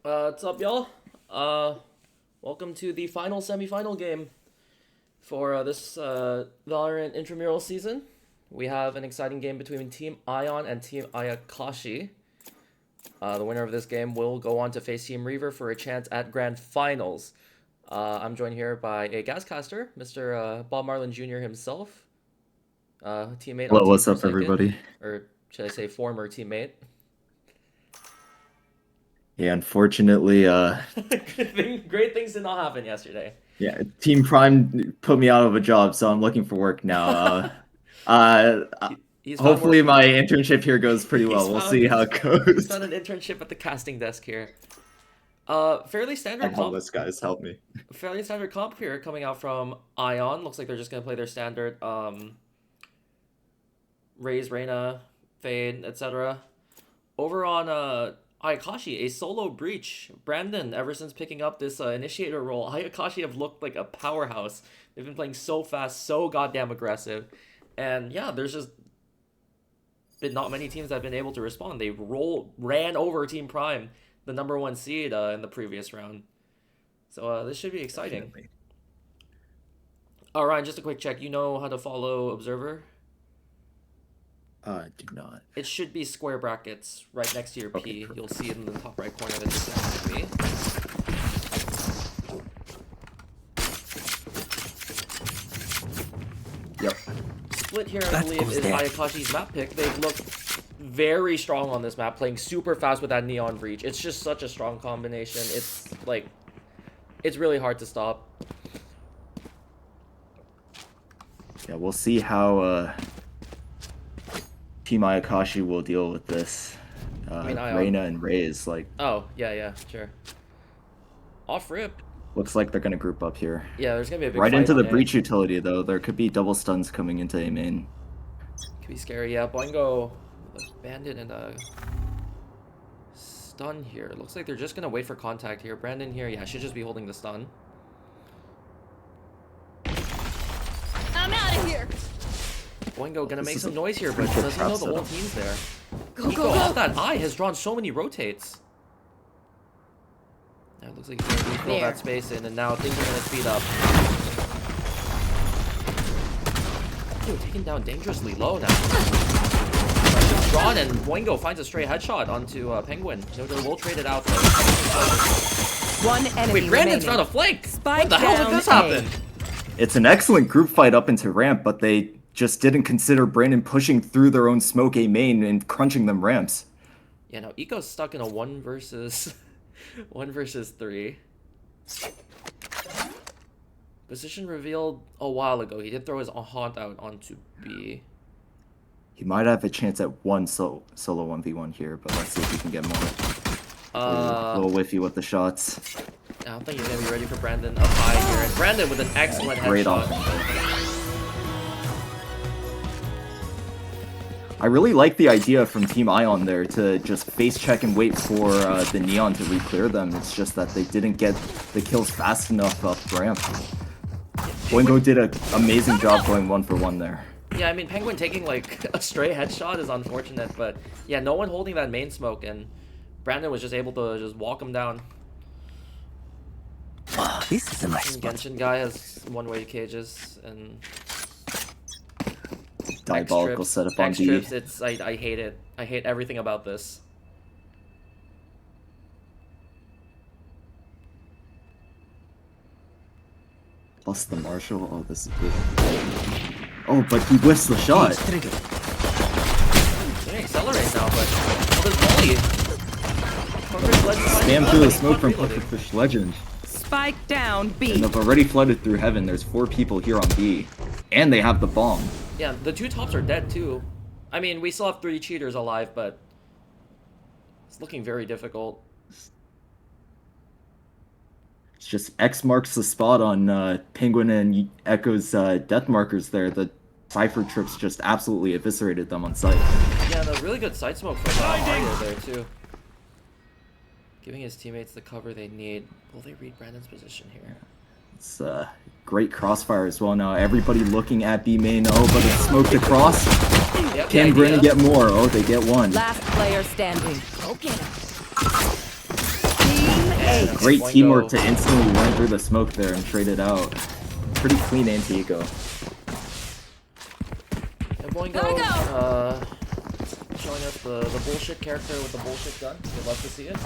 What's up, y'all? Welcome to the final semifinal game for this Valorant intramural season. We have an exciting game between Team Ion and Team Ayakashi. The winner of this game will go on to face Team Reaver for a chance at Grand Finals. I'm joined here by a Gascaster, Mr. Bob Marlin Jr. himself. Teammate on Well, Team what's up, Forsaken, everybody? or should I say former teammate. Yeah, unfortunately, Great things did not happen yesterday. yeah, Team Prime put me out of a job, so I'm looking for work now. He's found Hopefully work. my internship here goes pretty well. We'll see how it He's goes. found an internship at the casting desk here. Fairly standard I'm comp. homeless, guys. Help me. Fairly standard comp here coming out from Ion. Looks like they're just gonna play their standard Raze, Reyna, Fade, etc. Over on Ayakashi, a solo breach. Brandon, ever since picking up this initiator role, Ayakashi have looked like a powerhouse. They've been playing so fast, so goddamn aggressive. And yeah, there's just been not many teams that have been able to respond. They ran over Team Prime, the #1 seed in the previous round. So this should be exciting. Definitely. Ryan, just a quick check. You know how to follow Observer? Do not. It should be square brackets right next to your P. Okay, perfect. You'll see it in the top right corner that just next to me. Yep. Split here, I believe, is Ayakashi's map pick. They've looked very strong on this map, playing super fast with that Neon Breach. It's just such a strong combination. It's like, it's really hard to stop. Yeah, we'll see how Team Ayakashi will deal with this. Reyna and Raze, like. Oh, yeah, sure. Off rip. Looks like they're gonna group up here. Yeah, there's gonna be a big Right fight into the on A. breach utility, though. There could be double stuns coming into A main. Could be scary. Yeah, Boingo, Bandit, and stun here. Looks like they're just gonna wait for contact here. Brandon here, yeah, should just be holding the stun. I'm out of here. Boingo gonna This make is some a noise here, but pretty good doesn't know trap the whole setup. team's there. Go, Nico, go, off go. that eye, has drawn so many rotates. Yeah, it looks like he's gonna refill There. that space in, and now things are gonna speed up. Ooh, taken down dangerously low now. Just drawn, and Boingo finds a stray headshot onto Penguin. Nojo will trade it out though. One enemy Wait, Brandon's remaining. found a flank! Spike What the hell down did this A. happen? It's an excellent group fight up into ramp, but they just didn't consider Brandon pushing through their own smoke A main and crunching them ramps. Yeah, no, Eco's stuck in a 1 versus 3. Position revealed a while ago. He did throw his haunt out onto B. He might have a chance at one solo 1v1 here, but let's see if he can get more. A little whiffy with the shots. I don't think he's gonna be ready for Brandon up high here. And Brandon with an excellent Great headshot. I really like the idea from Team Ion there to just face check and wait for the Neon to re-clear them. It's just that they didn't get the kills fast enough up ramp. Boingo did an amazing job going 1-for-1 there. Yeah, I mean, Penguin taking like a stray headshot is unfortunate, but yeah, no one holding that main smoke, and Brandon was just able to just walk him down. Oh, this is a nice And spot. Genshin guy has one-way cages and Diabolical setup on B. X-trips, it's I hate it. I hate everything about this. Plus the Marshall. Oh, this is good. Oh, but he whiffs the shot. They accelerate now, but this volley. Spam through the smoke from Pufferfish Legend. Spike down And B. they've already flooded through heaven. There's 4 people here on B. And they have the bomb. Yeah, the 2 tops are dead too. I mean, we still have 3 cheaters alive, but it's looking very difficult. It's just X marks the spot on Penguin and Echo's death markers there. The Cypher trips just absolutely eviscerated them on sight. Yeah, the really good side smoke from Mario there too. Giving his teammates the cover they need. Will they read Brandon's position here? It's great crossfire as well now. Everybody looking at B main. Oh, but it's smoked across. Yep, Can Brennan get more? Oh, they get one. Last player standing. Go get him. And Great Boingo- teamwork to instantly run through the smoke there and trade it out. Pretty clean anti-eco. And Boingo, Gotta go. showing us the bullshit character with the bullshit gun. We'd love to see it.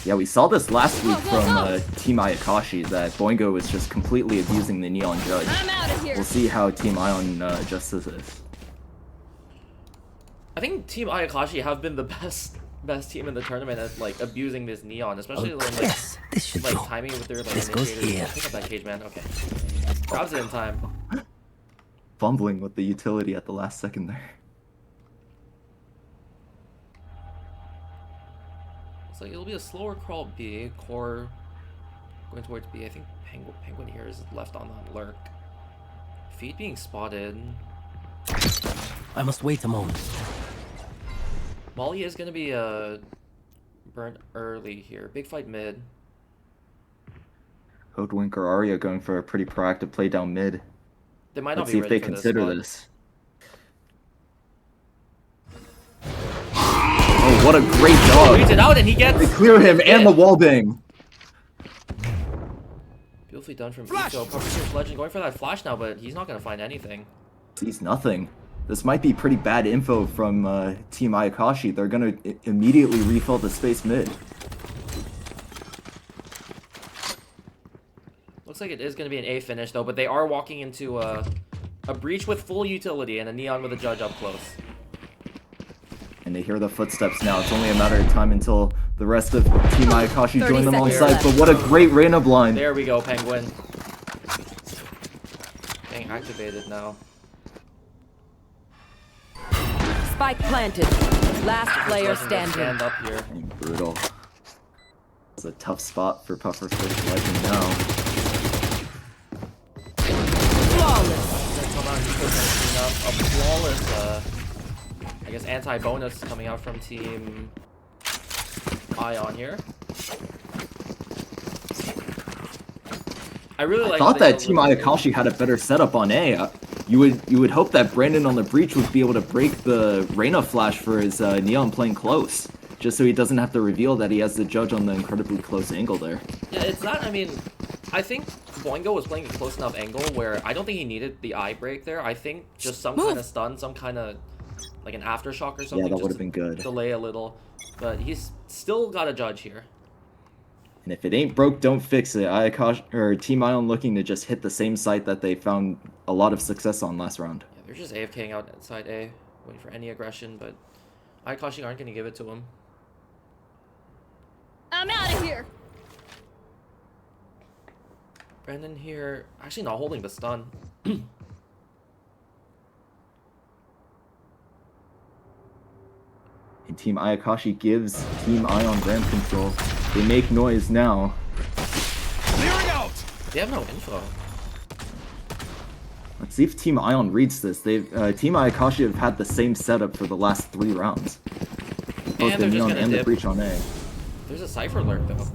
Yeah, we saw this last week Go, go, from go. Team Ayakashi that Boingo was just completely abusing the Neon Judge. I'm out of here. We'll see how Team Ion adjusts to this. I think Team Ayakashi have been the best team in the tournament at like abusing this Neon, especially when like, Yes, this should like go. timing with their like This goes initiators. here. Pick up that cage, man. Okay, grabs it in time. Fumbling with the utility at the last second there. So it'll be a slower crawl B. Core going towards B. I think Penguin here is left on the lurk. Feet being spotted. I must wait a moment. Molly is gonna be burnt early here. Big fight mid. Hoodwink or Arya going for a pretty proactive play down mid. They might not Let's be see if ready they for consider but- this. Oh, what a great Reads dog! it out and he They gets clear him and the wall bang. beautifully done from Eco. Puppeteer's Legend going for that flash now, but he's not gonna find anything. Sees nothing. This might be pretty bad info from Team Ayakashi. They're gonna immediately refill the space mid. Looks like it is gonna be an A finish though, but they are walking into a breach with full utility and a Neon with a judge up close. And they hear the footsteps now. It's only a matter of time until the rest of Team Ayakashi 30 join them on seconds site. left. But what a great Reyna blind. There we go, Penguin. Getting activated now. Spike planted. Last player Legend gonna standing. stand up here. Brutal. It's a tough spot for Pufferfish Legend now. Flawless. Gonna come out and Nico's gonna clean up a flawless, I guess anti-bonus coming out from Team Ion here. I really like. Thought how they that Team delivered it. Ayakashi had a better setup on A. You would hope that Brandon on the breach would be able to break the Reyna flash for his Neon playing close, just so he doesn't have to reveal that he has the judge on the incredibly close angle there. Yeah, it's that. I mean, I think Boingo was playing a close enough angle where I don't think he needed the eye break there. I think just some kind of stun, some kind of like an aftershock or something. Yeah, that just would have to been good. Delay a little, but he's still got a judge here. And if it ain't broke, don't fix it. Ayakashi or Team Ion looking to just hit the same site that they found a lot of success on last round. Yeah, they're just AFKing outside A, waiting for any aggression, but Ayakashi aren't going to give it to him. I'm out of here. Brandon here, actually not holding the stun. And Team Ayakashi gives Team Ion ramp control. They make noise now. Clearing out! They have no info. Let's see if Team Ion reads this. They've Team Ayakashi have had the same setup for the last 3 rounds. Both And the they're just Neon gonna and the dip. breach on A. There's a Cypher lurk though.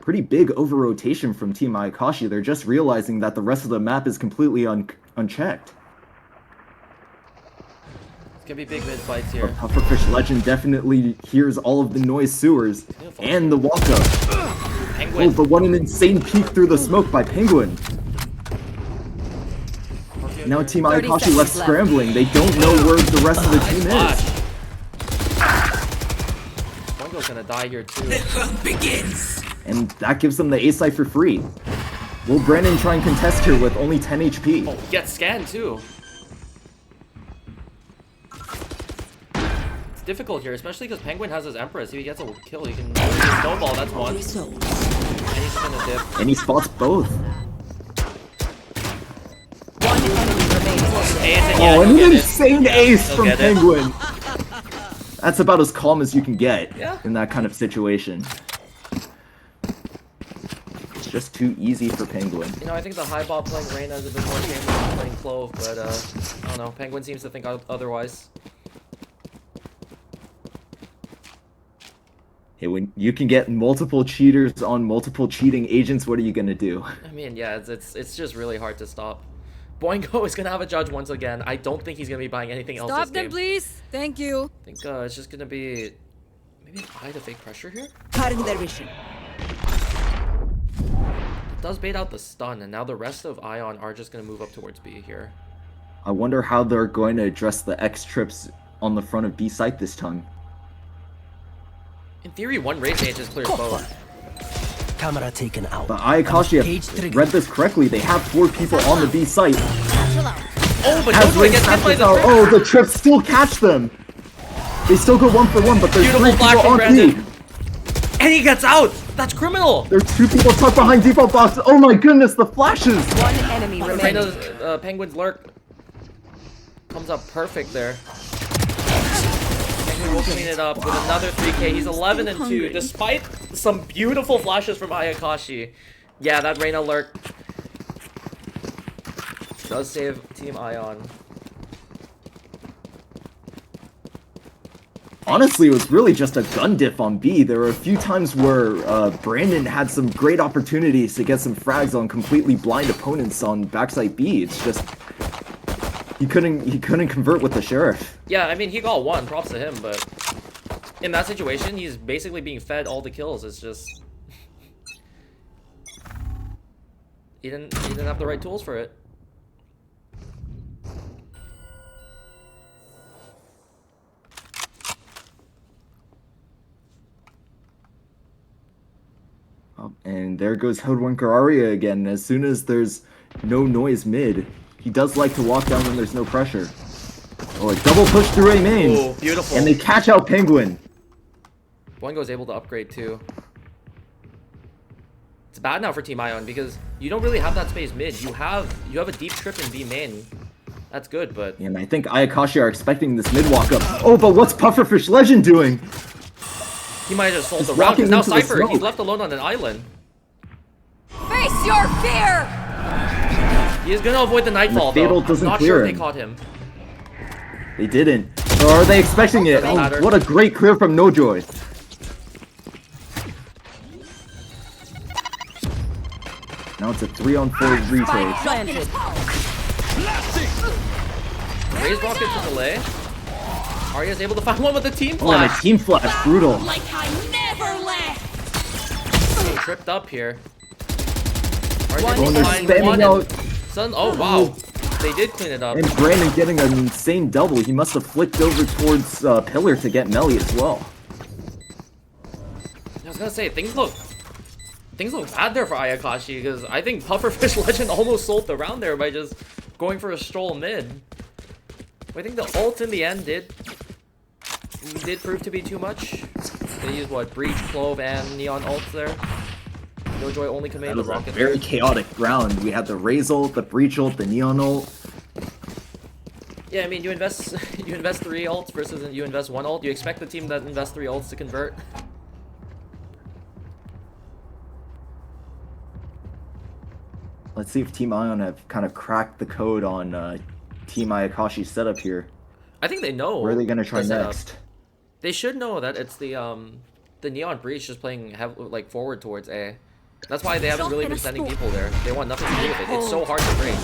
Pretty big over-rotation from Team Ayakashi. They're just realizing that the rest of the map is completely unchecked. It's going to be big mid fights But here. Pufferfish Legend definitely hears all of the noise sewers and the walk-up. Oh, Penguin. but what an insane peek through the smoke by Penguin. Now Team 30 Ayakashi seconds left left. scrambling. They don't know where the rest of the team Flash. is. Boingo's going to die here too. Begins. And that gives them the A-site for free. Will Brandon try and contest here with only 10 HP? Oh, he gets scanned too. It's difficult here, especially because Penguin has his Empress. If he gets a kill, he can use his snowball. That's one. And he's gonna dip. And he spots both. One enemy remains. Ace and yeah, Oh, he'll an get it. insane ace He'll from get it. Penguin. That's about as calm as you can get Yeah. in that kind of situation. It's just too easy for Penguin. You know, I think the high ball playing Reyna is a bit more dangerous than playing Clove, but I don't know. Penguin seems to think otherwise. Hey, when you can get multiple cheaters on multiple cheating agents, what are you gonna do? I mean, yeah, it's just really hard to stop. Boingo is gonna have a judge once again. I don't think he's gonna be buying anything else Stop this them, game. please. Thank you. I think it's just gonna be Maybe hide a fake pressure here? Cutting their vision. It does bait out the stun, and now the rest of Ion are just going to move up towards B here. I wonder how they're going to address the X trips on the front of B site this time. In theory, one race mage just clears both. Camera taken out. But Ayakashi Page have trigger. read this correctly. They have 4 people on the B site. Oh, but As Dojo Ring gets hit by passes the out, trigger. oh, the trips still catch them. They still go 1 for 1, but there's 3 Beautiful flash people from on B. Brandon. And he gets out! That's criminal! There's 2 people tucked behind default box. Oh my goodness, the flashes! One enemy remaining. Reyna's Penguin's lurk comes up perfect there. Penguin will clean it up with another 3k. He's 11 and 2, despite some beautiful flashes from Ayakashi. Yeah, that Reyna lurk does save Team Ion. Honestly, it was really just a gun diff on B. There were a few times where Brandon had some great opportunities to get some frags on completely blind opponents on backside B. It's just he couldn't convert with the sheriff. Yeah, I mean, he got one, props to him, but in that situation, he's basically being fed all the kills. It's just he didn't have the right tools for it. And there goes Hoodwinker Arya again. As soon as there's no noise mid, he does like to walk down when there's no pressure. Oh, a double push through A main. Oh, beautiful. And they catch out Penguin. Boingo's able to upgrade too. It's bad now for Team Ion because you don't really have that space mid. You have a deep trip in B main. That's good, but And I think Ayakashi are expecting this mid walk up. Oh, but what's Pufferfish Legend doing? he might have sold Just the round because walking now into the Cypher, smoke. he's left alone on an island. Face your fear! He's gonna avoid the Nightfall though. Fatal I'm doesn't not clear sure if they him. caught him. They didn't. Or are they expecting it? Doesn't Oh, matter. what a great clear from Nojoy. Now it's a 3-on-4 retake. Planted. Raise rocket to delay. Arya's able to find one with the team Oh, and a flash. team flash. Brutal. Like I never left! Tripped up here. One Arya's Oh, able they're to find spamming one. out. And son, oh wow, they did clean it up. And Brandon getting an insane double. He must have flicked over towards Pillar to get Melly as well. I was gonna say things look bad there for Ayakashi because I think Pufferfish Legend almost sold the round there by just going for a stroll mid. I think the ult in the end did prove to be too much. They used what, Breach, Clove, and Neon ults there. Killjoy only That commanded was the a rocket. very chaotic round. We had the Raze ult, the Breach ult, the Neon ult. Yeah, I mean you invest 3 ults versus you invest 1 ult. You expect the team that invests 3 ults to convert. Let's see if Team Ion have kind of cracked the code on Team Ayakashi's setup here. I think they know. Where are they gonna try the setup. next? They should know that it's the Neon Breach just playing like forward towards A. That's why they haven't really been sending people there. They want nothing to do with it. It's so hard to break.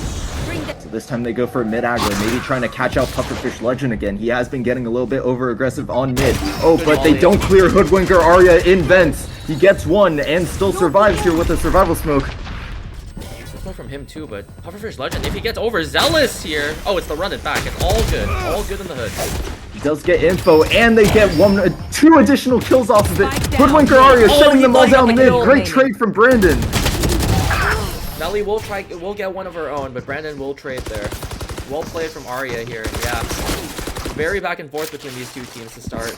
So this time they go for mid aggro, maybe trying to catch out Pufferfish Legend again. He has been getting a little bit over aggressive on mid. Oh, but they don't clear Hoodwinker Arya in vents. He gets one and still survives here with a survival smoke. It's one from him too, but Pufferfish Legend, if he gets overzealous here, oh, it's the run it back. It's all good in the hood. He does get info, and they get 2 additional kills off of it. Spike down. Hoodwinker Arya Oh, shutting he them all played down like mid. a Great kill. trade from Brandon. Melly will get one of her own, but Brandon will trade there. Well played from Arya here. Yeah, very back and forth between these two teams to start.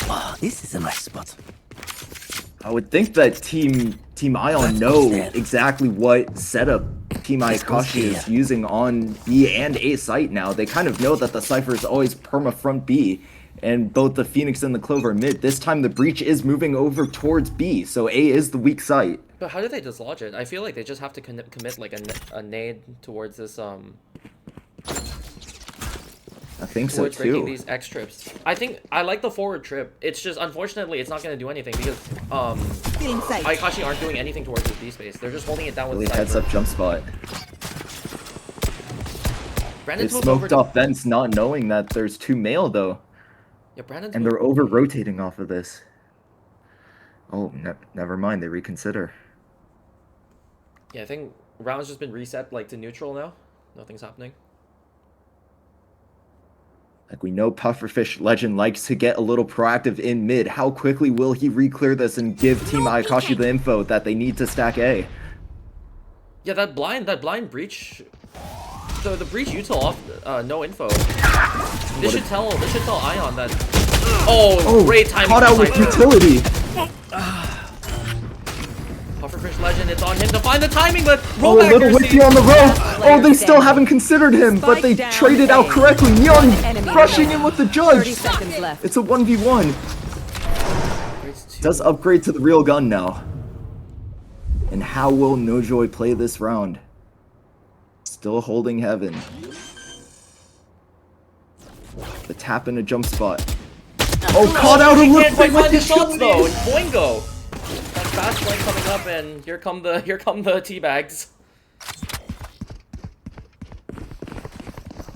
Ah, this is a nice spot. I would think that Team Ion know exactly what setup Team Ayakashi is using on B and A site now. They kind of know that the Cypher is always perma front B, and both the Phoenix and the Clover mid. This time the Breach is moving over towards B, so A is the weak site. But how do they dislodge it? I feel like they just have to commit like a nade towards this I think so towards breaking too. these X trips. I think I like the forward trip. It's just unfortunately it's not gonna do anything because Feeling safe. Ayakashi aren't doing anything towards his B space. They're just holding it down with Really the heads Cypher. up jump spot. Brandon They took over smoked off vents not knowing that there's 2 male though. Yeah, Brandon's And they're over rotating off of this. Oh, never mind. They reconsider. Yeah, I think round's just been reset like to neutral now. Nothing's happening. Like, we know Pufferfish Legend likes to get a little proactive in mid. How quickly will he re-clear this and give Team Ayakashi the info that they need to stack A? Yeah, that blind breach. The breach util off no info. This should tell Ion that. Oh, great timing. Caught out with Cypher. utility. Pufferfish Legend, it's on him to find the timing, but Oh, rollback a little accuracy. whippy on the rope. Oh, they still haven't considered him, but they Spike down traded out A. correctly. Neon Enemy rushing remaining. in with the 30 judge. seconds left. It's a 1v1. Does upgrade to the real gun now. And how will Nojoy play this round? Still holding heaven. The tap in a jump spot. Oh, caught out a He little can't bit find with the the shots though. shots. And Boingo. That fast flank coming up, and here come the teabags.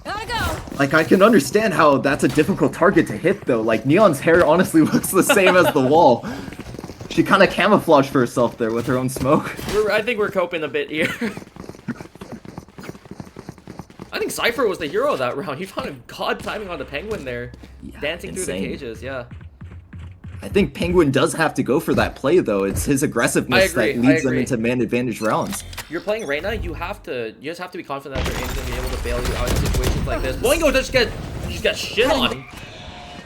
Gotta go. Like, I can understand how that's a difficult target to hit though. Like, Neon's hair honestly looks the same as the wall. She kind of camouflaged for herself there with her own smoke. I think we're coping a bit here. I think Cypher was the hero of that round. He found a god timing on the Penguin there. Yeah, Dancing through the insane. cages, yeah. I think Penguin does have to go for that play though. It's his aggressiveness that I leads them agree. into man advantage rounds. You're playing Reyna, you just have to be confident that your aim's gonna be able to bail you out in situations like this. Boingo just got shit on.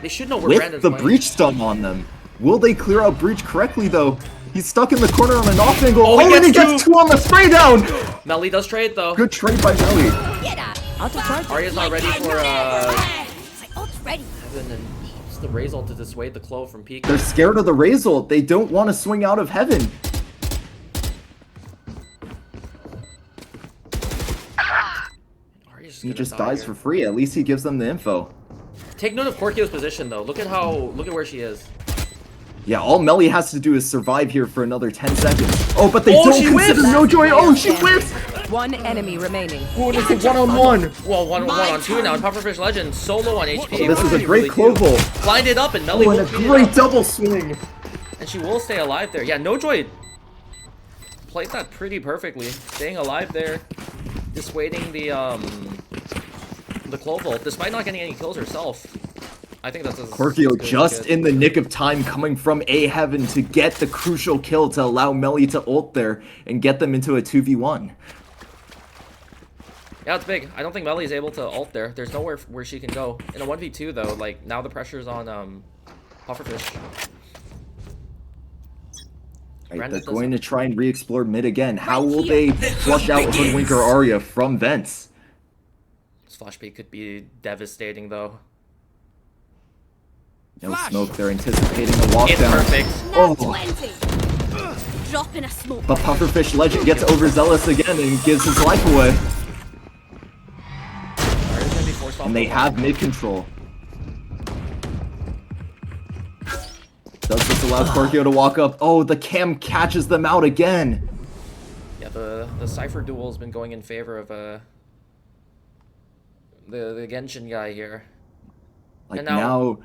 They should know where With Brandon's the playing. breach stun on them. Will they clear out breach correctly though? He's stuck in the corner on an off angle. Oh, he and he gets gets 2 on the spray down! Melly does trade though. Good trade by Melly. Get out. Out to charge. Arya's not ready for It's like, oh, it's ready. Heaven and pops the Razor to dissuade the Clove from peeking. They're scared of the Razor. They don't want to swing out of heaven. Arya's He gonna just die dies here. for free. At least he gives them the info. Take note of Korkio's position though. Look at where she is. Yeah, all Melly has to do is survive here for another 10 seconds. Oh, but they Oh, don't she consider whiffs! Nojoy. Oh, she whiffs! One enemy remaining. Oh, it's a one-on-one. Well, one on two now. Pufferfish Legend solo on HP. Oh, this What is did a he great really do? Clovo. Blinded up and Melly Oh, will and a beat it great up. double swing. And she will stay alive there. Yeah, Nojoy played that pretty perfectly. Staying alive there, dissuading the Clovo, despite not getting any kills herself. I think that's Korkio just in the nick of time coming from A heaven to get the crucial kill to allow Melly to ult there and get them into a 2v1. Yeah, it's big. I don't think Melly is able to ult there. There's nowhere where she can go. In a 1v2 though, like now the pressure's on Pufferfish. Right, Brandon they're doesn't- going to try and re-explore mid again. How will they flush out Hoodwinker Arya from vents? This flash peek could be devastating though. No Flash. smoke, they're anticipating a It's lockdown. perfect. Now Oh. 20. Dropping a smoke. But Pufferfish Legend gets overzealous again and gives his life away. Arya's gonna be forced off And they the have mid control. Does this allow Korkio to walk up? Oh, the cam catches them out again. Yeah, the Cypher duel has been going in favor of the Genshin guy here. Like And now, now-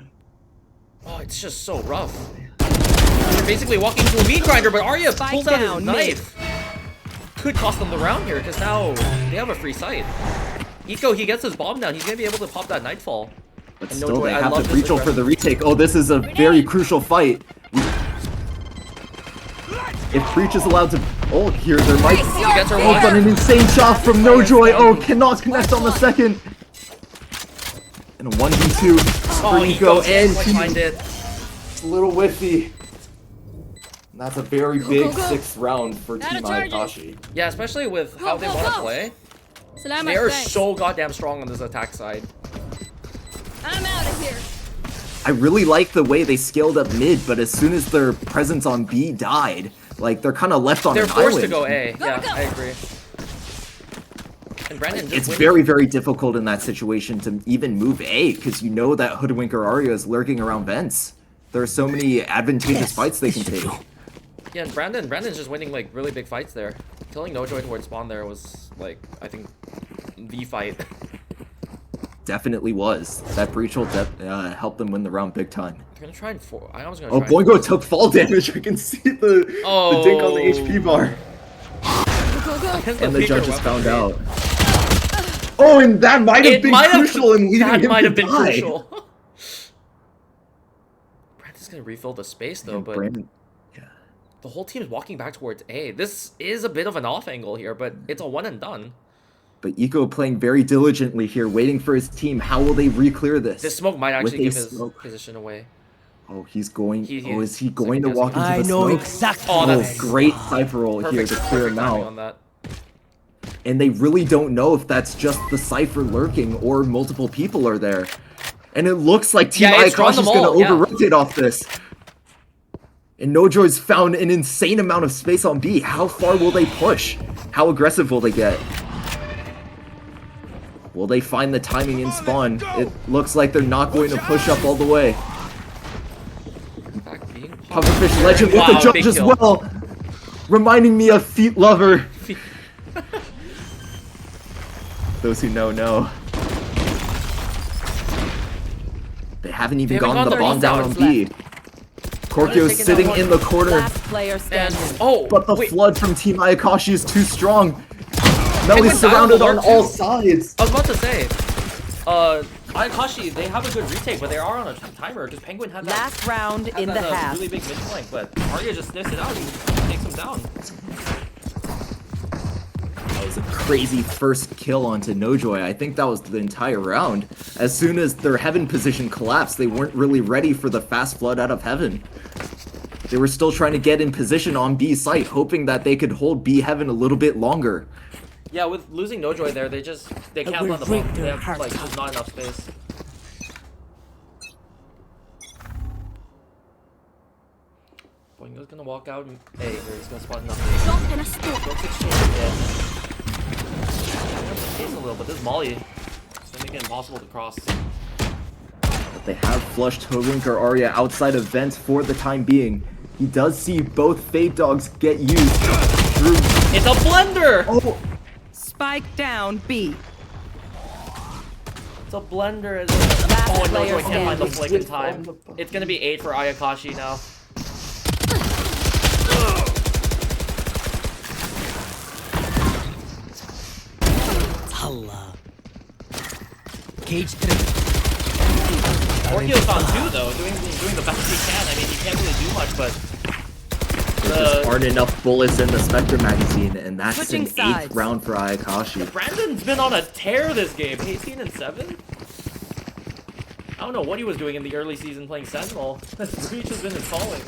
Oh, it's just so rough. They're basically walking into a meat grinder, but Arya Spike pulls out his down, knife. Could cost them the round here, because now they have a free sight. Eco, he gets his bomb down. He's going to be able to pop that Nightfall. but and still Nojoy, they I have love the this breachal for the aggressive- retake. Oh, this is a very crucial fight. If Breach is allowed to ult here, there might Brace He your gets her Oh, one. but an insane shot from Nojoy. Oh, cannot connect on the second. And a 1v2 for Oh, Eco, and like he- find it. It's a little whiffy. And that's a very big go. 6th round for Out of Team charges. Ayakashi. Yeah, especially with how they go, want to go. play. So now They are so goddamn strong on this attack side. I'm out of here. I really like the way they scaled up mid, but as soon as their presence on B died, like they're kind of left on They're an forced island. to go A. Go, Yeah, go. I agree. And And Brandon just It's wins. very, very difficult in that situation to even move A, because you know that Hoodwinker Arya is lurking around vents. There are so many advantageous fights they can take. Yeah, and Brandon's just winning like really big fights there. Killing Nojoy towards spawn there was like, I think, the fight. Definitely was. That breach will help them win the round big time. I'm gonna try and I was gonna Oh, try. Boingo took fall damage. I can see the dink on the HP bar. Go, go, go. And the judges found out. Oh, and that might have been crucial in leading That him might to have been die. crucial. Brandon's gonna refill the space though, And but Brandon, the whole team is walking back towards A. This is a bit of an off angle here, but it's a one and done. but Eco playing very diligently here, waiting for his team. How will they re-clear this? This smoke might With actually a give his smoke. position away. Oh, he's going. He- oh, is he it's going to like walk into I the know smoke? exactly. Oh, Oh, that's great Cypher roll here perfect, to clear perfect him timing out. on that. And they really don't know if that's just the Cypher lurking or multiple people are there. And it looks like Team Yeah, it's drawn Ayakashi's them going to all, yeah. over-rotate off this. And Nojoy's found an insane amount of space on B. How far will they push? How aggressive will they get? Will they find the timing in spawn? It looks like they're not going to push up all the way. Back being Pufferfish Legend with Wow, the judge big as kill. well. Reminding me of Feet Lover. Those who know. They haven't even They haven't gotten the gone bomb down on 30 B. Korkio's taken sitting that in the corner, Last player And standing. oh, but the wait, flood from Team Ayakashi is too strong. Melly's went surrounded down on the all lurk too. sides. I was about to say, Ayakashi, they have a good retake, but they are on a timer because Penguin had that, Last round in the half. really big mid flank, but Arya just sniffs it out and takes him down. That was a crazy first kill onto Nojoy. I think that was the entire round. As soon as their heaven position collapsed, they weren't really ready for the fast flood out of heaven. They were still trying to get in position on B site, hoping that they could hold B heaven a little bit longer. Yeah, with losing Nojoy there, they can't will run the bomb. break They their have like hearts just not enough space. Boingo's gonna walk out and hey, he's gonna spot nothing. Drop in a smoke. Let's exchange it. Space a little, but this Molly is gonna make it impossible to cross. But they have flushed Hoodwinker Arya outside of vent for the time being. He does see both Fade Dogs get used through. It's a blender! Oh, Spike down B. It's a blender. Last Oh, player Nojoy can't find the standing. flick in time. It's gonna be 8 for Ayakashi now. Allah. Cage 3. Orkio's on 2 though, doing the best he can. I mean, he can't really do much, but there just aren't enough bullets in the Spectre magazine, and that's Switching an sides. 8th round for Ayakashi. Brandon's been on a tear this game. 18 and 7. I don't know what he was doing in the early season playing Sentinel. His reach has been installing.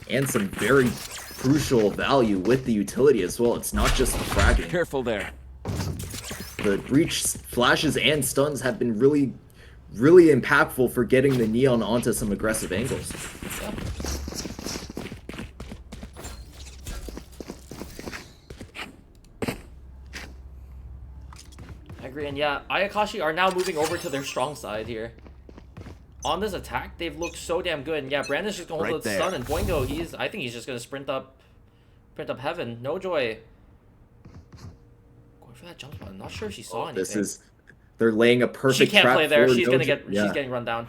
And some very crucial value with the utility as well. It's not just the fragging. Careful there. The breach flashes and stuns have been really impactful for getting the Neon onto some aggressive angles. Yeah. I agree, and yeah, Ayakashi are now moving over to their strong side here. On this attack, they've looked so damn good, and yeah, Brandon's just gonna hold Right the there. stun, and Boingo, I think he's just gonna sprint up heaven. Nojoy going for that jump spot. I'm not sure if she saw anything. They're laying a perfect She can't trap play there. for She's Nojo. Yeah. getting run down.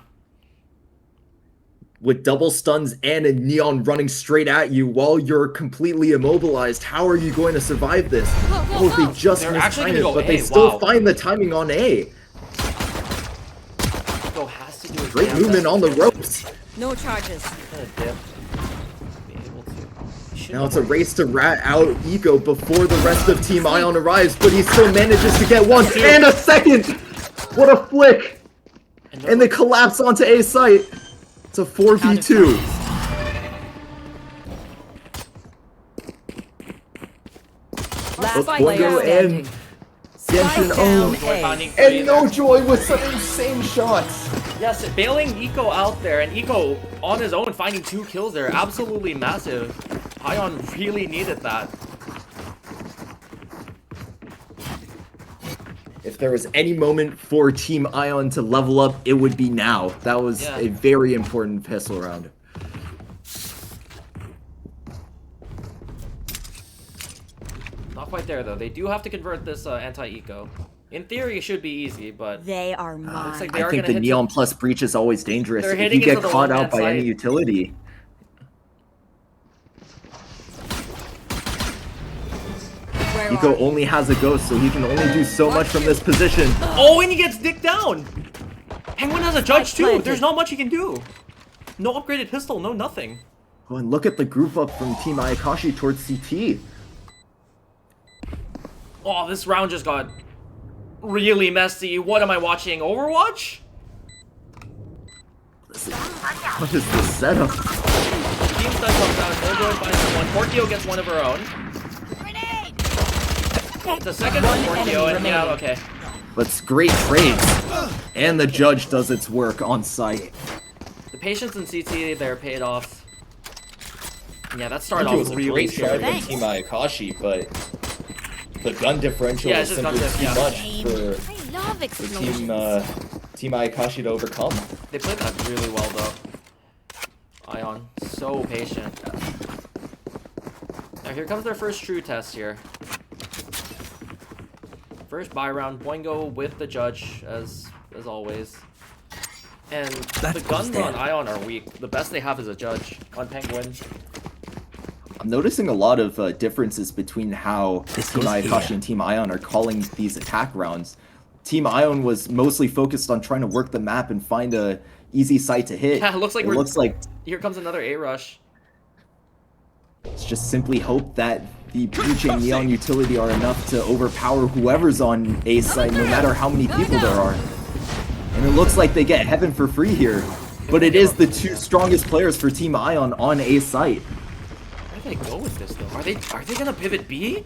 With double stuns and a Neon running straight at you while you're completely immobilized, how are you going to survive this? Go, go, Oh, go. they just They're missed actually timing, gonna go but they A, still wow. find the timing on A. Go has to do his Great damn movement best. on the ropes. No charges. Gonna dip. Be able to. He should Now have it's a race to rat out Eco before the rest of Team Ion arrives, but he still manages to get one and a second! What a flick! And they collapse onto A site. It's a 4v2. Last Both player Boingo standing. and Genshin down own. A. finding And three there. Nojoy with some insane shots. Yes, bailing Eco out there, and Eco on his own finding 2 kills there, absolutely massive. Ion really needed that. If there was any moment for Team Ion to level up, it would be now. That was a very important pistol round. Not quite there though. They do have to convert this anti-eco. In theory, it should be easy, but They are mine. looks like they I are think gonna the hit Neon Plus breach is always dangerous. They're If you hitting get into the caught one-man out by any side. utility. Where Eco are you? only has a ghost, so he can only do so much from this position. Oh, and he gets dicked down! Penguin has a judge too! planted. There's not much he can do! No upgraded pistol, no nothing. Oh, and look at the group up from Team Ayakashi towards CT. Oh, this round just got really messy. What am I watching? Overwatch? What is this setup? Team stun comes out, Mojo finds someone. Porkio gets one of her own. It's a second one, Porkio, and yeah, okay. But great trades. And the judge does its work on site. The patience in CT there paid off. Yeah, that started I think off it was a really great try scary. from Team Ayakashi, but the gun differential Yeah, is it's just simply gun too diff, much I love for explosions. Team Ayakashi to overcome. They played that really well though. Ion, so patient. Now here comes their first true test here. First buy round, Boingo with the judge as always. And the guns on Ion are weak. The best they have is a judge on Penguin. I'm noticing a lot of differences between how Team Ayakashi and Team Ion are calling these attack rounds. Team Ion was mostly focused on trying to work the map and find a easy site to hit. Yeah, it looks like here comes another A rush. It's just simply hope that the Breach and Neon utility are enough to overpower whoever's on A site, no matter how many people there are. And it looks like they get Heaven for free here. But it is the two strongest players for Team Ion on A site. Where do they go with this though? Are they gonna pivot B?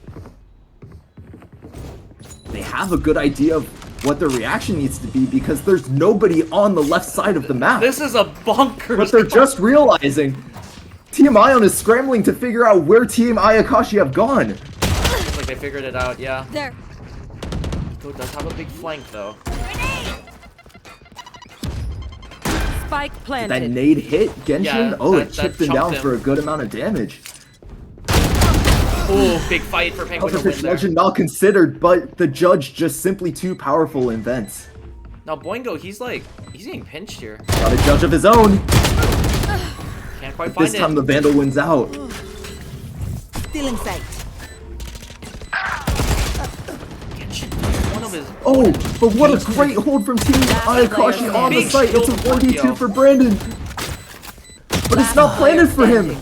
They have a good idea of what their reaction needs to be because there's nobody on the left side of the map. This is a bonkers. But they're just realizing Team Ion is scrambling to figure out where Team Ayakashi have gone. Looks like they figured it out, yeah. There. Eco does have a big flank though. Spike That planted. nade hit Genshin? Yeah, Oh, that it chipped him chunked down him. for a good amount of damage. Oh, big fight for Penguin to Perfect win there. legend not considered, but the judge just simply too powerful in vents. Now Boingo, he's getting pinched here. Got a judge of his own. Can't quite find This time it. the Vandal wins out. Still in sight. One of his Oh, but what a great hold from Team Ayakashi on the Big site. It's a shield 1v2 Porkio. for Brandon. But it's not planted for him.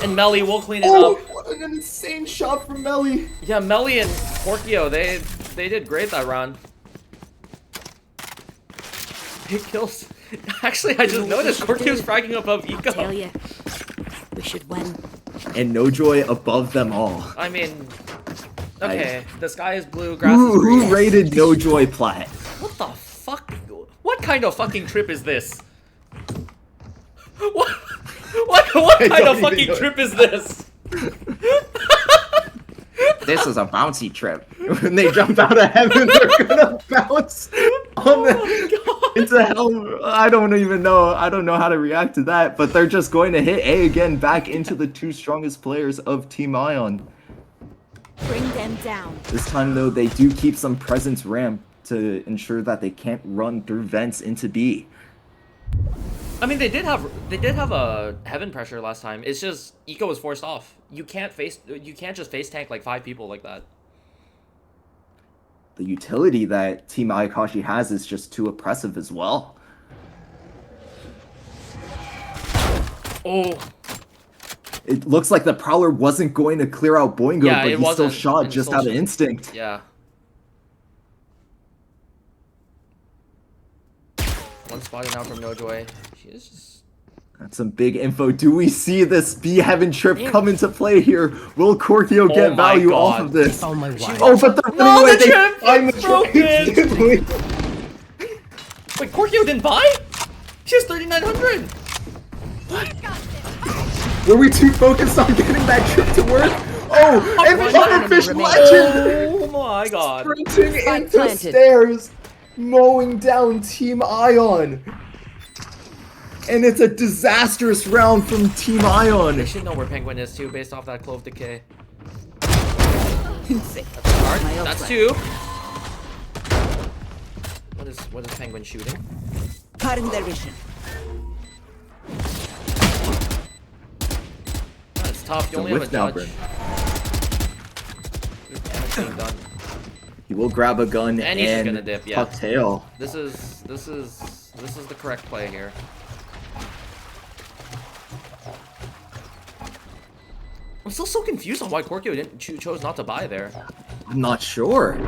and Melly will clean it Oh, up. what an insane shot from Melly. Yeah, Melly and Porkio, they did great that round. Big kills. Actually, I just noticed Porkio's fragging above Eco. Tell ya, we should win. And Nojoy above them all. I mean, okay, the sky is blue, grass is Who green. rated Nojoy plat? What the fuck? What kind of fucking trip is this? What kind of don't even fucking know. trip is this? This is a bouncy trip. When they jump out of heaven, they're gonna bounce on the, into hell. I don't even know. I don't know how to react to that. But they're just going to hit A again, back into the two strongest players of Team Ion. Bring them down. This time, though, they do keep some presence ramp to ensure that they can't run through vents into B. I mean, they did have a heaven pressure last time. It's just Eco was forced off. You can't just face tank like 5 people like that. The utility that Team Ayakashi has is just too oppressive as well. Oh, It looks like the Prowler wasn't going to clear out Boingo, Yeah, but it he still wasn't, shot and just still out of shot. instinct. yeah. One spotted now from Nojoy. She is just... That's some big info. Do we see this B Heaven trip come into play here? Will Corkio get my value God. off of this? Found my wife. Oh, but they're No, running away. the They trip find the is broken. trip. Wait, Porkio didn't buy? She has 3,900! Were we too focused on getting that trip to work? Oh, and Pufferfish Legend Oh my god. sprinting Spike into planted. stairs, mowing down Team Ion. And it's a disastrous round from Team They Ion. should know where Penguin is too, based off that Clove Decay. Sick. Alright, My that's ultimate. 2. What is Penguin shooting? Cutting their vision. That's tough. You a only have a whiff now, judge. Damage being done. He will grab a gun And he's just gonna dip, yeah. puck tail. This is the correct play here. I'm still so confused on why Korkio didn't chose not to buy there. I'm not sure.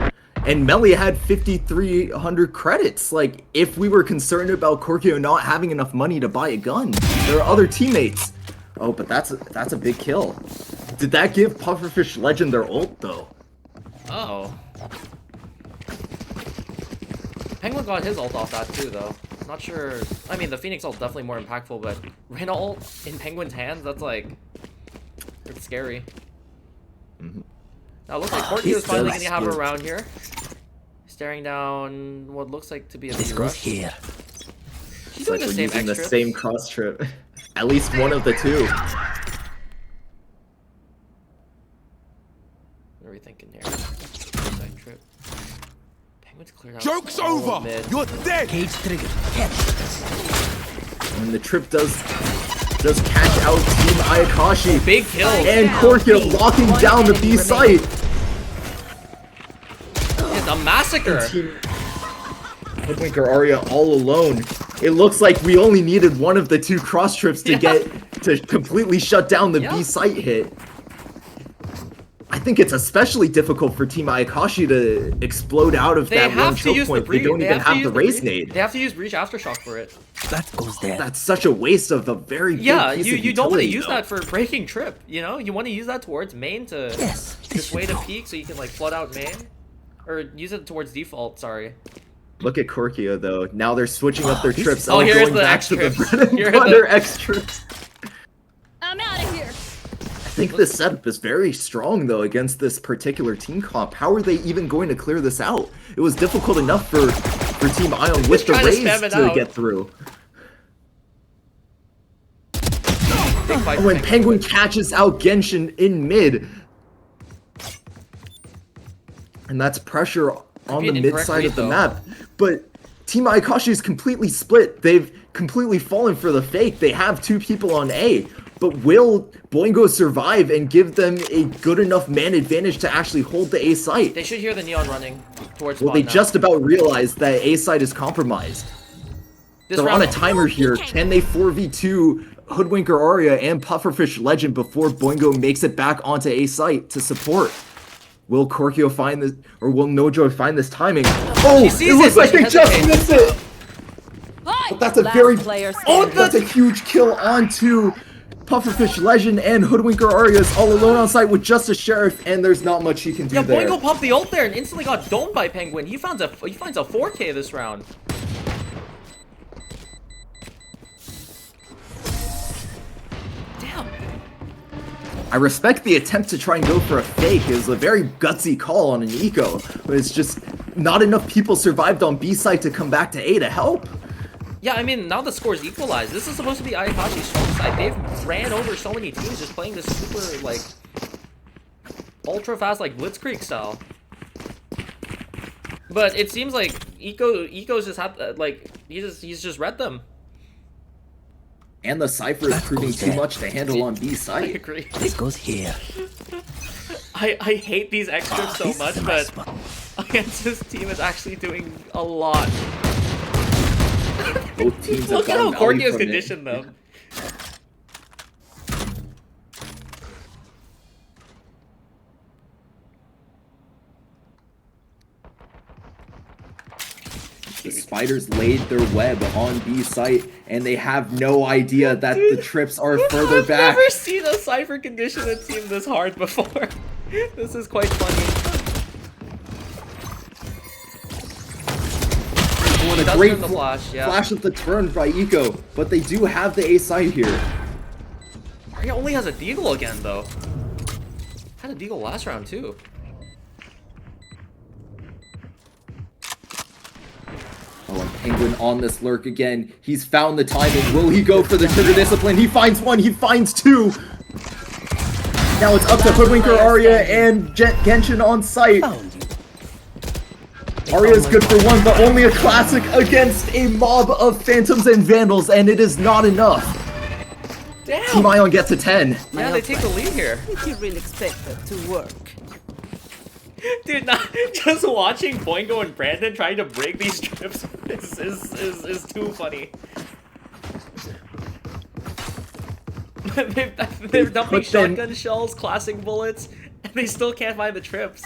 And Melly had 5,300 credits. Like, if we were concerned about Korkio not having enough money to buy a gun, there are other teammates. Oh, but that's a big kill. Did that give Pufferfish Legend their ult though? Oh. Penguin got his ult off that too, though. Not sure. I mean, the Phoenix ult definitely more impactful, but Reyna ult in Penguin's hands, that's like, it's scary. Now it looks like Korkio is finally gonna have a round here. Staring down what looks like to be a This B goes rush. here. She's It's like doing we're the same using the extra. same cross trip. At least one of the two. What are we thinking here? Side trip. Penguin's cleared out. Joke's all of over! mid. You're dead! Cage trigger. Catch. And the trip does catch out Team Ayakashi. Big kill. And Korkio locking One down the enemy B site. It's a massacre. Team Hoodwinker Arya all alone. It looks like we only needed one of the two cross trips to to completely shut down the B site hit. I think it's especially difficult for Team Ayakashi to explode out of They that one have to choke use the point. They breach. don't even have the use raise breach. nade. They have to use breach aftershock for it. That goes there. That's such a waste of a very big Yeah, piece you of don't want to utility, use though. that for breaking trip. You know, you want to use that towards main to Yes, this just wait should a go. peek so you can like flood out main, or use it towards default. Sorry. Look at Korkio though. Now they're switching up their trips. Oh, here's going the back X to the trips. bread and Here are the- butter X trips. I'm out of here. I think this setup is very strong though against this particular team comp. How are they even going to clear this out? It was difficult enough for Team Ion with the trying to raise spam it to out. get through. Big fight. When Penguin catches out Genshin in mid. And that's pressure on the be an mid incorrect side read, of the though. map. But Team Ayakashi is completely split. They've completely fallen for the fake. They have two people on A. But will Boingo survive and give them a good enough man advantage to actually hold the A site? They should hear the neon running towards. Well, spawn they now. just about realized that A site is compromised. This They're round, on a timer here. Can they 4v2 Hoodwinker Arya and Pufferfish Legend before Boingo makes it back onto A site to support? Will Korkio find this, or will Nojo find this timing? Oh, She it sees looks it, like but they she just hesitates. missed it. But that's a Last very player oh, standing. that's a huge kill onto Pufferfish Legend and Hoodwinker Arya is all alone on site with just a sheriff, and there's not much he can do Yeah, there. Boingo pumped the ult there and instantly got domed by Penguin. He finds a 4K this round. Damn. I respect the attempt to try and go for a fake. It was a very gutsy call on an eco, but it's just not enough people survived on B site to come back to A to help. Yeah, I mean, now the score's equalized. This is supposed to be Ayakashi's strong side. They've ran over so many teams just playing this super, like, ultra fast, like, Blitzkrieg style. But it seems like Eco's just have, like, he's just read them. And the Cypher is proving too much to handle on B I site. agree. This goes here. I hate these extras so This much, is a nice but one. against this team is actually doing a lot. Both teams have Look at how gotten value Korkio's from it. conditioned them. The spiders laid their web on B site, and they have no idea that the trips are further I've back. never seen a Cypher condition a team this hard before. This is quite funny. What a Does great turn the flash, yeah. flash of the turn by Eco, but they do have the A site here. He only has a deagle again, though. Had a deagle last round, too. Oh, and Penguin on this lurk again. He's found the timing. Will he go for the trigger discipline? He finds one. He finds two. Now it's up to Hoodwinker Arya and Genshin on site. Arya's good for one, but only a classic against a mob of Phantoms and Vandals, and it is not enough. Damn! Team Ion gets a 10. Yeah, they take the lead here. Did you really expect that to work? Dude, just watching Boingo and Brandon trying to break these trips is too funny. they're dumping shotgun shells, classic bullets, and they still can't find the trips.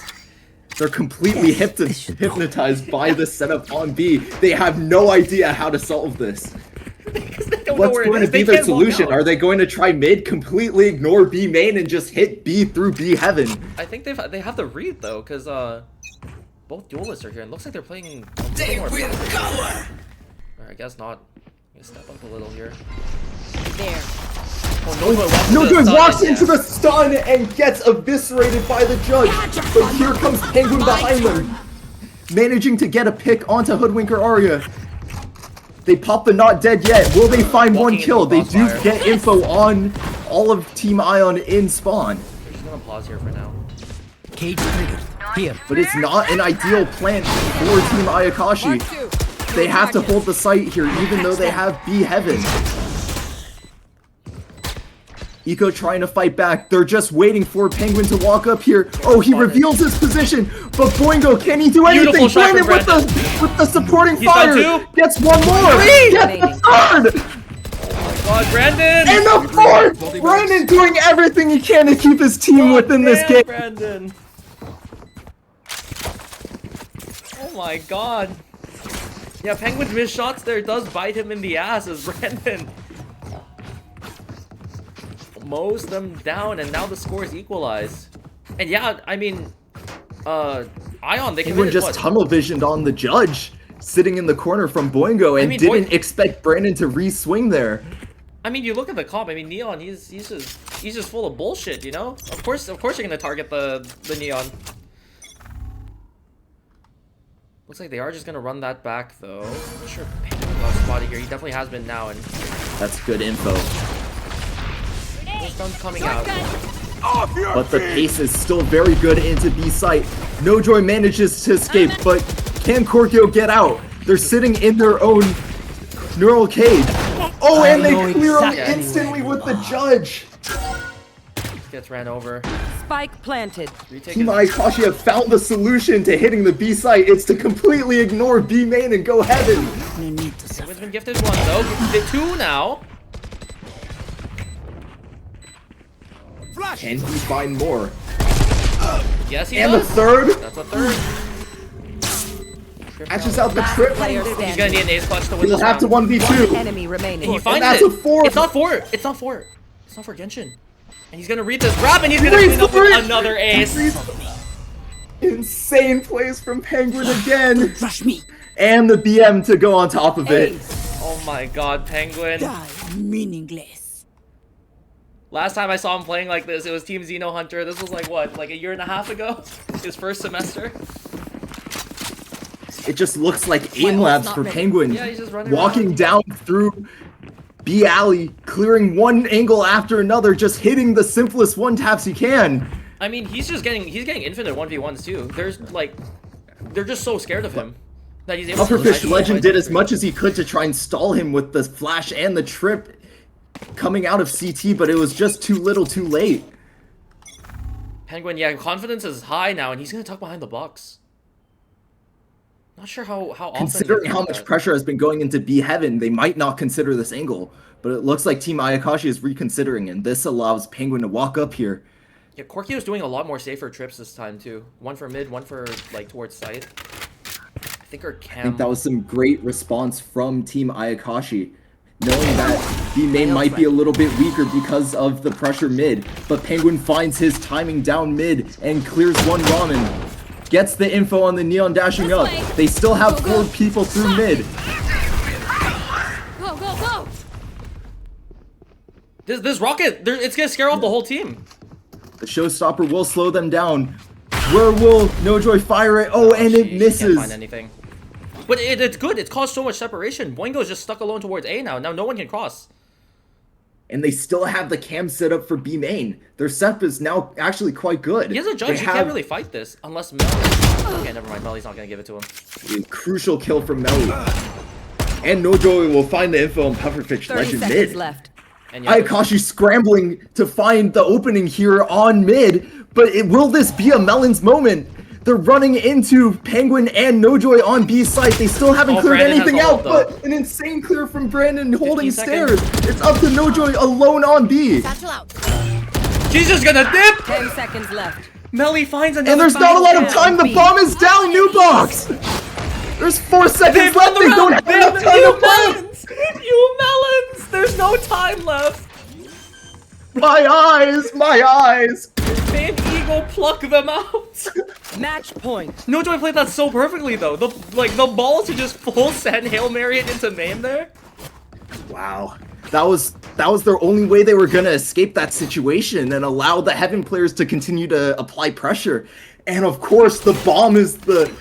They're completely hypnotized by the setup on B. They have no idea how to solve this. What's going to be their solution? Are they going to try mid, completely ignore B main, and just hit B through B heaven? I think they have to read though, because both duelists are here, and it looks like they're playing a little more. Or I guess not. Step up a little here. There. Oh, Nojoy walks into the stun and gets eviscerated by the judge. But here comes Penguin behind them, managing to get a pick onto Hoodwinker Arya. They pop the not dead yet. Will they find one kill? They do get info on all of Team Ion in spawn. We're just gonna pause here for now. Cage triggered. Here. But it's not an ideal plant for Team Ayakashi. They have to hold the site here, even though they have B heaven. Eco trying to fight back. They're just waiting for Penguin to walk up here. Oh, he reveals his position, but Boingo, can he do anything? Brandon with the supporting fire gets one more. Gets the third. Oh my God, Brandon! And the fourth. Brandon doing everything he can to keep his team within this game. Brandon. Oh my God. Yeah, Penguin's missed shots there does bite him in the ass as Brandon mows them down, and now the scores equalize. And yeah, I mean, Ion, they Penguin just tunnel visioned on the judge, sitting in the corner from Boingo, and didn't expect Brandon to re-swing there. I mean, you look at the comp. I mean, Neon, he's just full of bullshit, you know. Of course, you're gonna target the Neon. Looks like they are just gonna run that back, though. I'm not sure if Penguin got spotted here. He definitely has been now, and that's good info. Stuns coming out. But the pace is still very good into B site. Nojoy manages to escape, but can Korkio get out? They're sitting in their own neural cage. Oh, and they clear him instantly with the judge. Gets ran over. Spike planted. Team Ayakashi have found the solution to hitting the B site. It's to completely ignore B main and go heaven. Penguin's been gifted one though. Gifted two now. Can he find more? Yes, he and does. The third. That's a third. Catches out the trip. He's gonna need an ace clutch to win He'll this have round. to 1v2. Enemy remaining. He finds that's it. A 4. It's not 4. It's not 4. It's not for Genshin. And he's gonna read this grab, and he's gonna clean up with another ace. Insane plays from Penguin again. Rush me. And the BM to go on top of it. Oh my God, Penguin. Die meaningless. Last time I saw him playing like this, it was Team Xeno Hunter. This was like what, like a year and a half ago? His first semester. It just looks like aim labs for Penguin. Yeah, he's just running walking around. Down through B alley, clearing one angle after another, just hitting the simplest one taps he can. I mean, he's getting infinite 1v1s too. They're just so scared of him that he's able to. Pufferfish Legend did as much as he could to try and stall him with the flash and the trip coming out of CT, but it was just too little too late. Penguin, yeah, confidence is high now, and he's gonna tuck behind the box. Not sure how often. Considering how much pressure has been going into B heaven, they might not consider this angle, but it looks like Team Ayakashi is reconsidering, and this allows Penguin to walk up here. Yeah, Korkio is doing a lot more safer trips this time too. One for mid, one for like towards site. I think our cam. I think that was some great response from Team Ayakashi, knowing that B main might be a little bit weaker because of the pressure mid, but Penguin finds his timing down mid and clears one ramen. Gets the info on the Neon dashing up. They still have 4 people through mid. Go, go, go! This rocket, it's gonna scare off the whole team. The showstopper will slow them down. Where will NoJoy fire it? Oh, and it She misses. can't find anything. But it's good. It's caused so much separation. Boingo is just stuck alone towards A now. Now no one can cross. And they still have the cam set up for B main. Their setup is now actually quite good. He has a judge. He can't really fight this unless Mel. Okay, never mind. Melly's not gonna give it to him. A crucial kill from Melly. And NoJoy will find the info on Pufferfish 30 Legend seconds mid. left. And yeah, Ayakashi scrambling to find the opening here on mid, but will this be a Melon's moment? They're running into Penguin and NoJoy on B site. They still haven't cleared Brandon has anything the out, ult, though. but an insane clear from Brandon holding 15 seconds. stairs. It's up to NoJoy alone on B. she's just gonna dip. 10 seconds left. Melly finds another. And there's not a lot of time. The B. bomb is down, new box. There's 4 seconds left. They don't have enough time to You play. melons! You melons! There's no time left. My eyes, my eyes. Babe Eagle, pluck them out. Match point. NoJoy played that so perfectly though. The ball to just full send Hail Mary it into main there. Wow. That was their only way they were gonna escape that situation and allow the Heaven players to continue to apply pressure. And of course, the bomb is the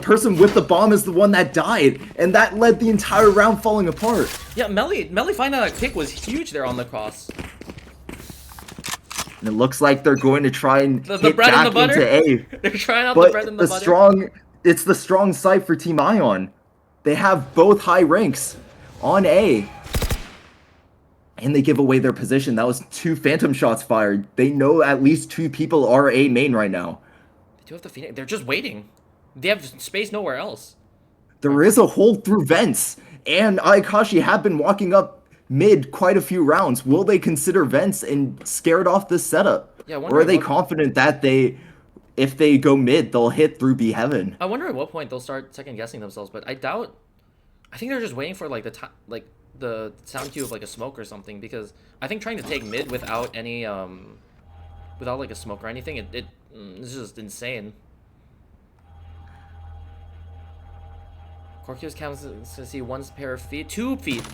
person with the bomb is the one that died, and that led the entire round falling apart. Yeah, Melly finding that kick was huge there on the cross. And it looks like they're going to try and The hit bread and the Jack butter? into A. They're trying out the But bread and the butter. it's the strong side for Team Ion. They have both high ranks on A. And they give away their position. That was 2 phantom shots fired. They know at least 2 people are A main right now. They do have the Phoenix. They're just waiting. They have space nowhere else. There is a hold through vents, and Ayakashi have been walking up mid quite a few rounds. Will they consider vents and scared off this setup? Yeah, I or wonder are they what- confident that if they go mid, they'll hit through B heaven? I wonder at what point they'll start second guessing themselves, but I doubt. I think they're just waiting for like the sound cue of like a smoke or something, because I think trying to take mid without any without like a smoke or anything, it's just insane. Corkios counts to see 1 pair of feet, 2 feet.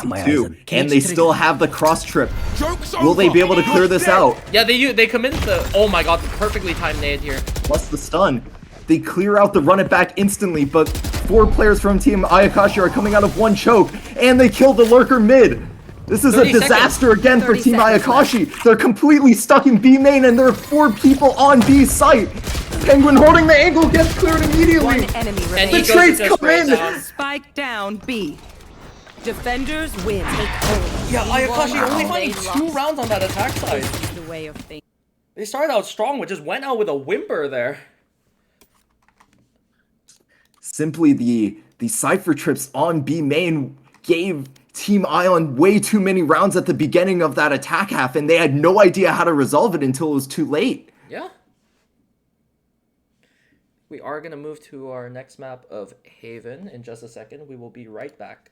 My eyes Two, are and caged they trigger. still have the cross trip. Joke's Will they over. be able to clear this out? Yeah, they commit the. Oh my god, perfectly timed nade here. Plus the stun. They clear out the run it back instantly, but 4 players from Team Ayakashi are coming out of 1 choke, and they kill the lurker mid. This is a 30 seconds. disaster again for 30 Team seconds Ayakashi. They're completely stuck in B main, and there are 4 people on B site. Penguin holding the angle gets cleared immediately. 1 enemy And remains. The Eco trades just come straight in. down. Spike down B. Defenders win. Yeah, Ayakashi only Wow. finding They 2 lost. rounds on that attack side. This is the way of things. They started out strong, but just went out with a whimper there. Simply the Cypher trips on B main gave Team Ion way too many rounds at the beginning of that attack half, and they had no idea how to resolve it until it was too late. Yeah. We are going to move to our next map of Haven in just a second. We will be right back.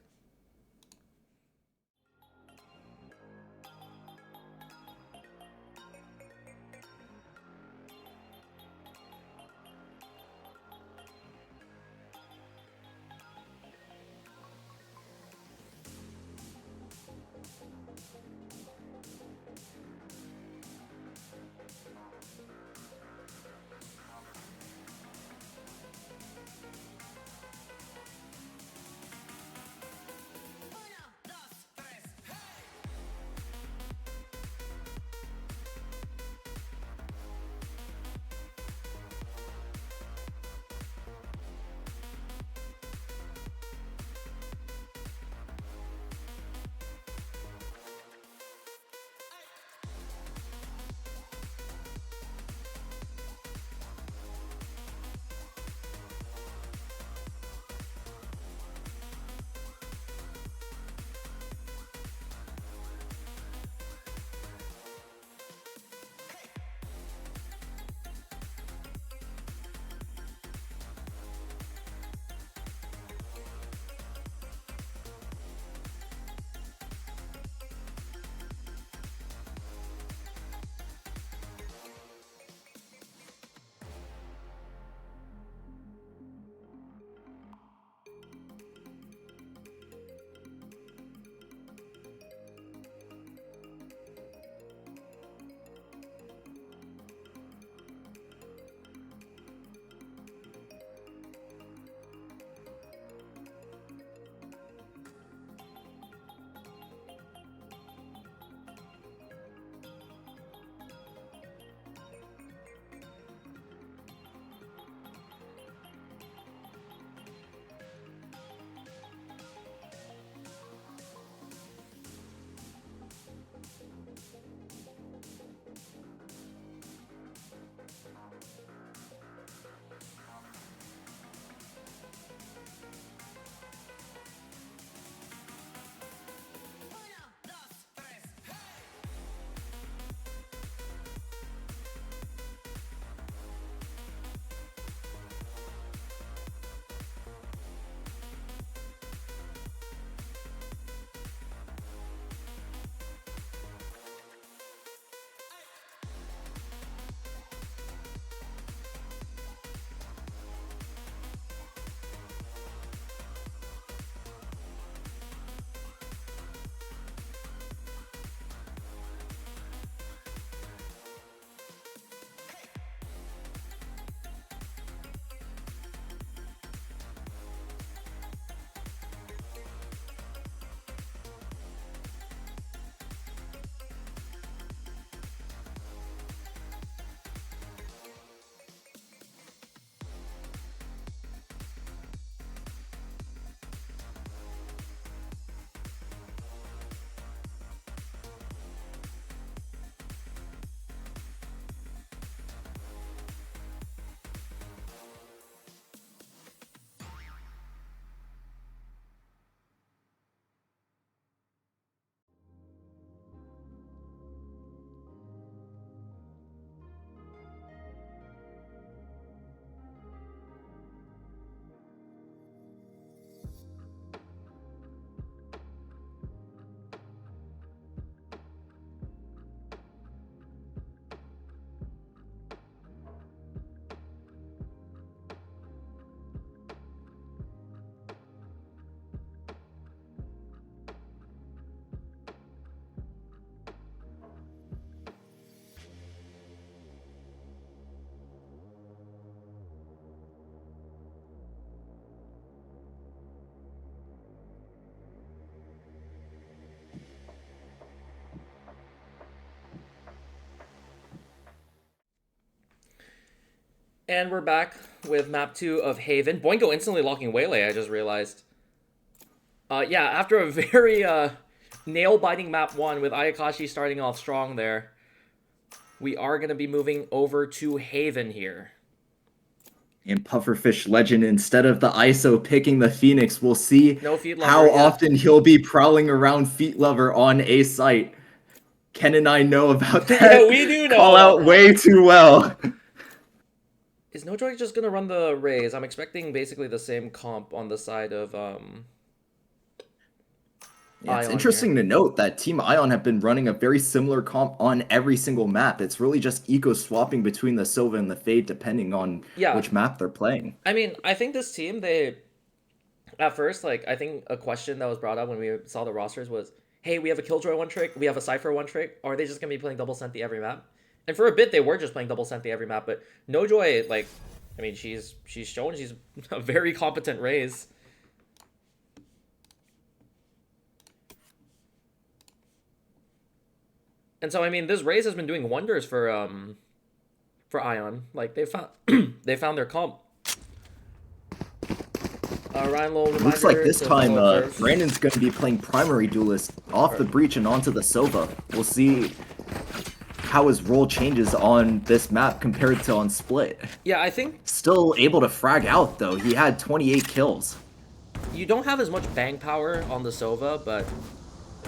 And we're back with map 2 of Haven. Boingo instantly locking Waylay, I just realized. Yeah, after a very nail-biting map 1 with Ayakashi starting off strong there, we are going to be moving over to Haven here. And Pufferfish Legend, instead of the ISO picking the Phoenix, we'll see No feet lover, how yeah. often he'll be prowling around Feet Lover on A site. Ken and I know about that. Yeah, we do know Call about out that. way too well. Is NoJoy just going to run the Raze? I'm expecting basically the same comp on the side of Yeah, it's Ion interesting to note that Team Ion have been running a very similar comp on every single map. It's really just eco swapping between the Sova and the Fade depending on which map they're playing. I mean, I think this team, they... At first, like, I think a question that was brought up when we saw the rosters was, hey, we have a Killjoy one trick, we have a Cypher one trick, or are they just going to be playing double Senti every map? And for a bit, they were just playing double Senti every map, but NoJoy, like, I mean, she's shown she's a very competent Raze. And so, I mean, this Raze has been doing wonders for Ion. Like, they found they found their comp. Ryan Lowe, Looks like this time Brandon's going to be playing Primary Duelist off the Breach and onto the Sova. We'll see how his role changes on this map compared to on Split. Yeah, I think... Still able to frag out, though. He had 28 kills. You don't have as much bang power on the Sova, but...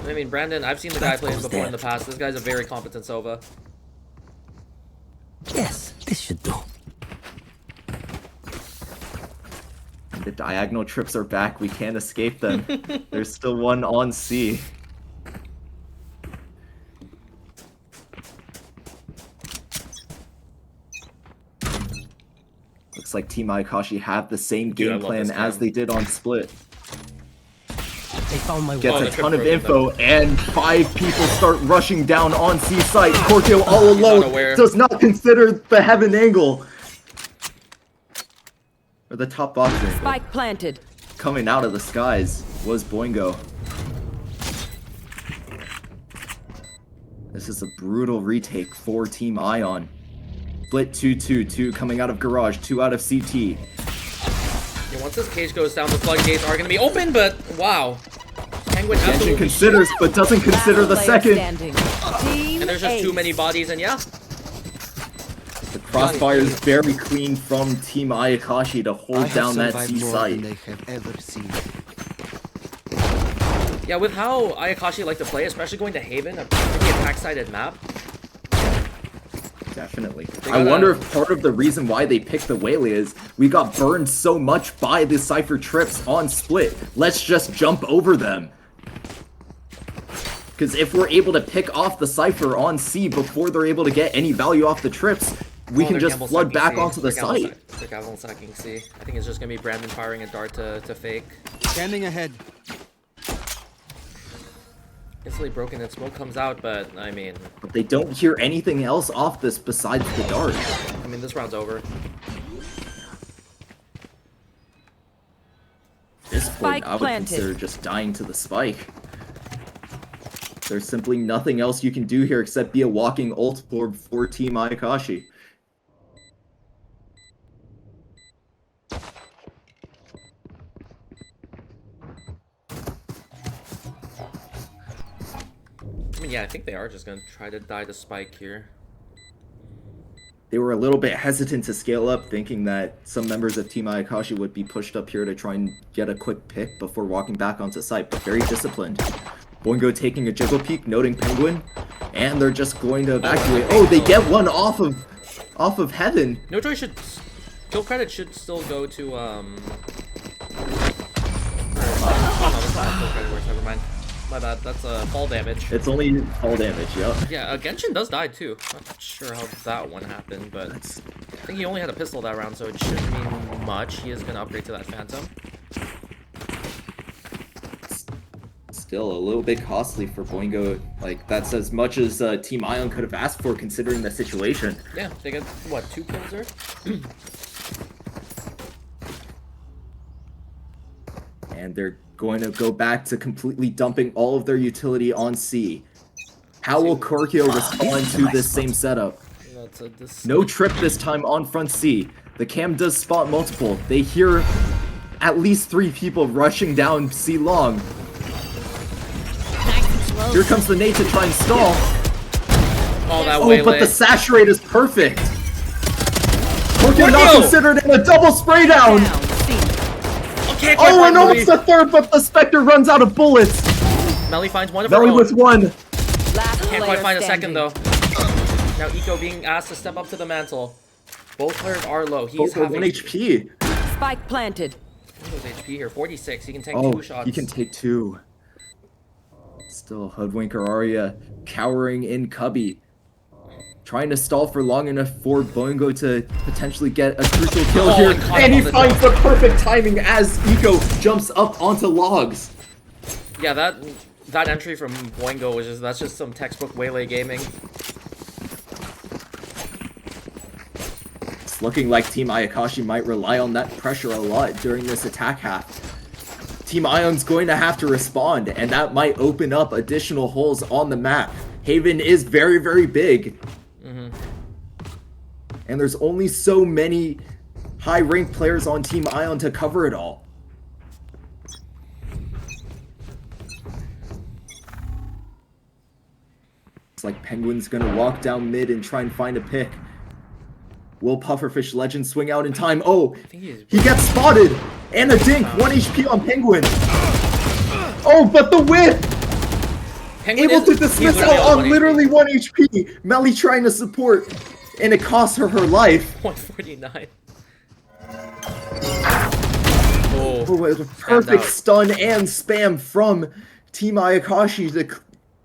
I mean, Brandon, I've seen the guy play him before in the past. This guy's a very competent Sova. Yes, this should do. The diagonal trips are back. We can't escape them. There's still one on C. Looks like Team Ayakashi have the same game plan as they did on Split. They found my Gets a ton of info, and 5 people start rushing down on C site. Korkio all alone does not consider the heaven angle. Or the top box angle. Spike planted. Coming out of the skies was Boingo. This is a brutal retake for Team Ion. Split 2-2-2 coming out of Garage, 2 out of CT. Yeah, once this cage goes down, the floodgates are going to be open, but wow. Penguin Genshin considers, but doesn't consider the second. And there's just too many bodies, and yeah. The crossfire is very clean from Team Ayakashi to hold down that C site. Yeah, with how Ayakashi like to play, especially going to Haven, a pretty attack-sided map. Definitely. I wonder if part of the reason why they picked the Waylay is we got burned so much by the Cypher trips on Split. Let's just jump over them. Because if we're able to pick off the Cypher on C before they're able to get any value off the trips, we can just flood back onto the site. They're gamble sacking C. I think it's just going to be Brandon firing a dart to fake. Standing ahead. Instantly broken and smoke comes out, but I mean... But they don't hear anything else off this besides the dart. I mean, this round's over. At this point, I would consider just dying to the spike. There's simply nothing else you can do here except be a walking ult board for Team Ayakashi. I mean, yeah, I think they are just going to try to die to spike here. They were a little bit hesitant to scale up, thinking that some members of Team Ayakashi would be pushed up here to try and get a quick pick before walking back onto site, but very disciplined. Boingo taking a jiggle peek, noting Penguin, and they're just going to evacuate. Oh, they get one off of Heaven. NoJoy should... Kill credit should still go to, Oh, no, that's not how kill credit works, never mind. My bad, that's fall damage. It's only fall damage, yep. Yeah, Genshin does die too. Not sure how that one happened, but I think he only had a pistol that round, so it shouldn't mean much. He is going to upgrade to that Phantom. Still a little bit costly for Boingo. Like, that's as much as Team Ion could have asked for considering the situation. Yeah, they get, what, 2 kills there? And they're going to go back to completely dumping all of their utility on C. How will Korkio respond to this same setup? No trip this time on front C. The cam does spot multiple. They hear at least 3 people rushing down C long. Here comes the nade to try and stall. Oh, that Oh, but the saturate is perfect. Scorpio not considered in a double spray down. Okay, Oh, and almost a third, but the Spectre runs out of bullets. Melly finds one of her Melly own. with one. Can't quite find a second though. Now Eco being asked to step up to the mantle. Both players are low. He's Both have having 1 HP. Spike planted. His HP here, 46. He can take 2 shots. He can take 2. Still, Hoodwinker Arya cowering in Cubby. Trying to stall for long enough for Boingo to potentially get a crucial kill here. And he finds the perfect timing as Eco jumps up onto logs. Yeah, that entry from Boingo was that's just some textbook Waylay gaming. It's looking like Team Ayakashi might rely on that pressure a lot during this attack half. Team Ion's going to have to respond, and that might open up additional holes on the map. Haven is very, very big. And there's only so many high-ranked players on Team Ion to cover it all. It's like Penguin's gonna walk down mid and try and find a pick. Will Pufferfish Legend swing out in time? Oh, he gets spotted! And a dink! 1 HP on Penguin! Oh, but the whip! Able to dismiss out on literally 1 HP! Melly trying to support, and it costs her life. 149. Oh, a perfect stun and spam from Team Ayakashi to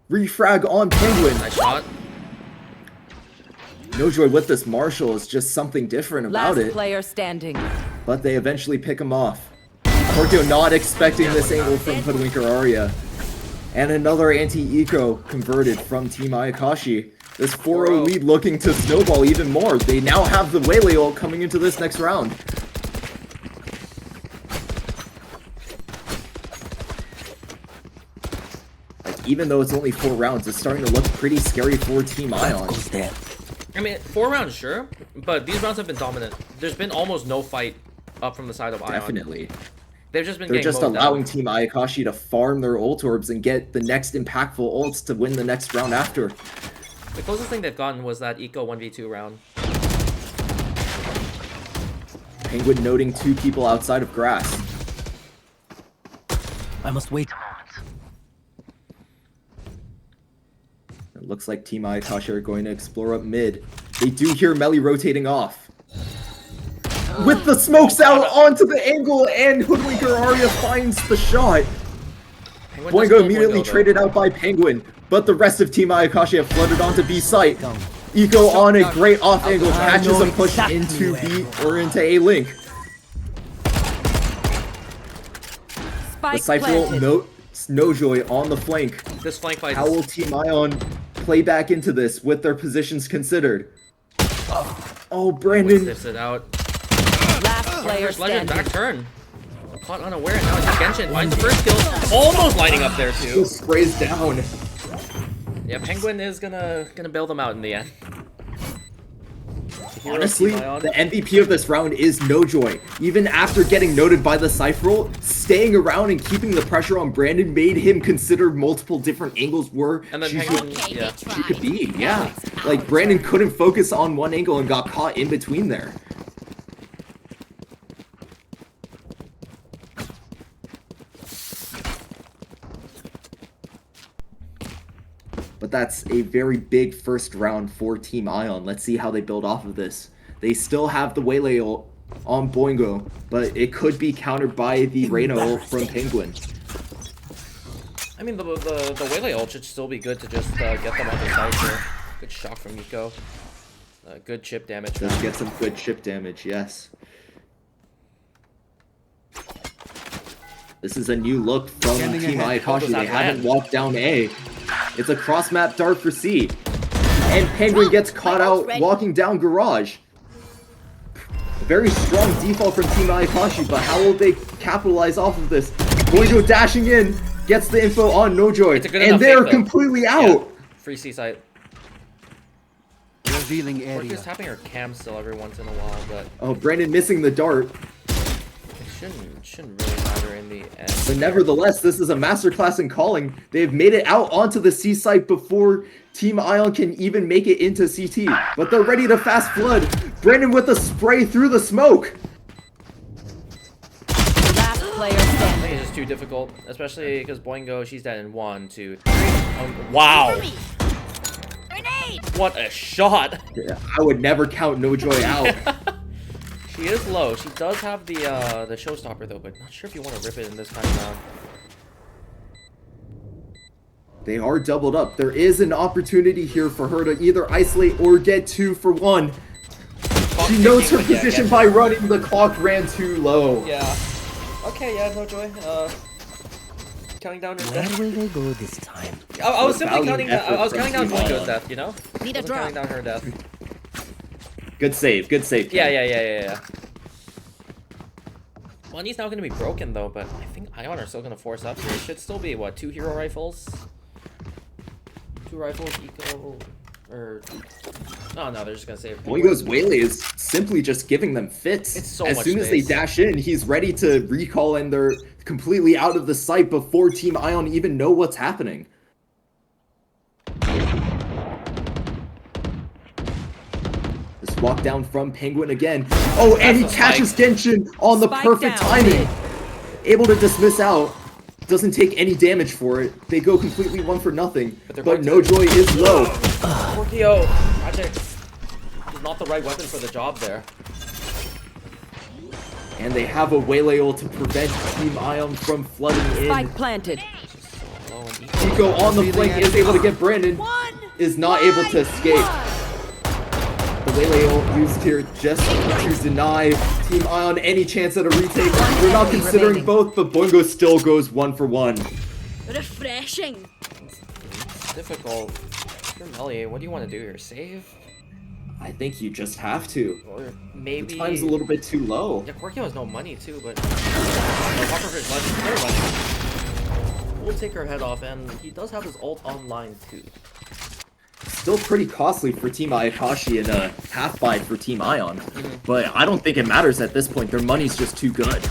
refrag on Penguin. Nice shot. No Joy with this Marshall is just something different about Last it. player standing. But they eventually pick him off. Scorpio not expecting this angle from Hoodwinker Arya. And another anti-eco converted from Team Ayakashi. This 4-0 lead looking to snowball even more. They now have the Waylay ult coming into this next round. Like, even though it's only 4 rounds, it's starting to look pretty scary for Team Ion. I mean, 4 rounds, sure, but these rounds have been dominant. There's been almost no fight up from the side of Ion. Definitely. They've just been They're getting just mowed allowing down. Team Ayakashi to farm their ult orbs and get the next impactful ults to win the next round after. The closest thing they've gotten was that Eco 1v2 round. Penguin noting 2 people outside of grass. I must wait a moment. It looks like Team Ayakashi are going to explore up mid. They do hear Melly rotating off. With the smokes out onto the angle, and Hoodwinker Arya finds the shot. Boingo immediately traded out by Penguin, but the rest of Team Ayakashi have flooded onto B site. Eco on a great off angle catches a push into B or into A link. The Cypher ult no joy on the flank. This flank fight. How will Team Ion play back into this with their positions considered? Oh, Brandon. Sniffs it out. Last player Legend standing. back turn. Caught unaware. Now it's Genshin. Finds the first kill. Almost lining up there too. Just sprays down. Yeah, Penguin is gonna bail them out in the end. Honestly, the MVP of this round is No Joy. Even after getting noted by the Cypher ult, staying around and keeping the pressure on Brandon made him consider multiple different angles where And then she Penguin, yeah. could be. Yeah, like Brandon couldn't focus on one angle and got caught in between there. But that's a very big first round for Team Ion. Let's see how they build off of this. They still have the Waylay ult on Boingo, but it could be countered by the Reyna ult from Penguin. I mean, the Waylay ult should still be good to just get them on the side here. Good shock from Eco. Good chip damage. Does get some good chip damage, yes. This is a new look from Team Ayakashi. They haven't walked down A. It's a cross-map dart for C. And Penguin gets caught out walking down Garage. Very strong default from Team Ayakashi, but how will they capitalize off of this? Boingo dashing in, gets the info on No Joy, and they're completely out. Yeah. Free C site. Revealing We're area. just tapping her cam still every once in a while, but Oh, Brandon missing the dart. it shouldn't really matter in the end. But nevertheless, this is a masterclass in calling. They've made it out onto the C site before Team Ion can even make it into CT. But they're ready to fast flood. Brandon with a spray through the smoke. Last player I standing. think it's just too difficult, especially because Boingo, she's dead in 1, 2, 3. Wow! What a shot! Yeah, I would never count No Joy out. She is low. She does have the showstopper though, but not sure if you want to rip it in this kind of round. They are doubled up. There is an opportunity here for her to either isolate or get 2 for 1. She knows her position by running. The clock ran too low. Yeah. Okay, yeah, no joy. Counting down her Where death. will they go this time? I was simply Valiant counting down. effort I was from counting down Team Boingo's Ion. death, you know? Need I a wasn't counting drop. down her death. Good save. Good save. Yeah. Money's now gonna be broken though, but I think Ion are still gonna force up here. It should still be what, 2 hero rifles? 2 rifles, eco, or no, they're just gonna save. Boingo's Waylay is simply just giving them fits. It's so as much soon as they space. dash in, he's ready to recall and they're completely out of the sight before Team Ion even know what's happening. This walk down from Penguin again. Oh, and he That's a catches spike. Genshin on the Spike perfect down, timing. mid. Able to dismiss out. Doesn't take any damage for it. They go completely 1 for nothing. But they're But going No to- Joy is low. Scorpio, Magic is not the right weapon for the job there. And they have a Waylay ult to prevent Team Ion from flooding in. Spike planted. Low and eco. Nico on the flank is able to get Brandon. Is not able to escape. The Waylay ult used here just to deny Team Ion any chance at a retake. They're not considering remaining. both, but Boingo still goes 1 for 1. Refreshing. It's difficult. You're Melly, what do you want to do here? Save? I think you just have to. Or The maybe... time's a little bit too low. Yeah, Quirkio has no money too, but... Pufferfish Legend, they're running. We'll take her head off, and he does have his ult online too. Still pretty costly for Team Ayakashi and a half buy for Team Ion. But I don't think it matters at this point. Their money's just too good.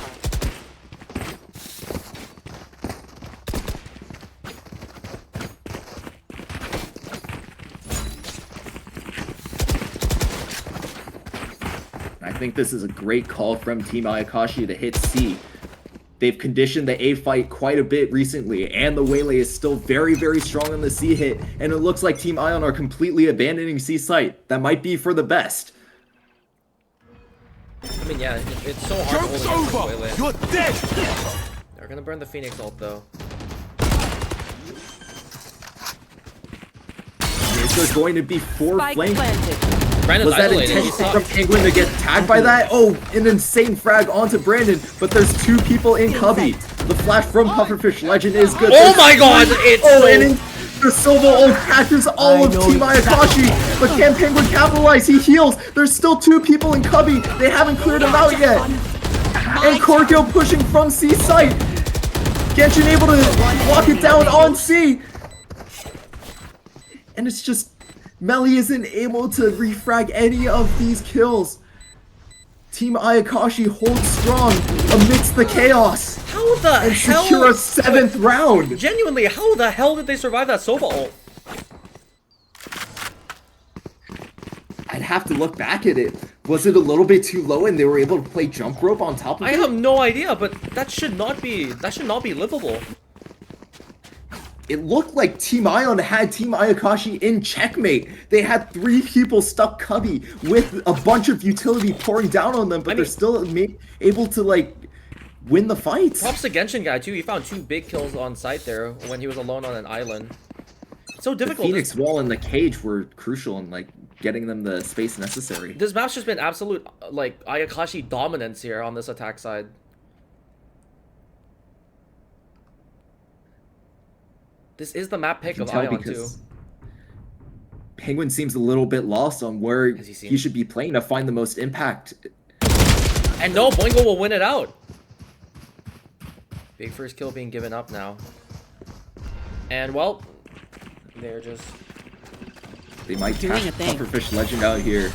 I think this is a great call from Team Ayakashi to hit C. They've conditioned the A fight quite a bit recently, and the Waylay is still very, very strong on the C hit, and it looks like Team Ion are completely abandoning C site. That might be for the best. I mean, yeah, it's so hard Joke's to hold against over! Waylay. You're dead! They're gonna burn the Phoenix ult though. Is there going to be 4 Spike flank? planted. Brandon's Was that isolated. He intentional saw... from Penguin to get tagged by that? Oh, an insane frag onto Brandon, but there's 2 people in Cubby. The flash from Pufferfish Legend is good. Oh my god! It's Oh, so... and the Silva ult catches all of Team Ayakashi, but can Penguin capitalize? He heals. There's still 2 people in Cubby. They haven't cleared him out yet. And Korkio pushing from C site. Genshin able to walk it down on C. And it's just, Melly isn't able to refrag any of these kills. Team Ayakashi holds strong amidst the chaos How the and hell? secure a 7th round. Genuinely, how the hell did they survive that Sova ult? I'd have to look back at it. Was it a little bit too low and they were able to play jump rope on top of I it? have no idea, but that should not be livable. It looked like Team Ion had Team Ayakashi in checkmate. They had 3 people stuck Cubby with a bunch of utility pouring down on them, but they're still able to, like, win the fights. Props to Genshin guy too. He found 2 big kills on site there when he was alone on an island. It's so The difficult. Phoenix Wall and the cage were crucial in, like, getting them the space necessary. This map's just been absolute, like, Ayakashi dominance here on this attack side. This is the map pick of Ion too. Penguin seems a little bit lost on where Has he seen? he should be playing to find the most impact. And no, Boingo will win it out. Big first kill being given up now. And well, they're just They might Doing catch a thing. Pufferfish Legend out here.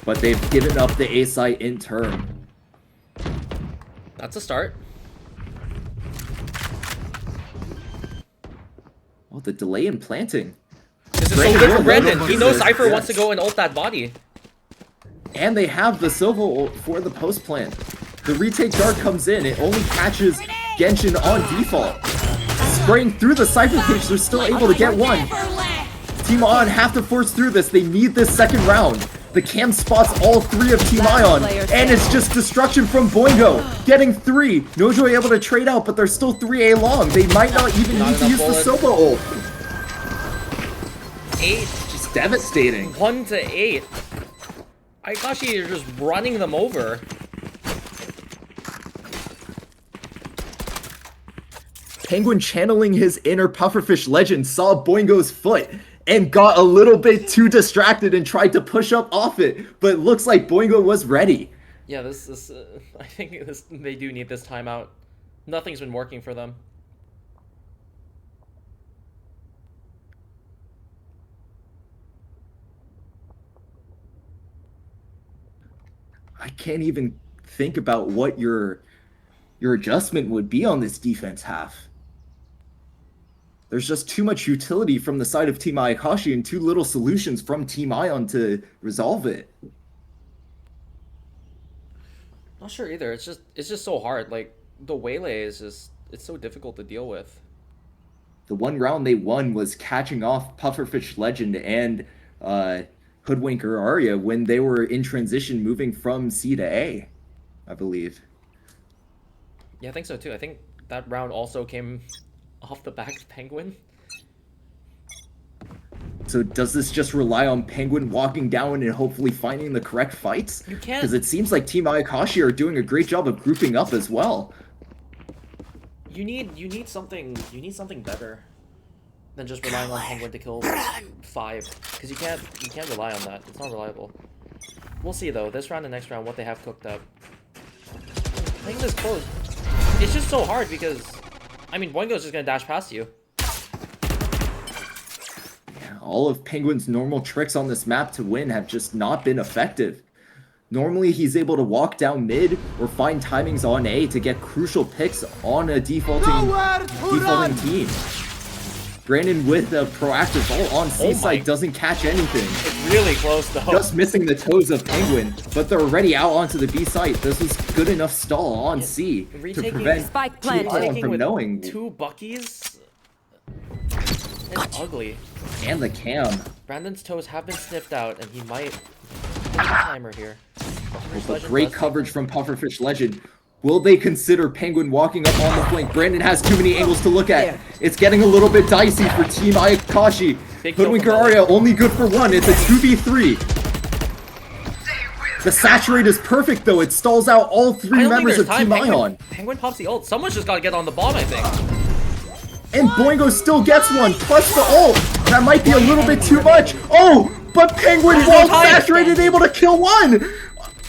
But they've given up the A site in turn. That's a start. Oh, the delay in planting. This is so Brandon good for will Brandon. load He on knows this, Cypher wants to yes. go and ult that body. And they have the Silva ult for the post plant. The retake dart comes in. It only catches Genshin on default. Spraying through the Cypher pitch, they're still able to get one. Team Ion have to force through this. They need this second round. The cam spots all three of Team Ion, and it's just destruction from Boingo. Getting 3. Nojo able to trade out, but they're still 3A long. They might not even Not need to enough use the bullets. Silva ult. 8. Just devastating. 1 to 8. Ayakashi are just running them over. Penguin channeling his inner Pufferfish Legend saw Boingo's foot and got a little bit too distracted and tried to push up off it, but looks like Boingo was ready. Yeah, this I think they do need this timeout. Nothing's been working for them. I can't even think about what your adjustment would be on this defense half. There's just too much utility from the side of Team Ayakashi and too little solutions from Team Ion to resolve it. Not sure either. It's just so hard. Like the waylay is just it's so difficult to deal with. The one round they won was catching off Pufferfish Legend and Hoodwinker Arya when they were in transition moving from C to A, I believe. Yeah, I think so too. I think that round also came off the back of Penguin. So does this just rely on Penguin walking down and hopefully finding the correct fights? You can't. Because it seems like Team Ayakashi are doing a great job of grouping up as well. You need something better than just relying on Penguin to kill 5, because you can't rely on that. It's not reliable. We'll see though. This round and next round, what they have cooked up. I think this close. It's just so hard because, I mean, Boingo's just gonna dash past you. Yeah, all of Penguin's normal tricks on this map to win have just not been effective. Normally, he's able to walk down mid or find timings on A to get crucial picks on a defaulting team. Brandon with a proactive ult on C side doesn't catch anything. It's really close though. Just missing the toes of Penguin, but they're already out onto the B site. This was good enough stall on C to Retaking- prevent Spike Team planted. Ion Taking from with knowing. 2 Buckies. It's ugly. And the cam. Brandon's toes have been sniffed out, and he might get a timer here. But great coverage from Pufferfish Legend. Will they consider Penguin walking up on the flank? Brandon has too many angles to look at. It's getting a little bit dicey for Team Ayakashi. Big kill Hoodwinker from Arya only good for 1. It's a 2v3. The saturate is perfect though. It stalls out all 3 members of Team Ion. Penguin pops the ult. Someone's just gotta get on the bomb, I think. And Boingo still gets 1, plus the ult. That might be a little bit too much. Oh, but Penguin There's no while time. saturated able to kill 1.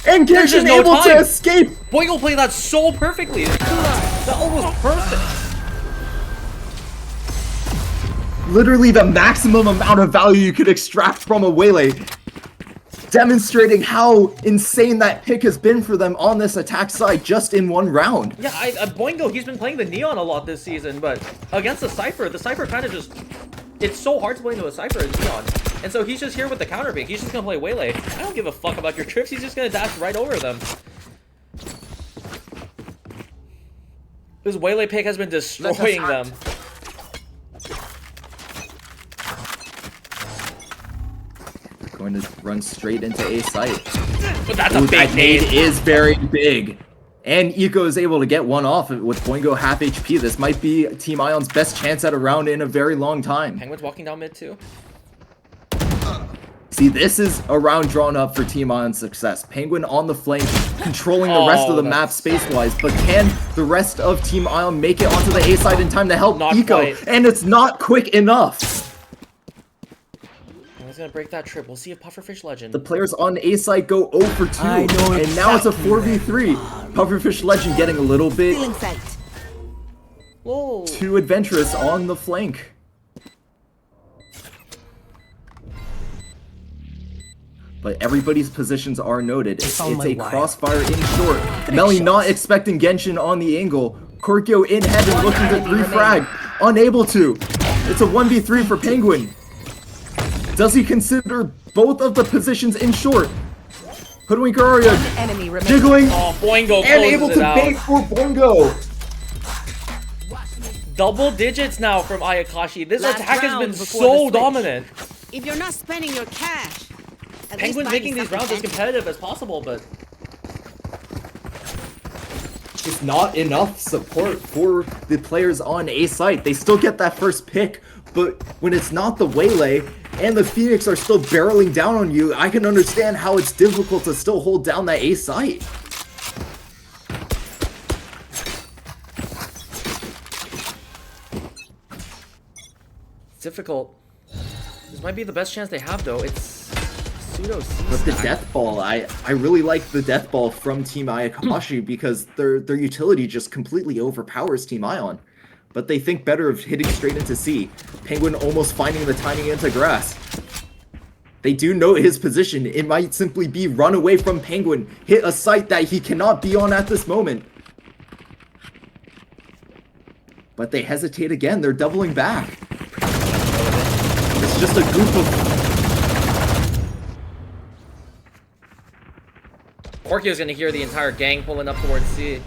And There's just Genshin no able time. to escape. Boingo played that so perfectly. That ult was perfect. Literally the maximum amount of value you could extract from a Waylay. Demonstrating how insane that pick has been for them on this attack side just in 1 round. Yeah, Boingo, he's been playing the Neon a lot this season, but against the Cypher kind of just... It's so hard to play into a Cypher as Neon. And so he's just here with the counter pick. He's just gonna play Waylay. I don't give a fuck about your trips. He's just gonna dash right over them. This Waylay pick has been destroying them. Going to run straight into A site. But that's a Ooh, big that nade nade. is very big. And Eco is able to get 1 off with Boingo half HP. This might be Team Ion's best chance at a round in a very long time. Penguin's walking down mid too. See, this is a round drawn up for Team Ion's success. Penguin on the flank, controlling the rest of the map space-wise, but can the rest of Team Ion make it onto the A side in time to help Not Eco? quite. And it's not quick enough. He's gonna break that trip. We'll see if Pufferfish Legend. The players on A side go 0 for 2, I know and now it's a exactly 4v3. Pufferfish Legend getting a little bit Feeling sent. Whoa. too adventurous on the flank. But everybody's positions are noted. It's found my a wire. crossfire in short. Melly not expecting Genshin on the angle. Korkyo in heaven looking to 3-frag. Unable to. It's a 1v3 for Penguin. Does he consider both of the positions in short? Hoodwinker Arya Enemy remaining. jiggling Oh, Boingo and closes able it to out. bait for Boingo. Double digits now from Ayakashi. This Last attack has round been before the so switch. dominant. If you're not spending your cash, at least Penguin buy making me these rounds as something competitive as possible, but Just not enough support for the players on A site. They still get that first pick, but when it's not the Waylay and the Phoenix are still barreling down on you, I can understand how it's difficult to still hold down that A site. it's difficult. This might be the best chance they have, though. It's pseudo C But the stack. death ball, I really like the death ball from Team Ayakashi because their utility just completely overpowers Team Ion. But they think better of hitting straight into C. Penguin almost finding the timing into grass. They do know his position. It might simply be run away from Penguin, hit a site that he cannot be on at this moment. But they hesitate again. They're doubling back. It's just a group of... Korkyo's gonna hear the entire gang pulling up towards C.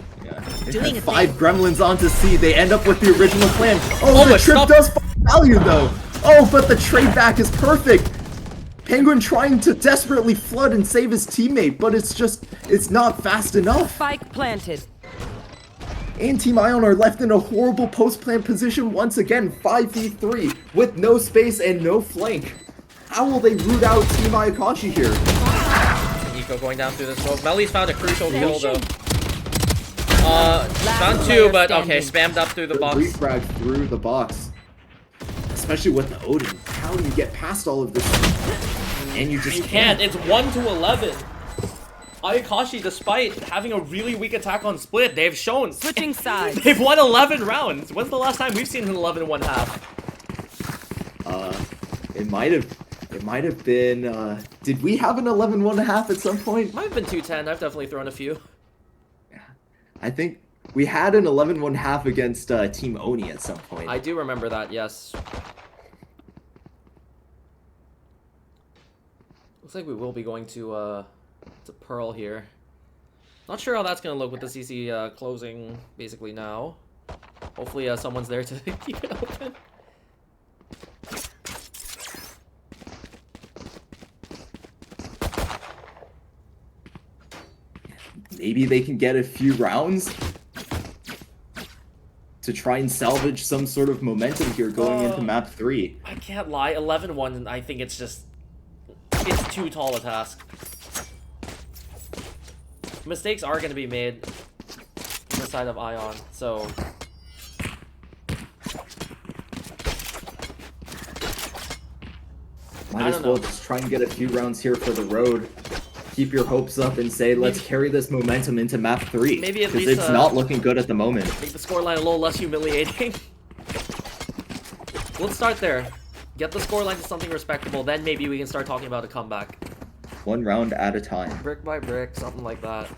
They Doing have a 5 gremlins onto C. They end up with the original plan. Oh, Oh, the but trip stop. does find value though. Oh, but the trade back is perfect. Penguin trying to desperately flood and save his teammate, but it's not fast enough. Spike planted. And Team Ion are left in a horrible post-plant position once again, 5v3, with no space and no flank. How will they root out Team Ayakashi here? Nico going down through the smoke. Melly's found a crucial kill, though. Found 2, but okay, spammed up through the box. Refrag through the box. Especially with the Odin. How do you get past all of this? And you just You can't. It's 1 to 11. Ayakashi, despite having a really weak attack on split, they've shown Switching sides. they've won 11 rounds. When's the last time we've seen an 11 1/2? It might have been, did we have an 11 1/2 at some point? Might have been 210. I've definitely thrown a few. I think we had an 11 1/2 against Team Oni at some point. I do remember that, yes. Looks like we will be going to Pearl here. Not sure how that's going to look with the CC closing basically now. Hopefully someone's there to keep it open. Maybe they can get a few rounds to try and salvage some sort of momentum here going into map 3. I can't lie, 11-1, I think it's too tall a task. Mistakes are going to be made on the side of Ion, so... Might I as don't well know. just try and get a few rounds here for the road. Keep your hopes up and say, let's Maybe- carry this momentum into map 3. Maybe at because least, it's not looking good at the moment. Make the scoreline a little less humiliating. Let's start there. Get the scoreline to something respectable, then maybe we can start talking about a comeback. One round at a time. Brick by brick, something like that.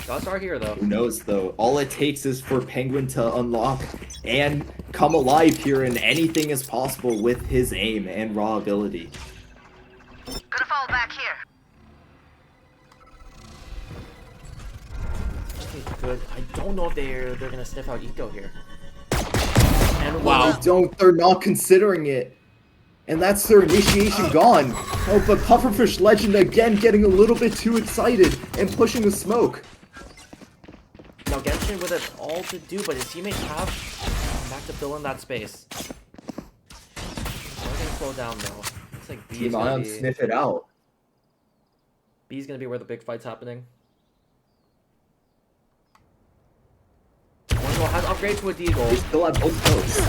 Gotta start here, though. Who knows, though? All it takes is for Penguin to unlock and come alive here, and anything is possible with his aim and raw ability. Gonna fall back here. Okay, good. I don't know if they're gonna sniff out Eco here. And They're not considering it. And that's their initiation gone. Oh, but Pufferfish Legend again getting a little bit too excited and pushing the smoke. Now Genshin with it all to do, but his teammates have come back to fill in that space. They're gonna slow down though. Looks like B is Team gonna Ion be sniff it out. B's gonna be where the big fight's happening. One has upgrade to a They Deagle. still have both smokes.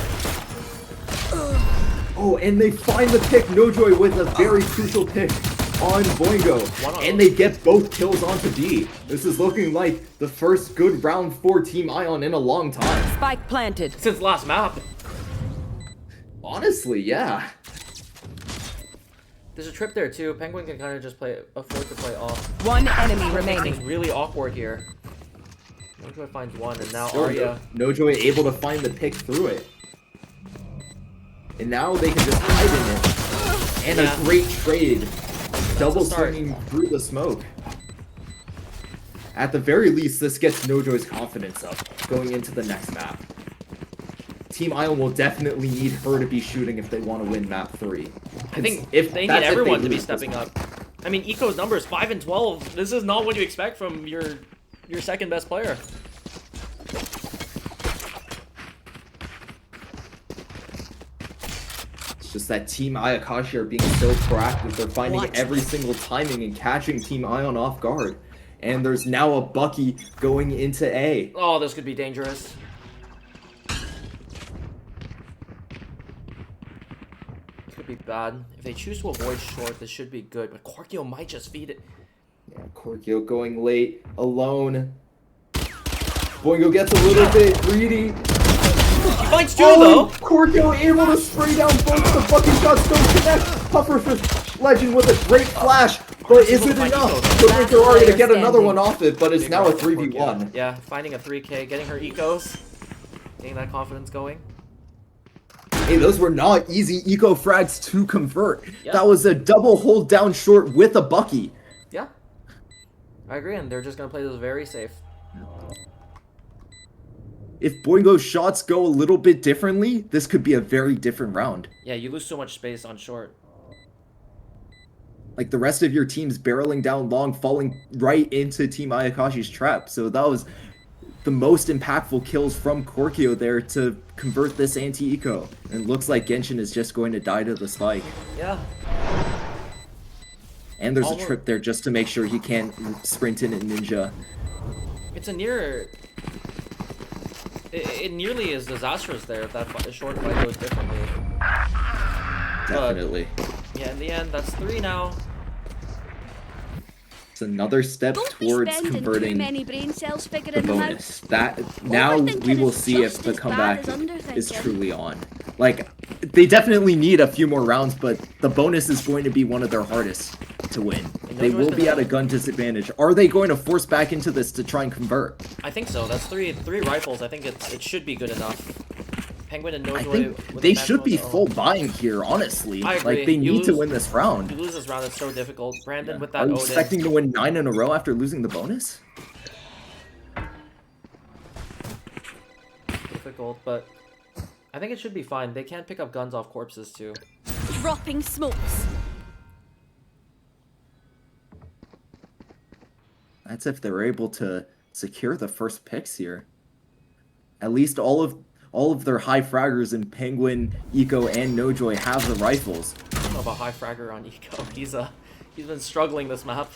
Oh, and they find the pick. Nojoy with a very crucial pick. on Boingo, and they get both kills onto B. This is looking like the first good round for Team Ion in a long time. Spike planted. Since last map. Honestly, yeah. There's a trip there too. Penguin can kind of just afford to play off. One enemy It's remaining. really awkward here. Nojoy finds one, and now Arya. Nojoy able to find the pick through it. And now they can just hide in it. And a great trade. Double swinging through the smoke. At the very least, this gets Nojoy's confidence up going into the next map. Team Ion will definitely need her to be shooting if they want to win map 3. I think if they need everyone to be stepping up. I mean, Eco's numbers 5 and 12. This is not what you expect from your second best player. It's just that Team Ayakashi are being so proactive. They're finding every single timing and catching Team Ion off guard. And there's now a Bucky going into A. Oh, this could be dangerous. Be bad. If they choose to avoid short, this should be good, but Korkio might just feed it. Yeah, Korkio going late, alone. Boingo gets a little bit greedy. He finds two though! Korkio able to spray down both. The fucking shots don't connect. Pufferfish Legend with a great flash, but is it enough for Winter Arya to get another one off it? But it's now a 3v1. Yeah, finding a 3k, getting her ecos, getting that confidence going. Hey, those were not easy eco frags to convert. Yeah. That was a double hold down short with a Bucky. Yeah, I agree, and they're just gonna play this very safe. If Boingo's shots go a little bit differently, this could be a very different round. Yeah, you lose so much space on short. Like the rest of your team's barreling down long, falling right into Team Ayakashi's trap. So that was the most impactful kills from Korkio there to convert this anti-eco. And it looks like Genshin is just going to die to the spike. Yeah. And there's a trip there just to make sure he can't sprint in and ninja. It's a near... It nearly is disastrous there if that short fight goes differently. Definitely. But, yeah, in the end, that's 3 now. It's another step towards converting the bonus. That now we will see if the comeback is truly on. Like, they definitely need a few more rounds, but the bonus is going to be one of their hardest to win. They will be at a gun disadvantage. Are they going to force back into this to try and convert? I think so. That's three rifles. I think it should be good enough. Penguin and Nojoy. I think they should be full buying here, honestly. I agree. Like, they need to win this round. You lose this round, it's so difficult. Brandon with that Are you Odin. expecting to win 9 in a row after losing the bonus? Difficult, but I think it should be fine. They can't pick up guns off corpses too. Dropping smokes. That's if they're able to secure the first picks here. At least all of their high fraggers in Penguin, Eco, and Nojoy have the rifles. I don't know about high fragger on Eco. He's been struggling this map.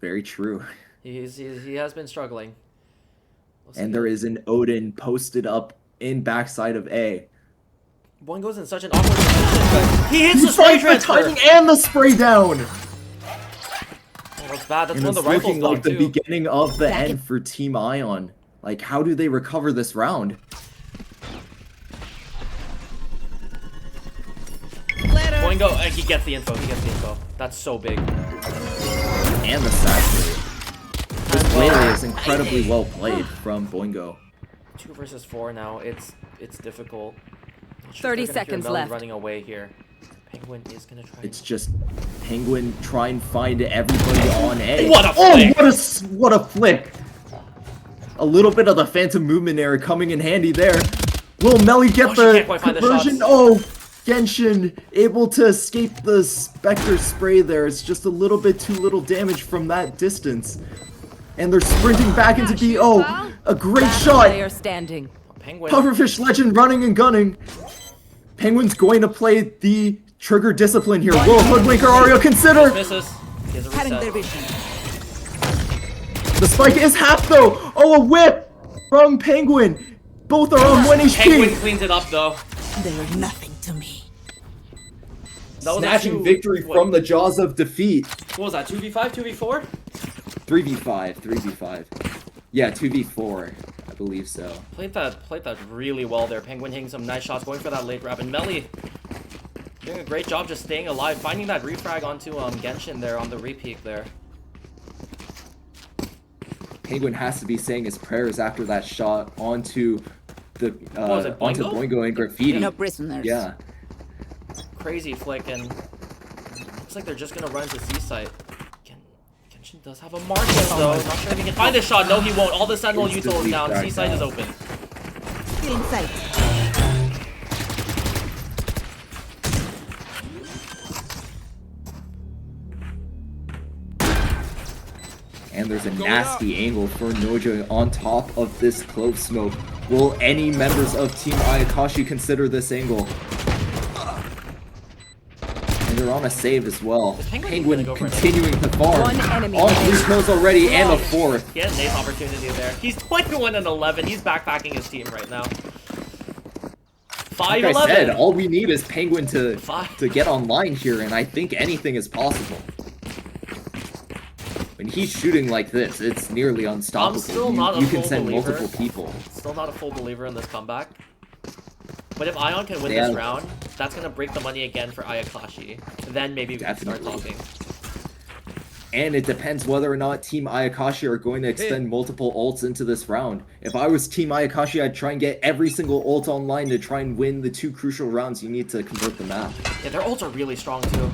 Very true. He has been struggling. And there is an Odin posted up in backside of A. One goes in such an awkward position, but he hits the spray finds the transfer. timing and the spray down. Oh, that's bad. That's And one of it's the rifles looking like the too. beginning of the end for Team Ion. Like, how do they recover this round? Boingo, he gets the info. He gets the info. That's so big. And the sack. This play is incredibly well played from Boingo. 2 versus 4 now. It's difficult. 30 seconds left. Running away here. Penguin is gonna try. It's just Penguin try and find everybody on A. What a flick! Oh, what a flick! A little bit of the phantom movement error coming in handy there. Will Melly get the conversion? Oh, Genshin able to escape the Spectre spray there. It's just a little bit too little damage from that distance. And they're sprinting back into B. Oh, a great shot! Player standing. Penguin. Pufferfish Legend running and gunning. Penguin's going to play the trigger discipline here. Will Hoodwinker Ario consider? Misses. He has a reset. The spike is half though. Oh, a whip from Penguin. Both are on 1 HP. Penguin cleans it up though. They're nothing to me. That was a Snatching two- victory what? from the jaws of defeat. What was that? 2v5, 2v4? 3v5, 3v5. Yeah, 2v4, I believe so. Played that really well there. Penguin hitting some nice shots, going for that late grab, and Melly doing a great job just staying alive, finding that refrag onto Genshin there on the repeat there. Penguin has to be saying his prayers after that shot onto the was it, onto Boingo? Boingo and Graffiti. No prisoners. Yeah. Crazy flick, and looks like they're just gonna run to C-site. Genshin does have a Marcus though. Not sure if he can find this shot. No, he won't. All the Sentinel util is down. C-site is open. Still in sight. And there's a nasty angle for Nojo on top of this clove smoke. Will any members of Team Ayakashi consider this angle? And they're on a save as well. Penguin continuing to farm. One enemy On remaining. 3 kills already and a 4th. He had an ace opportunity there. He's 21 and 11. He's backpacking his team right now. 5-11. Like I said, all we need is Penguin to Five. get online here, and I think anything is possible. When he's shooting like this, it's nearly unstoppable. I'm still not a you can full send believer. multiple people. Still not a full believer in this comeback. But if Ion can win Yeah. this round, that's gonna break the money again for Ayakashi. Then maybe we can start Definitely. talking. And it depends whether or not Team Ayakashi are going to extend multiple ults into this round. If I was Team Ayakashi, I'd try and get every single ult online to try and win the 2 crucial rounds you need to convert the map. Yeah, their ults are really strong too.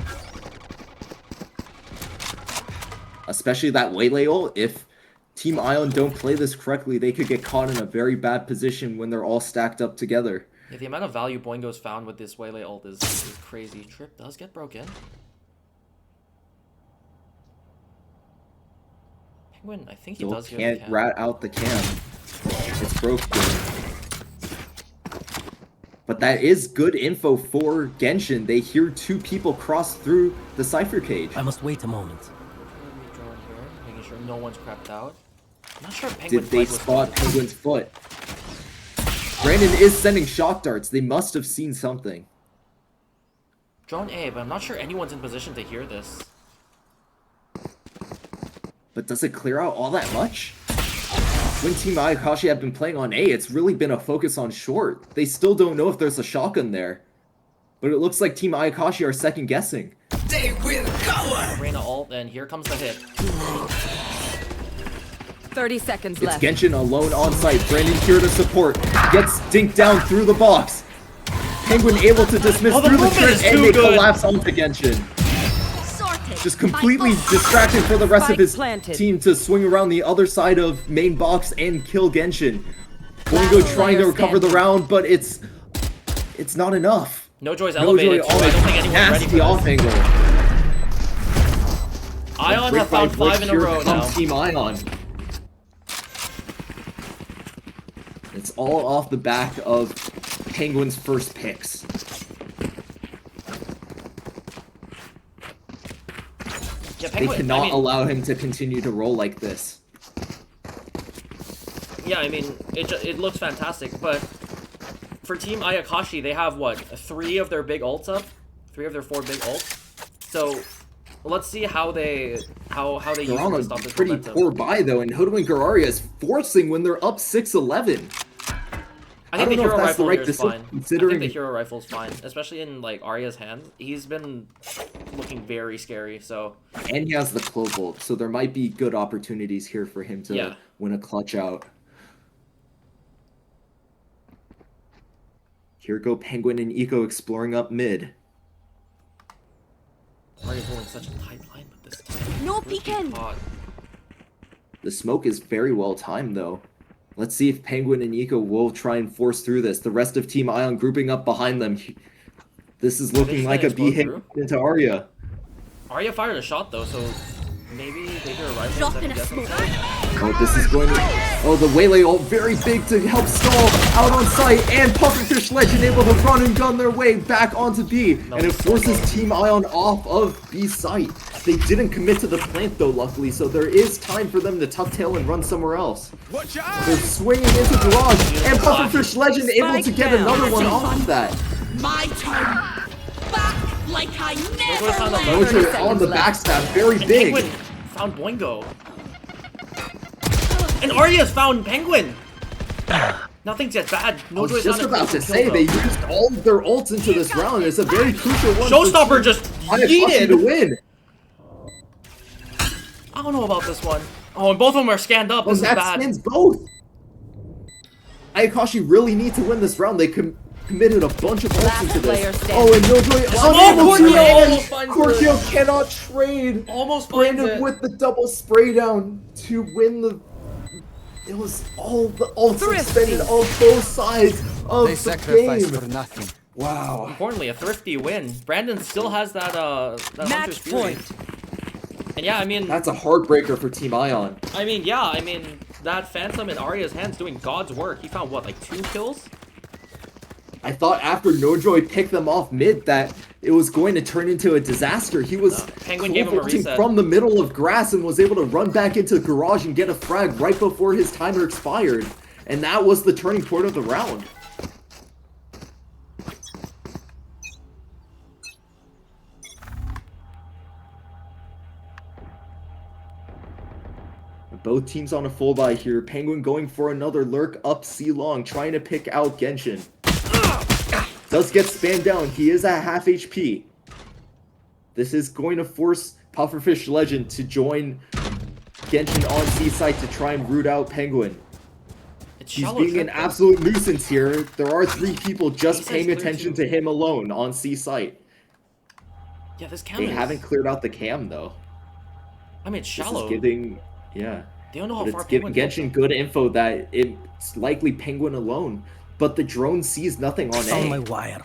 Especially that Waylay ult. If Team Ion don't play this correctly, they could get caught in a very bad position when they're all stacked up together. Yeah, the amount of value Boingo's found with this Waylay ult is crazy. Trip does get broken. Penguin, I think he Still does hear can't the cam. rat out the cam. It's broken. But that is good info for Genshin. They hear 2 people cross through the Cypher cage. I must wait a moment. Draw in here, making sure no one's crept out. I'm not sure if Penguin Did they fled with spot it. Penguin's foot? Brandon is sending shock darts. They must have seen something. Drone A, but I'm not sure anyone's in position to hear this. But does it clear out all that much? When Team Ayakashi have been playing on A, it's really been a focus on short. They still don't know if there's a shotgun there. But it looks like Team Ayakashi are second guessing. They will cower! Arena ult, and here comes the hit. 30 seconds It's left. Genshin alone on site. Brandon here to support. Gets dinked down through the box. Penguin able to dismiss Oh, the through the movement trip is and too they good. collapse onto Genshin. Sorted. Just completely distracted for the rest Spike of his planted. team to swing around the other side of main box and kill Genshin. Boingo Last trying to player recover the standing. round, but it's not enough. No Joy's No elevated, Joy so on I a don't think anyone's ready nasty for off this. angle. Ion Brick have found by brick, 5 in a here row now. comes Team Ion. It's all off the back of Penguin's first picks. Yeah, They Penguin, cannot I mean, allow him to continue to roll like this. Yeah, I mean, it looks fantastic, but for Team Ayakashi, they have, what, 3 of their big ults up? 3 of their 4 big ults? So, let's see how they use They're it on to a stop this pretty momentum. poor buy though, and Hoodwink Gararia is forcing when they're up 6-11. I don't think the know if hero that's the rifle right here is decision, fine. I considering- think the hero rifle's fine, especially in like Arya's hand. He's been looking very scary. So And he has the Clove Bolt, so there might be good opportunities here for him to Yeah. win a clutch out. Here go Penguin and Eco exploring up mid. Arya's holding such a tight line with this time. No peeking. Hot. The smoke is very well timed though. Let's see if Penguin and Eco will try and force through this. The rest of Team Ion grouping up behind them. This is looking just like a gonna B hit explode into Arya. Arya fired a shot though, so maybe they hear a rifle Drop instead in of a guessing. smoke. Oh, this is going to... Oh, the Waylay ult very big to help stall out on site, and Pufferfish Legend able to run and gun their way back onto B, and it forces Team Ion off of B site. They didn't commit to the plant though, luckily, so there is time for them to tuck tail and run somewhere else. Watch They're out! swinging into Garage, and Pufferfish Legend able to Spike get down. another one off of that. My turn! Back like I Look never what's on the left. lower. Mojo on the backstab, very And big. Penguin found Boingo. And Arya's found Penguin. Nothing's yet bad. I was Nojo's just on a about to crucial say kill, they though. used all of their ults into this round. It's a very crucial one. Showstopper just Ayakashi yeeted. to win. I don't know about this one. Oh, and both of them are scanned up. This is that bad. spins both. Ayakashi really need to win this round. They committed a bunch of ults Last into player this. standing. Oh, and Nojoy Oh, unable to. Corkio And almost finds Corkio it. cannot trade. Almost finds Brandon it. with the double spray down to win the. It was all the ults expended on both sides of They the sacrificed game. for nothing. Wow. Importantly, a thrifty win. Brandon still has that that Match Hunter's Fury. point. And yeah, I mean, That's a heartbreaker for Team Ion. that Phantom in Arya's hands doing God's work. He found what, like 2 kills? I thought after Nojoy picked them off mid that it was going to turn into a disaster. He was Penguin gave him a ulting reset. from the middle of grass and was able to run back into the garage and get a frag right before his timer expired. And that was the turning point of the round. Both teams on a full buy here. Penguin going for another lurk up C long, trying to pick out Genshin. Does get spanned down. He is at half HP. This is going to force Pufferfish Legend to join Genshin on C site to try and root out Penguin. It's He's shallow being an trip, though. absolute nuisance here. There are 3 people just He says paying clear attention too. to him alone on C site. Yeah, this cam They is... haven't cleared out the cam though. I mean, it's This shallow. is giving, yeah. They don't know how But far it's giving Penguin's Genshin good info that it's likely Penguin alone. But the drone sees nothing on Found my A. wire.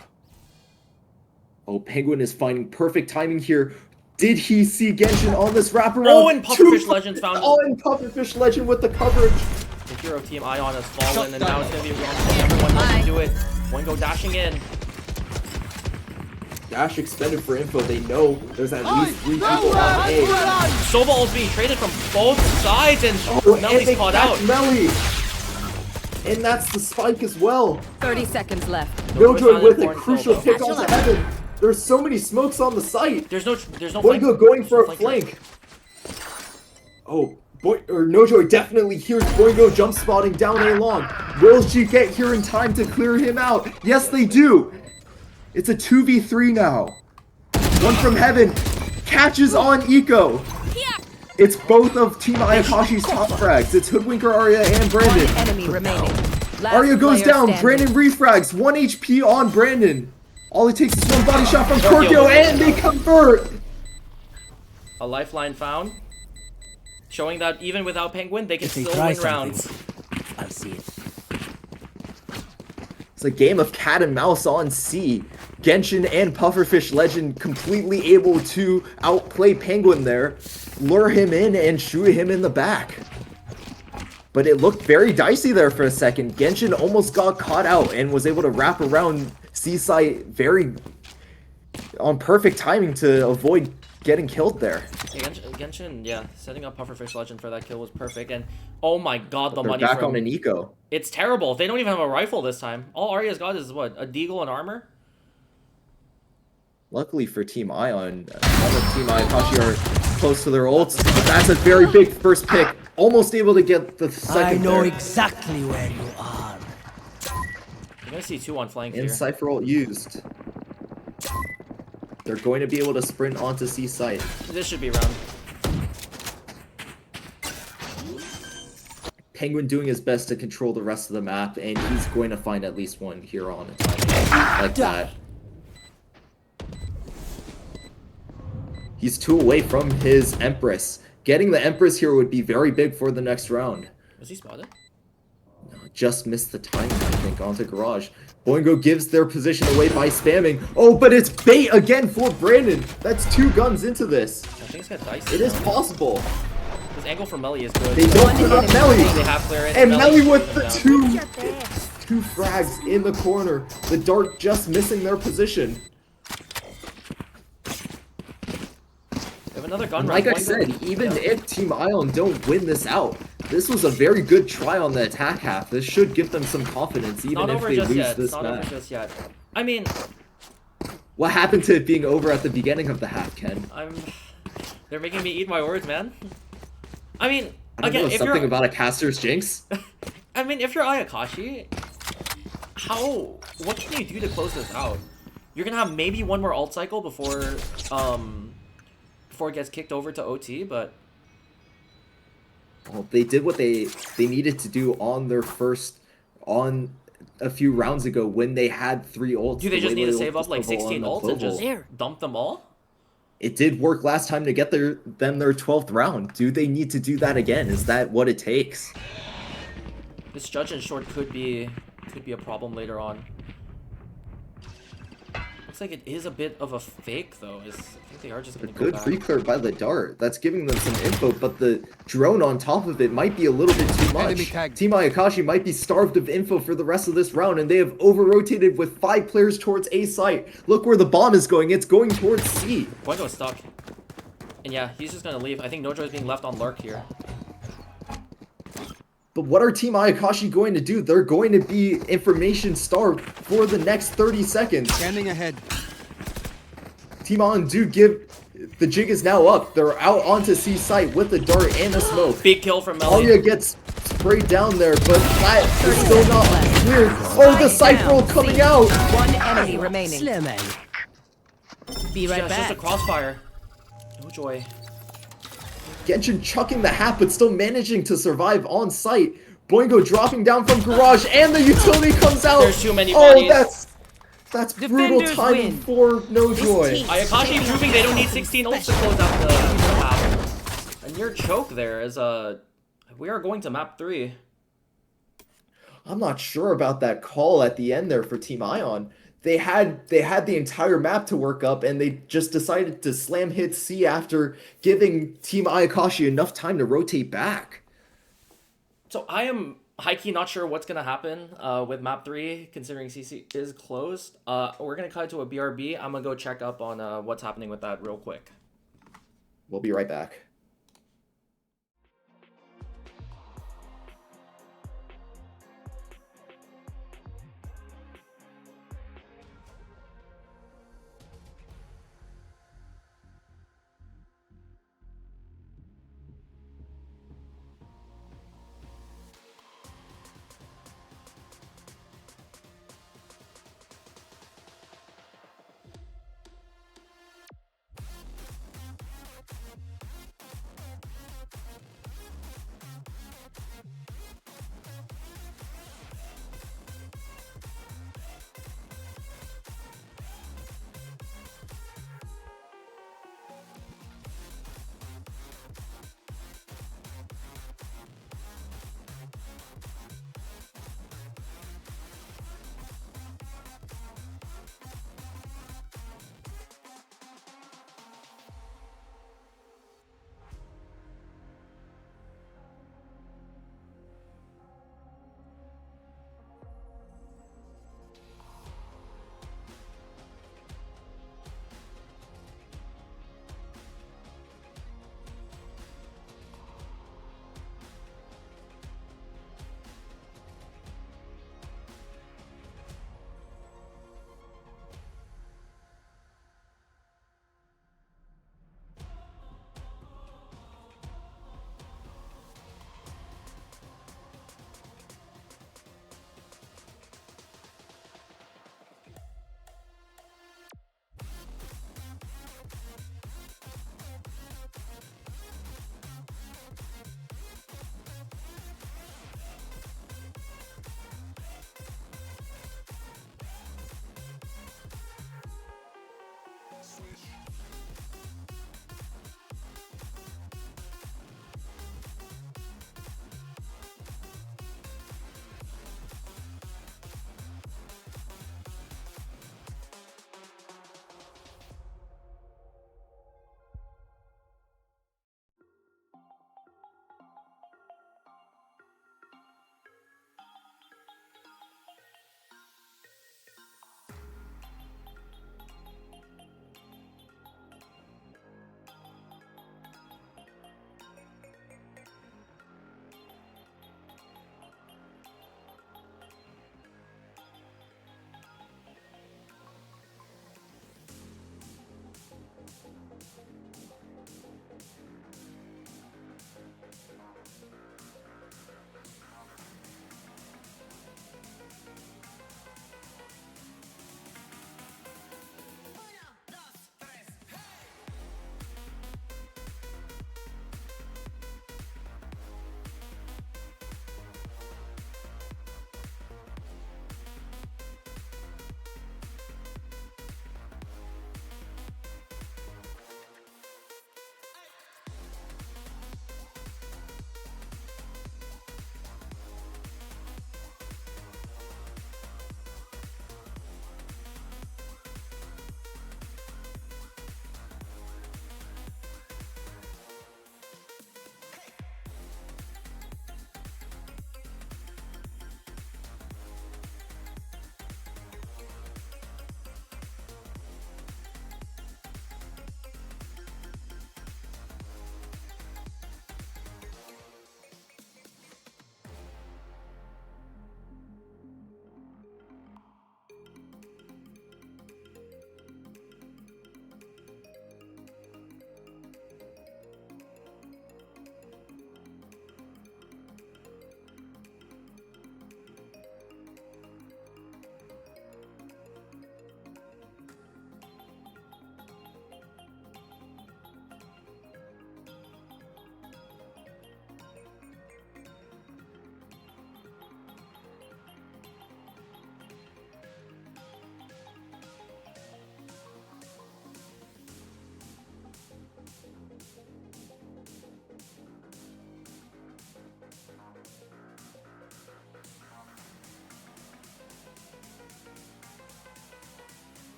Oh, Penguin is finding perfect timing here. Did he see Genshin on this wraparound? Oh, and Pufferfish 2 Legends found Oh, and Pufferfish Legend with the coverage. The hero team Ion has fallen, and now it's gonna be wrong for everyone else to do it. Boingo dashing in. Dash expended for info. They know there's at least 3 people on A. Sobal is being traded from both sides, and Oh, and Melly's they caught catch out. Melly. And that's the spike as well. 30 seconds left. Nojoy with a important crucial kill, pick onto Heaven. There's so many smokes on the site. There's no flank. Boingo going for a There's no flank. Oh, Nojoy definitely hears Boingo jump spotting down A long. Will she get here in time to clear him out? Yes, they do. It's a 2v3 now. One from Heaven catches on Eco. It's both of Team Ayakashi's top frags. It's Hoodwinker, Arya, and One Brandon. enemy remaining. Last Arya goes player down. standing. Brandon refrags. 1 HP on Brandon. All it takes is one body shot from Corkio, and they convert. A lifeline found, showing that even without Penguin, they can If they still try win something. rounds. I'll see it. It's a game of cat and mouse on C. Genshin and Pufferfish Legend completely able to outplay Penguin there, lure him in and shoot him in the back. But it looked very dicey there for a second. Genshin almost got caught out and was able to wrap around C site very on perfect timing to avoid getting killed there. Yeah, Genshin, yeah, setting up Pufferfish Legend for that kill was perfect, and oh my god, the They're money back from... on an eco. It's terrible. They don't even have a rifle this time. All Arya's got is what, a deagle and armor? Luckily for Team Ion, all of Team Ayakashi are close to their ults. That's a very big first pick. Almost able to get the second I know there. exactly where you are. You're gonna see 2 on flank here. And Cypher ult used. They're going to be able to sprint onto C site. This should be round. Penguin doing his best to control the rest of the map, and he's going to find at least one hero on attack like that. He's 2 away from his Empress. Getting the Empress here would be very big for the next round. Was he spotted? Just missed the timing, I think, onto Garage. Boingo gives their position away by spamming. Oh, but it's bait again for Brandon. That's 2 guns into this. I think it's got dicey. It is possible. His angle for Melly is good. They don't put up Melly. They have clear it. And Melly with shooting the them down. two frags in the corner. The dart just missing their position. They have another gun Like I round. said, even if Team Ion don't win this out, this was a very good try on the attack half. This should give them some confidence, even Not if over they just lose yet. this Not over match. just yet. I mean, What happened to it being over at the beginning of the half, Ken? They're making me eat my words, man. I mean, I don't again, know, if something you're, about a caster's jinx? I mean, if you're Ayakashi, what can you do to close this out? You're gonna have maybe one more ult cycle before it gets kicked over to OT, but Well, they did what they needed to do on their on a few rounds ago when they had 3 ults. do they just need to save up like Snowball 16 and the ults and just Global. dump them all? It did work last time to get their 12th round. Do they need to do that again? Is that what it takes? This judge in short could be a problem later on. Looks like it is a bit of a fake though. I think they are just gonna go Good back. free clear by the dart. That's giving them some info, but the drone on top of it might be a little bit too much. Team Ayakashi might be starved of info for the rest of this round, and they have over-rotated with 5 players towards A site. Look where the bomb is going. It's going towards C. Boingo's stuck. And yeah, he's just gonna leave. I think Nojo is being left on Lurk here. But what are Team Ayakashi going to do? They're going to be information starved for the next 30 seconds. Scanning ahead. Team On do give... The jig is now up. They're out onto C site with the dart and the smoke. Big kill from Talia Melly. gets sprayed down there, but that is still not clear. Oh, the scythe roll coming out! One enemy remaining. Slimmy. Be Yeah, right it's just a back. crossfire. No joy. Genshin chucking the hat, but still managing to survive on site. Boingo dropping down from garage, and the utility comes out. There's too many Oh, bodies. that's brutal Defenders timing win. for No Joy. Ayakashi proving they don't need 16 ults to close out the map. A near choke there as we are going to map 3. I'm not sure about that call at the end there for Team Ion. They had the entire map to work up, and they just decided to slam hit C after giving Team Ayakashi enough time to rotate back. So I am high-key not sure what's going to happen with map 3, considering CC is closed. We're going to cut to a BRB. I'm going to go check up on what's happening with that real quick. We'll be right back.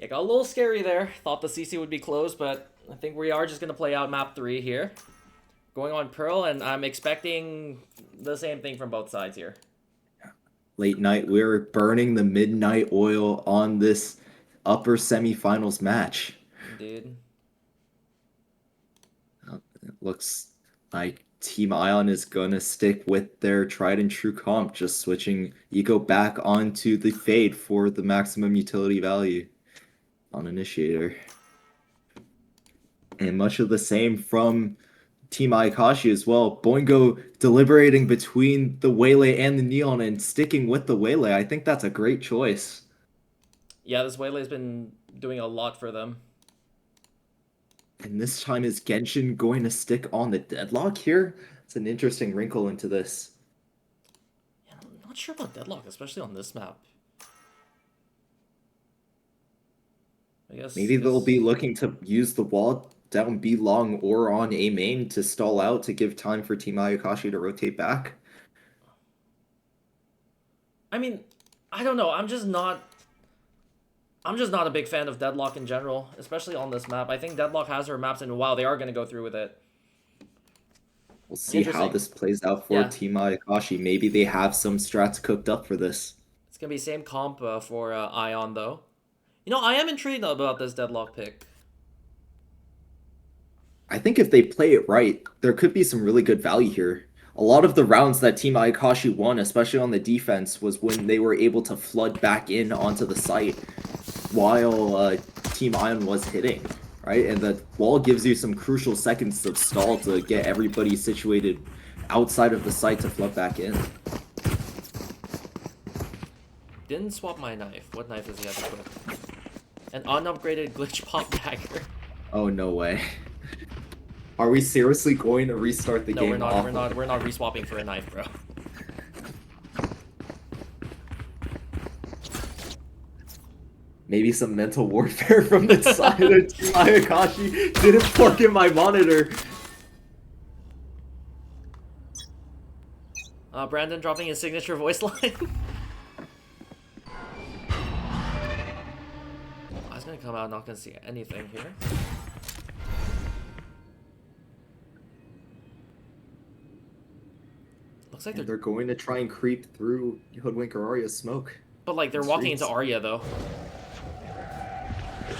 Yeah, got a little scary there. Thought the CC would be closed, but I think we are just going to play out map 3 here. Going on Pearl, and I'm expecting the same thing from both sides here. Late night, we're burning the midnight oil on this upper semifinals match. Indeed. It looks like Team Ion is gonna stick with their tried and true comp, just switching Eco back onto the Fade for the maximum utility value on Initiator. And much of the same from Team Ayakashi as well. Boingo deliberating between the Waylay and the Neon and sticking with the Waylay. I think that's a great choice. Yeah, this Waylay's been doing a lot for them. And this time, is Genshin going to stick on the Deadlock here? It's an interesting wrinkle into this. Yeah, I'm not sure about Deadlock, especially on this map. I guess Maybe they'll be looking to use the wall down B long or on A main to stall out to give time for Team Ayakashi to rotate back. I mean, I don't know. I'm just not a big fan of Deadlock in general, especially on this map. I think Deadlock has her maps, and wow, they are going to go through with it. We'll see how this plays out for Team Ayakashi. Maybe they have some strats cooked up for this. It's going to be same comp for Ion, though. You know, I am intrigued about this Deadlock pick. I think if they play it right, there could be some really good value here. A lot of the rounds that Team Ayakashi won, especially on the defense, was when they were able to flood back in onto the site while Team Ion was hitting, right? And the wall gives you some crucial seconds of stall to get everybody situated outside of the site to flood back in. Didn't swap my knife. What knife does he have equipped? An unupgraded glitch pop dagger. Oh, no way. Are we seriously going to restart the game? No, we're not reswapping for a knife, bro. Maybe some mental warfare from the side of Team Ayakashi. Didn't plug in my monitor. Brandon dropping his signature voice line. I was gonna come out, not gonna see anything here. Looks like they're going to try and creep through Hoodwinker Arya's smoke. But like they're walking into Arya though.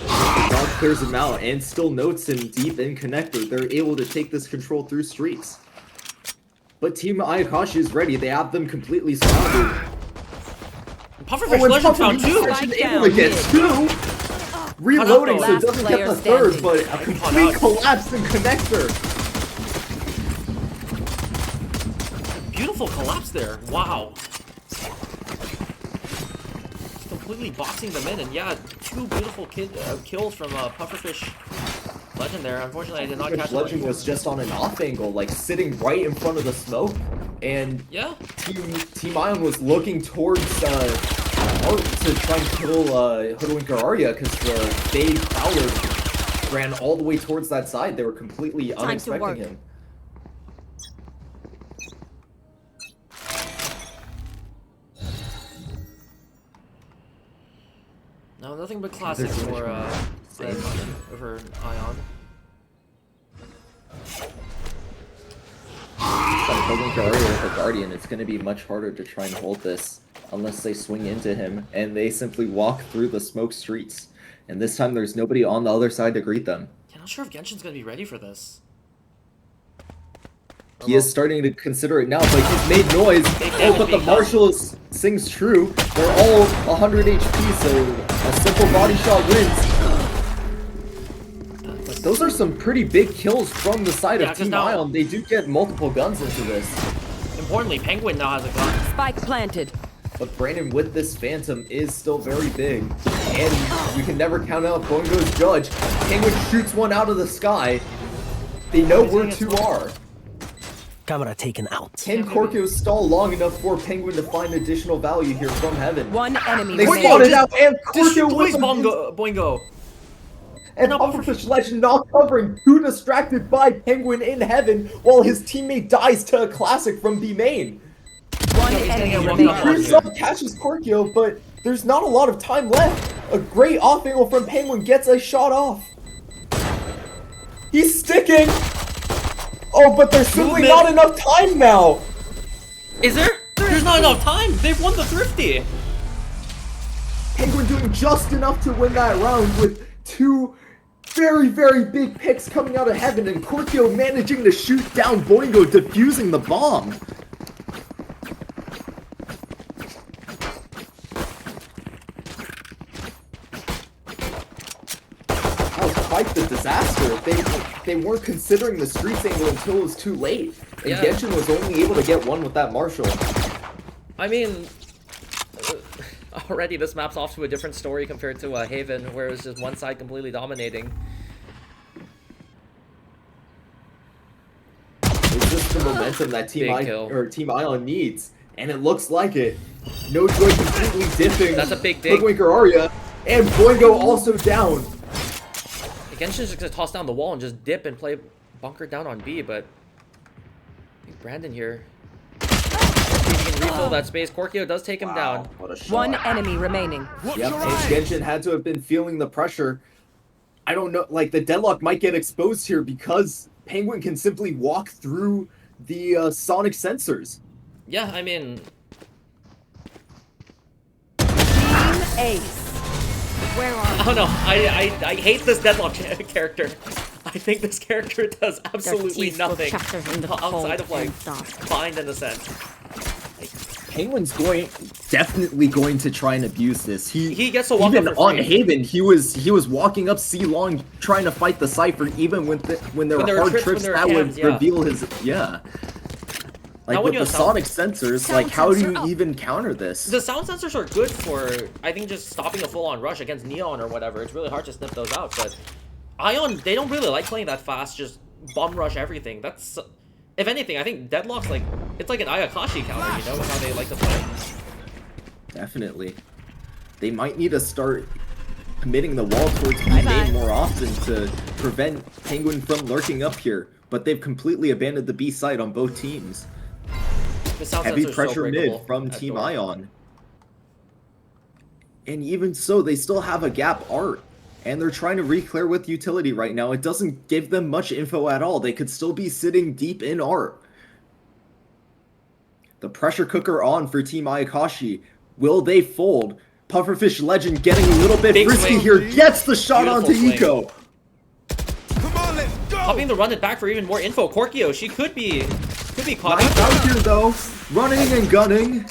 Dog clears them out and still notes him deep in connector. They're able to take this control through streets. But Team Ayakashi is ready. They have them completely surrounded. Pufferfish Legend found two! Able to get two! Reloading so it doesn't get the third, but a complete collapse in connector. Beautiful collapse there. Wow. Completely boxing them in, and yeah, two beautiful kills from Pufferfish Legend there. Unfortunately, I did not catch Legend was just on an off angle, like sitting right in front of the smoke, and yeah, Team Ion was looking towards Art to try and kill Hoodwinker Arya because the Fade Prowler ran all the way towards that side. They were completely unexpecting him. No, nothing but classic for Ion. Hoodwinker Arya with the Guardian, it's going to be much harder to try and hold this unless they swing into him and they simply walk through the smoke streets. And this time there's nobody on the other side to greet them. Yeah, not sure if Genshin's going to be ready for this. He is starting to consider it now, but he's made noise. Oh, but the Marshal sings true. They're all 100 HP, so a simple body shot wins. But those are some pretty big kills from the side of Team Ion. They do get multiple guns into this. Importantly, Penguin now has a gun. Spike planted. But Brandon with this Phantom is still very big. And you can never count out Boingo's Judge. Penguin shoots one out of the sky. They know where two are. Camera taken out. Can Korkio stall long enough for Penguin to find additional value here from Heaven? One enemy They remaining. spotted out, and Korkio with Boingo. And Pufferfish Legend not covering, too distracted by Penguin in Heaven, while his teammate dies to a classic from B main. One enemy remaining. Catches Korkio, but there's not a lot of time left. A great off angle from Penguin gets a shot off. He's sticking. Oh, but there's simply not enough time now. Is there? There's not enough time. They've won the Thrifty. Penguin doing just enough to win that round with two very, very big picks coming out of heaven, and Korkio managing to shoot down Boingo, defusing the bomb. That was quite the disaster. They weren't considering the streets angle until it was too late. And Yeah. Genshin was only able to get one with that Marshall. I mean, already this map's off to a different story compared to Haven, where it was just one side completely dominating. It's just the momentum that Big kill. Team Ion needs, and it looks like it. No Joy completely dipping. That's a big dig. Hoodwinker Arya, and Boingo also down. Genshin's just gonna toss down the wall and just dip and play bunker down on B, but I think Brandon here. See if he can refill that space. Korkio does take him down. What a shot. One enemy remaining. Yep, and Genshin had to have been feeling the pressure. I don't know, like the deadlock might get exposed here because Penguin can simply walk through the sonic sensors. Yeah, I mean, Team Ace. Where are I don't know. I hate this deadlock character. I think this character does absolutely nothing outside of like bind in a sense. Penguin's definitely going to try and abuse this. He gets to walk even up for on free. Haven. He was walking up C long trying to fight the Cypher, even when there were hard trips that would reveal his Like Now when with you the have sonic sensors, like how do you even counter this? The sound sensors are good for, I think, just stopping a full-on rush against Neon or whatever. It's really hard to snip those out, but Ion, they don't really like playing that fast, just bum rush everything. That's, if anything, I think Deadlock's like, it's like an Ayakashi counter, you know, with how they like to play. Definitely. They might need to start committing the wall towards B-main more often to prevent Penguin from lurking up here, but they've completely abandoned the B side on both teams. The sound Heavy sensor's pressure so mid breakable from at Team door. Ion. And even so, they still have a gap art. And they're trying to re-clear with utility right now. It doesn't give them much info at all. They could still be sitting deep in art. The pressure cooker on for Team Ayakashi. Will they fold? Pufferfish Legend getting a little bit Big risky swing. here. Gets the shot Beautiful onto swing. Eco. Come on, let's go! Hoping to run it back for even more info. Korkio, she could be caught Nice out. out here though. Running and gunning.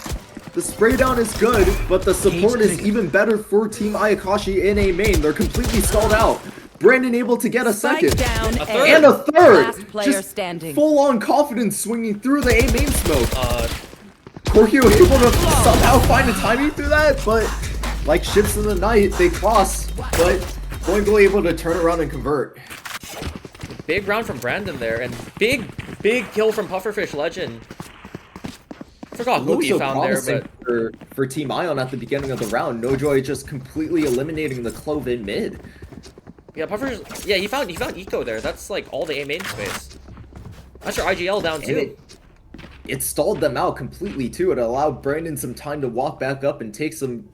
The spray down is good, but the support is even better for Team Ayakashi in a main. They're completely stalled out. Brandon able to get a Spike second. down A third. And a third! Last player Just standing. full-on confidence swinging through the A main smoke. Korkio able to somehow find a timing through that, but like ships in the night, they cross. But Boingo able to turn around and convert. Big round from Brandon there, and big kill from Pufferfish Legend. Forgot who Looked he so found there, promising but for Team Ion at the beginning of the round. Nojoy just completely eliminating the Clove in mid. yeah, Pufferfish. Yeah, he found Eco there. That's like all the A main space. That's your IGL down And too. it stalled them out completely too. It allowed Brandon some time to walk back up and take some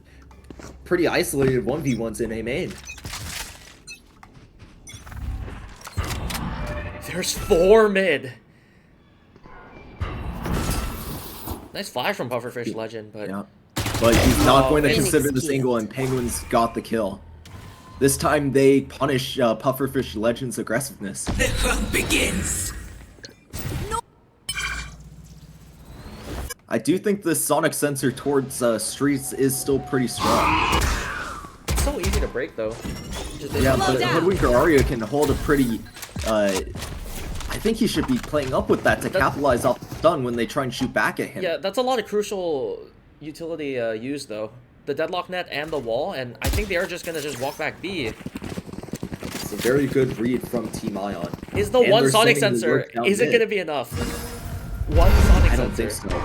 pretty isolated 1v1s in A main. There's 4 mid. Nice flash from Pufferfish Legend, but Yeah. But he's not going to Phoenix consider this killed. angle, and Penguins got the kill. This time they punish Pufferfish Legend's aggressiveness. The hunt begins! I do think the sonic sensor towards streets is still pretty strong. it's so easy to break though. Just Yeah, but Hoodwinker Arya can hold a pretty... I think he should be playing up with that to capitalize off the stun when they try and shoot back at him. yeah, that's a lot of crucial utility used though. The deadlock net and the wall, and I think they are just gonna walk back B. It's a very good read from Team Ion. Is the And one they're sonic sending the sensor, work down is it mid. gonna be enough? One sonic I don't sensor. think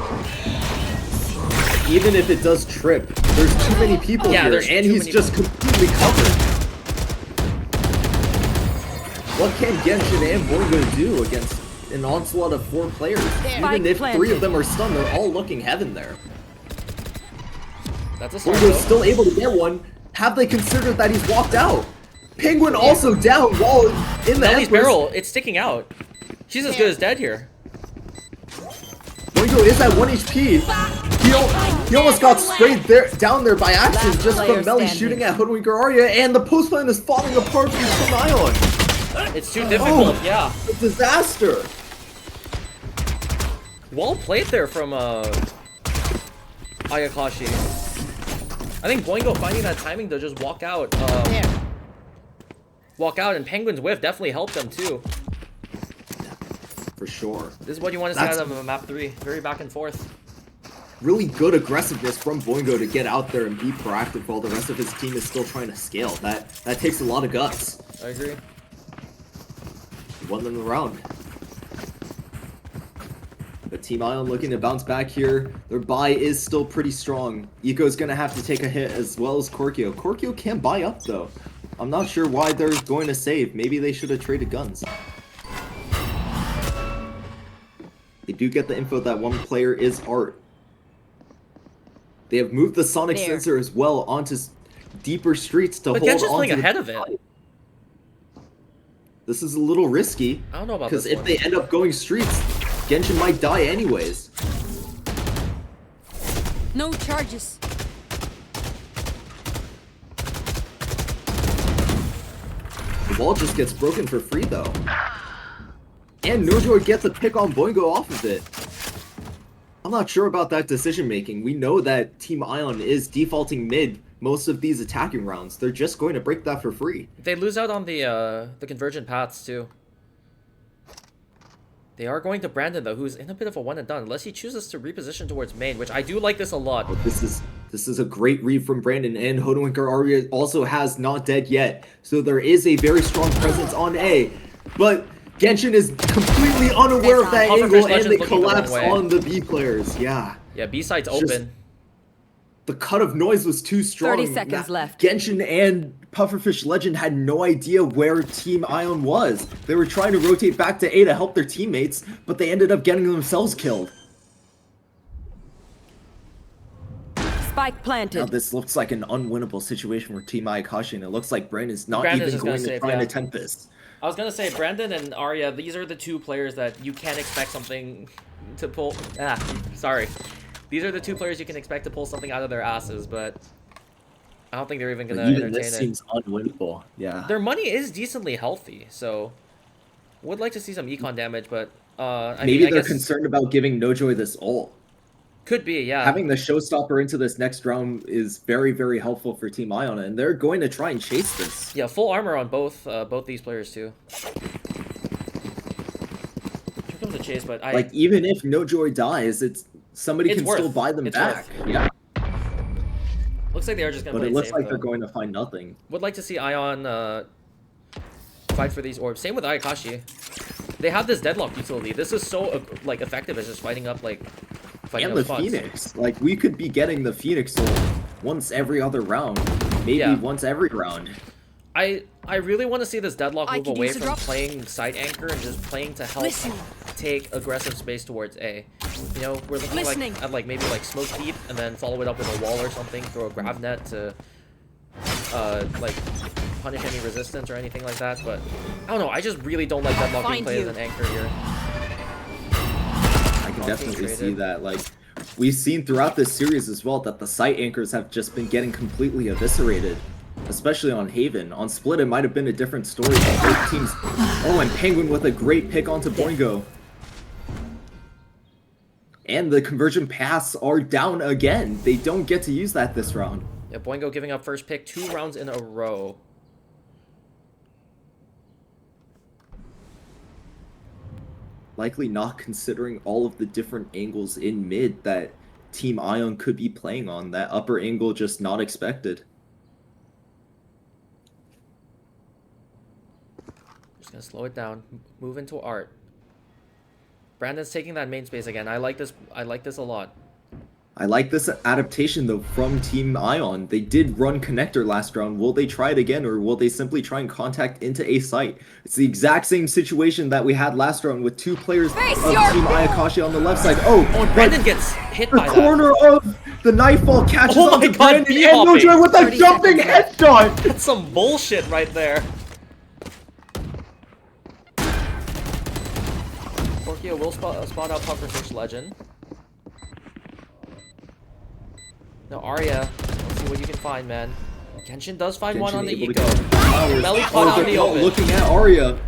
so. Even if it does trip, there's too many people Yeah, here, there's and too he's many just completely covered. What can Genshin and Boingo do against an onslaught of 4 players? Even if 3 of them are stunned, they're all looking heaven there. That's a start Boingo's though. still able to get one. Have they considered that he's walked out? Penguin also down while in the Nelly's Empress. barrel, it's sticking out. She's as good as dead here. Boingo is at 1 HP. He almost got sprayed down there by accident just from Melly shooting at Hoodwinker Arya, and the post lane is falling apart from Team Ion. It's too difficult, yeah. A disaster. Well played there from Ayakashi. I think Boingo finding that timing to just walk out. Walk out, and Penguin's whiff definitely helped them too. For sure. This is what you want to see out of a map 3. Very back and forth. Really good aggressiveness from Boingo to get out there and be proactive while the rest of his team is still trying to scale. That takes a lot of guts. I agree. Won them the round. But Team Ion looking to bounce back here. Their buy is still pretty strong. Eco's gonna have to take a hit as well as Korkio. Korkio can buy up though. I'm not sure why they're going to save. Maybe they should have traded guns. They do get the info that one player is Art. They have moved the sonic sensor as well onto deeper streets to hold on Genshin's playing to ahead of it. This is a little risky. I don't know about this because if they end up going streets, Genshin might die anyways. No charges. The wall just gets broken for free though. And Nojoy gets a pick on Boingo off of it. I'm not sure about that decision making. We know that Team Ion is defaulting mid most of these attacking rounds. They're just going to break that for free. They lose out on the convergent paths too. They are going to Brandon though, who's in a bit of a one and done, unless he chooses to reposition towards main, which I do like this a lot. But this is a great read from Brandon, and Hoodwinker Arya also has not dead yet. So there is a very strong presence on A. But Genshin is completely unaware of that angle, and they collapse on the B players. Yeah. Yeah, B side's open. The cut of noise was too strong. 30 seconds left. Genshin and Pufferfish Legend had no idea where Team Ion was. They were trying to rotate back to A to help their teammates, but they ended up getting themselves killed. Spike planted. Now this looks like an unwinnable situation for Team Ayakashi, and it looks like Brandon's not even going to try and attempt this. I was gonna say Brandon and Arya, these are the two players that you can't expect something to pull. These are the two players you can expect to pull something out of their asses, but I don't think they're even gonna entertain this seems unwinnable. Yeah. Their money is decently healthy, so would like to see some econ damage, but I maybe they're concerned about giving Nojoy this ult. Could be, yeah. Having the showstopper into this next round is very, very helpful for Team Ion, and they're going to try and chase this. Yeah, full armor on both these players too. Here comes the chase, but like even if Nojoy dies, somebody can still buy them back. Yeah. Looks like they are just gonna. But play it looks safe, like they're going to find nothing. Would like to see Ion fight for these orbs. Same with Ayakashi. They have this deadlock utility. This is so like effective as just fighting up like. And the Phoenix. Like we could be getting the Phoenix ult once every other round, maybe once every round. I really want to see this deadlock move away from playing side anchor and just playing to help take aggressive space towards A. You know, we're looking at maybe like smoke deep and then follow it up with a wall or something, throw a grav net to like punish any resistance or anything like that. But I don't know. I just really don't like deadlock being played as an anchor here. I can definitely see that. Like we've seen throughout this series as well that the site anchors have just been getting completely eviscerated, especially on Haven. On Split, it might have been a different story. Both teams. Oh, and Penguin with a great pick onto Boingo. And the conversion paths are down again. They don't get to use that this round. Yeah, Boingo giving up first pick 2 rounds in a row. Likely not considering all of the different angles in mid that Team Ion could be playing on. That upper angle just not expected. Just gonna slow it down. Move into art. Brandon's taking that main space again. I like this a lot. I like this adaptation though from Team Ion. They did run connector last round. Will they try it again, or will they simply try and contact into a site? It's the exact same situation that we had last round with 2 players of Team Ayakashi on the left side. Oh, and Brandon gets hit by the corner of the Nightfall catches Oh onto my God, Brandon and B-hopping. Nojoy with a jumping headshot. That's some bullshit right there. Porkio will spot out Pufferfish Legend. Now Arya, let's see what you can find, man. Genshin does find one on the able to eco. get the powers. Belly pot out in the open. Looking at Arya,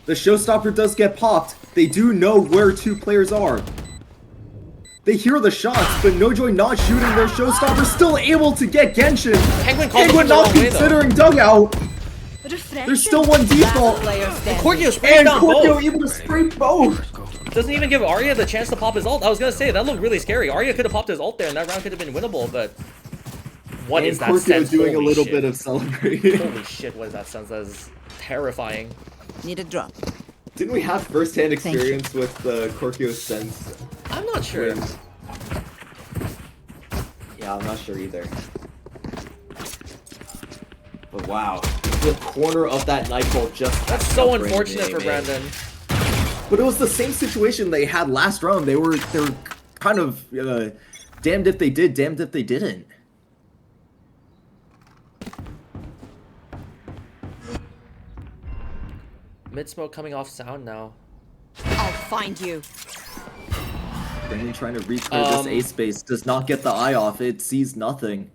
the showstopper does get popped. They do know where 2 players are. They hear the shots, but Nojoy not shooting their showstopper, still able to get Genshin. Penguin not considering dugout. There's still one default. Corkio sprayed And down Corkio both. able to spray both. Doesn't even give Arya the chance to pop his ult. I was gonna say, that looked really scary. Arya could have popped his ult there, and that round could have been winnable, but... What is that Corkio sense? doing Holy a little shit. bit of celebrating. Holy shit, what is that sense? That is terrifying. Need a drop. Didn't we have first-hand experience with the Corkio sense? I'm not sure. Yeah, I'm not sure either. But wow, the corner of that Nightfall just... That's so unfortunate for Brandon. But it was the same situation they had last round. They were kind of damned if they did, damned if they didn't. Mid smoke coming off sound now. I'll find you. Brandon trying to reach for this A space, does not get the eye off, it sees nothing.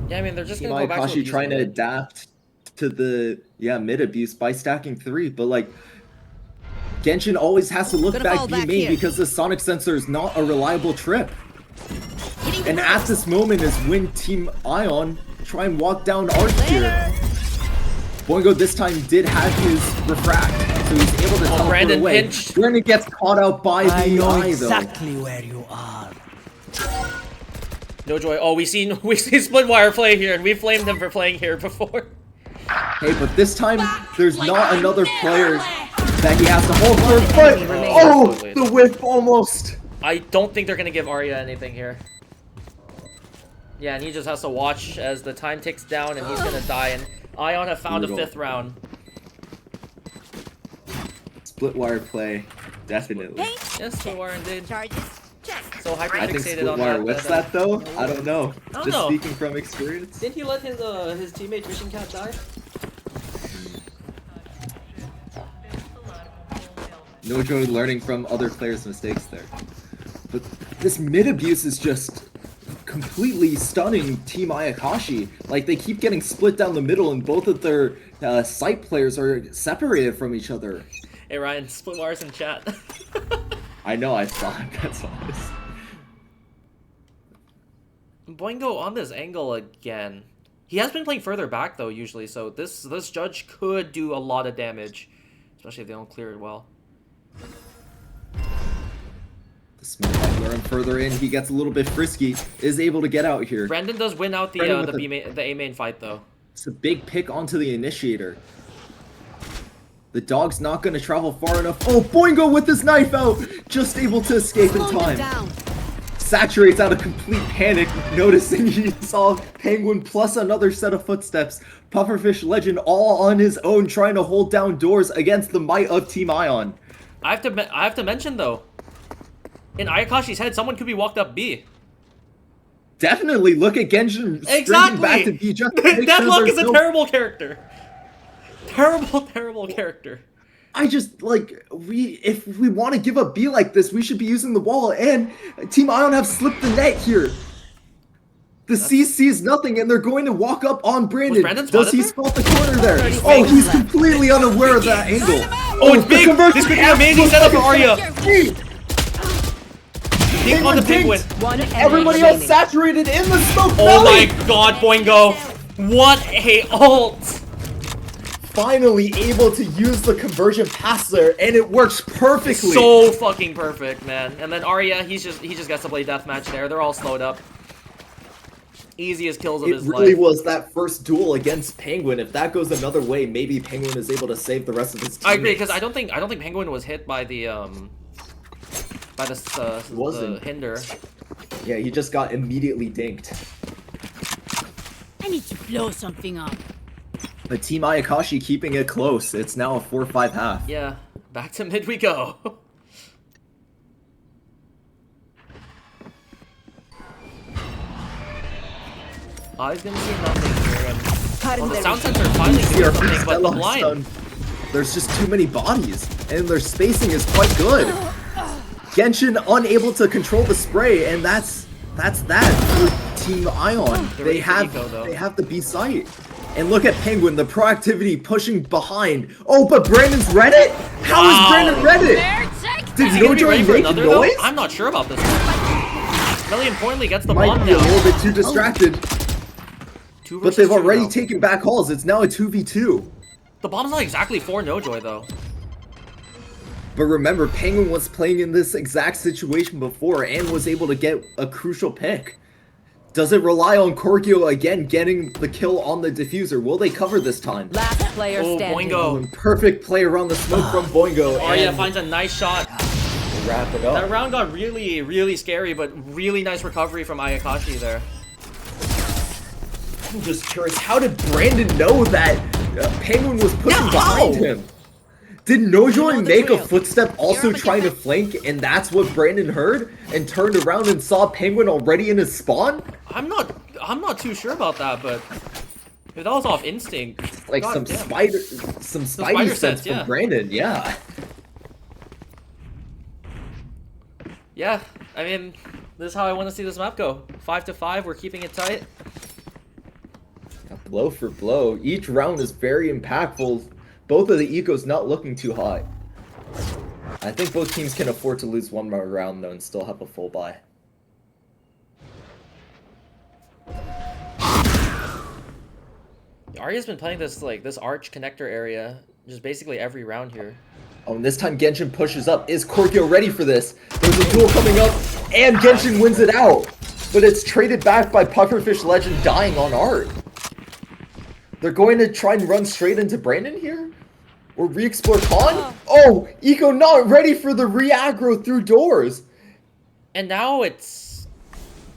Yeah, I mean, they're just Team gonna go back to Ayakashi trying to mid. adapt to the mid abuse by stacking 3, but like Genshin always has to look Gonna back fall B back main here. because the sonic sensor is not a reliable trip. And at this moment is when Team Ion try and walk down arc here. Boingo this time did have his refract, so he's able to teleport Brandon away. pinched. Brandon gets caught out by I the know eye though. exactly where you are. No joy. Oh, we see split wire play here, and we flamed him for playing here before. Hey, but this time there's not another player that he has to hold for, but oh, the whip almost. I don't think they're gonna give Arya anything here. Yeah, and he just has to watch as the time ticks down, and he's gonna die. And Ion have found a 5th round. Split wire play, definitely. Yes, split wire indeed. Charges. Check. So hyper I think fixated split on wire that. whips that though. I don't know. I don't Just know. speaking from experience. Didn't he let his teammate Vision Cat die? Nojo learning from other players' mistakes there. But this mid abuse is just completely stunning Team Ayakashi. Like, they keep getting split down the middle and both of their site players are separated from each other. Hey Ryan, split wires in chat. I know, I saw it, that's honest. Boingo on this angle again. He has been playing further back though usually, so this judge could do a lot of damage, especially if they don't clear it well. The Smith learn further in, he gets a little bit frisky, is able to get out here. Brandon does win out the A main fight though. It's a big pick onto the initiator. The dog's not going to travel far enough. Oh, Boingo with his knife out! Just able to escape in time. Saturates out of complete panic, noticing he saw Penguin plus another set of footsteps. Pufferfish Legend all on his own, trying to hold down doors against the might of Team Ion. I have to mention though, in Ayakashi's head, someone could be walked up B. Definitely look at Genshin Exactly. back to B just to make Deadlock sure is there's a no... terrible character. Terrible character. I just, like, if we want to give up B like this, we should be using the wall, and Team Ion have slipped the net here. The C sees nothing, and they're going to walk up on Brandon. Brandon Does he spotted spot the corner there? Oh, he's completely unaware of that angle. Oh, it's big! This could be an amazing setup for Arya. Big on the Penguin. Everybody else saturated in the smoke. Oh my god, Boingo. What a ult. Finally able to use the conversion pass there, and it works perfectly. So fucking perfect, man. And then Arya, he just gets to play deathmatch there. They're all slowed up. Easiest kills of his life. It really was that first duel against Penguin. If that goes another way, maybe Penguin is able to save the rest of his team. I agree, because I don't think Penguin was hit by the by the Wasn't. hinder. Yeah, he just got immediately dinked. I need to blow something up. But Team Ayakashi keeping it close. It's now a 4-5 half. Yeah, back to mid we go. He's gonna see nothing here. And the sound sensor finally See our doing something, but the Stella blind. stun. There's just too many bodies, and their spacing is quite good. Genshin unable to control the spray, and that's that for Team Ion. They have the B site. And look at Penguin, the proactivity pushing behind. Oh, but Brandon's read it? How is Brandon read it? Did Is he gonna be ready Nojoy for make another noise? though? I'm not sure about this. Really importantly gets the Might bomb be a now. little bit too distracted. Two But versus they've two already now. taken back calls. It's now a 2v2. The bomb's not exactly for Nojoy though. But remember, Penguin was playing in this exact situation before and was able to get a crucial pick. Does it rely on Korkio again getting the kill on the diffuser? Will they cover this time? Last player Oh, standing. Boingo. Perfect play around the smoke from Boingo. Arya and finds a nice shot. wrap it That up. round got really, really scary, but really nice recovery from Ayakashi there. I'm just curious, how did Brandon know that Penguin was pushing behind him? Did Nojoy make a footstep also trying to flank, and that's what Brandon heard? And turned around and saw Penguin already in his spawn? I'm not too sure about that, but if that was off instinct. Like God some damn. spidey spider sense sense, from yeah. Brandon, yeah. Yeah, I mean, this is how I want to see this map go. 5-5, we're keeping it tight. Blow for blow. Each round is very impactful. Both of the ecos not looking too high. I think both teams can afford to lose one more round though and still have a full buy. Arya's been playing this this arch connector area just basically every round here. Oh, and this time Genshin pushes up. Is Korkio ready for this? There's a duel coming up, and Genshin wins it out. But it's traded back by Pufferfish Legend dying on art. They're going to try and run straight into Brandon here? Or re-explore Khan? Oh, Eco not ready for the re-aggro through doors. And now it's...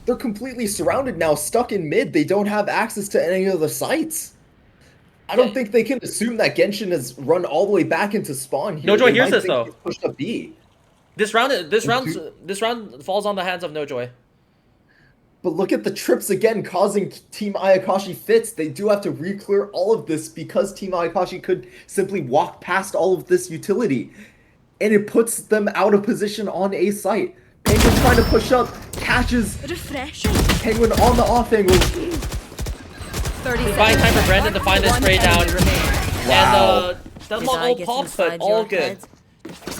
They're completely surrounded now, stuck in mid. They don't have access to any of the sites. I don't think they can assume that Genshin has run all the way back into spawn here. Nojoy They hears might this, think though. he's pushed up B. This round falls on the hands of Nojoy. But look at the trips again causing Team Ayakashi fits. They do have to re-clear all of this because Team Ayakashi could simply walk past all of this utility. And it puts them out of position on A site. Penguin trying to push up, catches Penguin on the off angle. 30 Fine time for Brandon to find this spray down. Wow. And that all pops, but all good.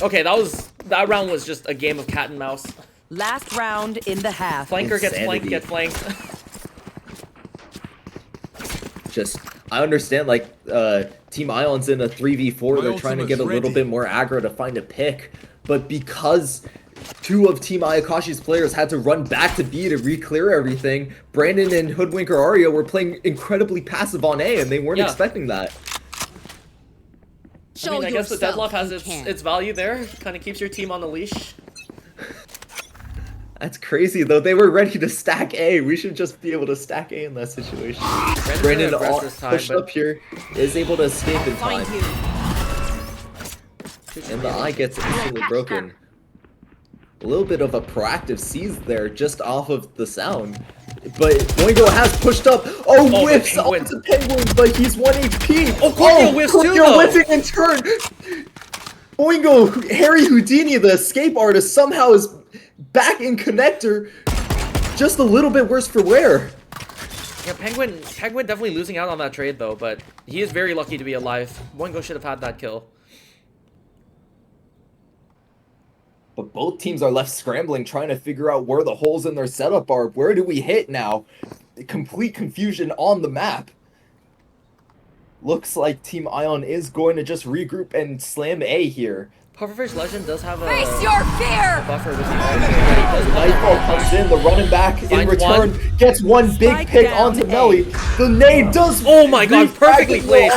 Okay, that round was just a game of cat and mouse. Last round in the half. Flanker gets flanked, Insanity. gets flanked. Just, I understand, like, Team Ion's in a 3v4, they're trying to get a little bit more aggro to find a pick, but because two of Team Ayakashi's players had to run back to B to re-clear everything, Brandon and Hoodwinker Arya were playing incredibly passive on A, and they weren't expecting that. I mean, I guess the deadlock has its value there. Kind of keeps your team on the leash. That's crazy, though. They were ready to stack A. We should just be able to stack A in that situation. Brandon all pushed up here, is able to escape in time. And the eye gets instantly broken. A little bit of a proactive seize there, just off of the sound. But Boingo has pushed up. Oh, whiffs onto Penguin, but he's 1 HP. Oh, Korkio whiffs too, Korkio though. whiffing in turn. Boingo, Harry Houdini, the escape artist, somehow is back in connector. Just a little bit worse for wear. Yeah, Penguin definitely losing out on that trade though, but he is very lucky to be alive. Boingo should have had that kill. But both teams are left scrambling, trying to figure out where the holes in their setup are. Where do we hit now? Complete confusion on the map. Looks like Team Ion is going to just regroup and slam A here. Pufferfish Legend does have a Your fear! buffer with the Nightfall comes in, the running back in Finds return one. gets one big Spike pick down onto A. Melly. The nade does. Oh my god, perfectly placed.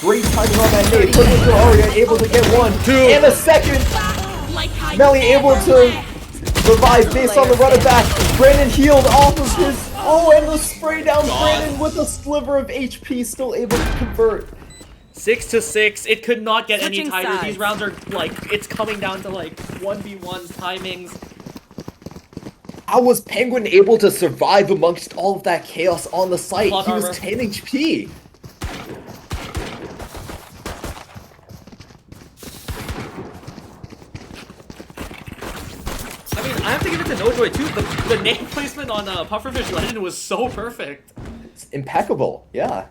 Great timing on that nade. Hoodwinker Arya able to get one. Two. And a second. Melly able to revive based on the running back. Brandon healed off of his. Oh, and the spray down. Brandon with a sliver of HP, still able to convert. 6-6. It could not get any Switching tighter. sides. These rounds are like, it's coming down to like 1v1 timings. How was Penguin able to survive amongst all of that chaos on the site? Plot He was armor. 10 HP. I mean, I have to give it to Nojoy too. The name placement on Pufferfish Legend was so perfect. It's impeccable, yeah.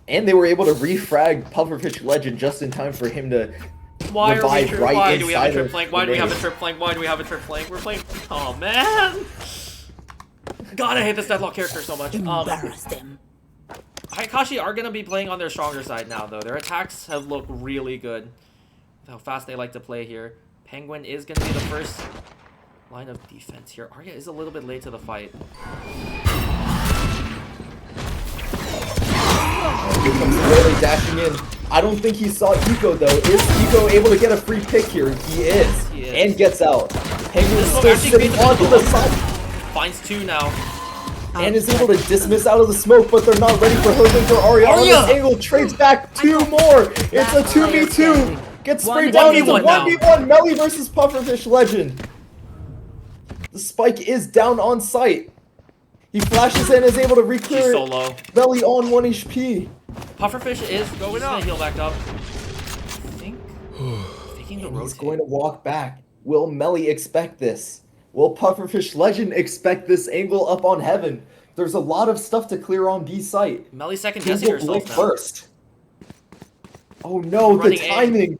And they were able to refrag Pufferfish Legend just in time for him to Why revive right why do we have a inside trip of flank? Why do we have a grenade. trip flank? Why do we have a trip flank? We're playing. Oh man! God, I hate this Deadlock character so much. Embarrass them. Ayakashi are gonna be playing on their stronger side now, though. Their attacks have looked really good. How fast they like to play here. Penguin is gonna be the first line of defense here. Arya is a little bit late to the fight. Here comes Lily dashing in. I don't think he saw Eco though. Is Eco able to get a free pick here? He is. He is. And gets out. Penguin This one still actually sitting creates a onto bit the of a side. Finds 2 now. And is able to dismiss out of the smoke, but they're not ready for Herman or Arya. On this angle, trades back 2 more. It's a 2v2. Gets sprayed down. It's a 1v1 now. 1v1. Melly versus Pufferfish Legend. The spike is down on site. He flashes in and is able to She's reclear so low. Melly on 1 HP. Pufferfish is going to heal back up. I think. Taking the And he's rotate. going to walk back. Will Melly expect this? Will Pufferfish Legend expect this angle up on heaven? There's a lot of stuff to clear on B site. Melly second Who guessing will blink herself now. first? Oh no, the Running in. timing!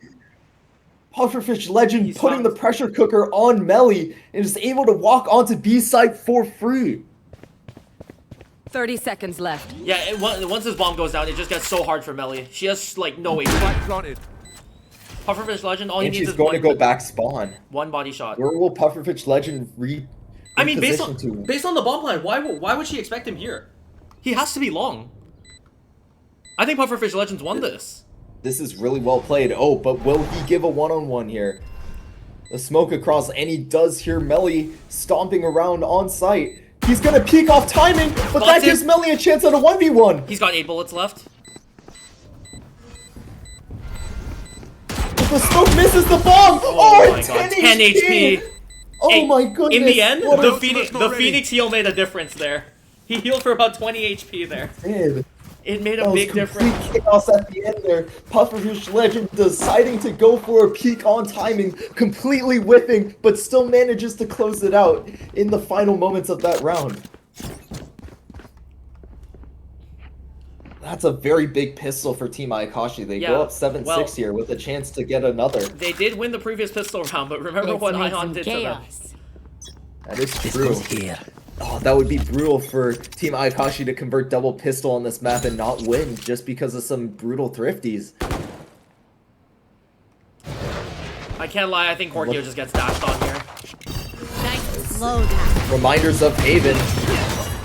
Pufferfish Legend He's putting found- the pressure cooker on Melly and is able to walk onto B site for free. 30 seconds left. Yeah, once this bomb goes down, it just gets so hard for Melly. She has like no HP. Planted. Pufferfish Legend, all he And needs she's is going one, to go back spawn. one body shot. Where will Pufferfish Legend I mean, based on to? the bomb plan, why would she expect him here? He has to be long. I think Pufferfish Legends won this. This is really well played. Oh, but will he give a one-on-one here? The smoke across, and he does hear Melly stomping around on site. He's gonna peek off timing, but that Lots gives in. Melly a chance at a 1v1. He's got 8 bullets left. But the smoke misses the bomb. Oh, my 10 god, 10 HP. Oh Hey, my goodness. In the end, what the a Phoenix heal made a difference there. He healed for about 20 HP there. did. It made That a was big complete difference. chaos at the end there. Pufferfish Legend deciding to go for a peek on timing, completely whipping, but still manages to close it out in the final moments of that round. That's a very big pistol for Team Ayakashi. They Yeah, go up 7-6 well- here with a chance to get another. They did win the previous pistol round, but remember Let's what make Ion some did to them. chaos. That is This true. goes here. Oh, that would be brutal for Team Ayakashi to convert double pistol on this map and not win just because of some brutal thrifties. I can't lie, I think Korkio just gets dashed on here. Nice slow down. Reminders of Haven.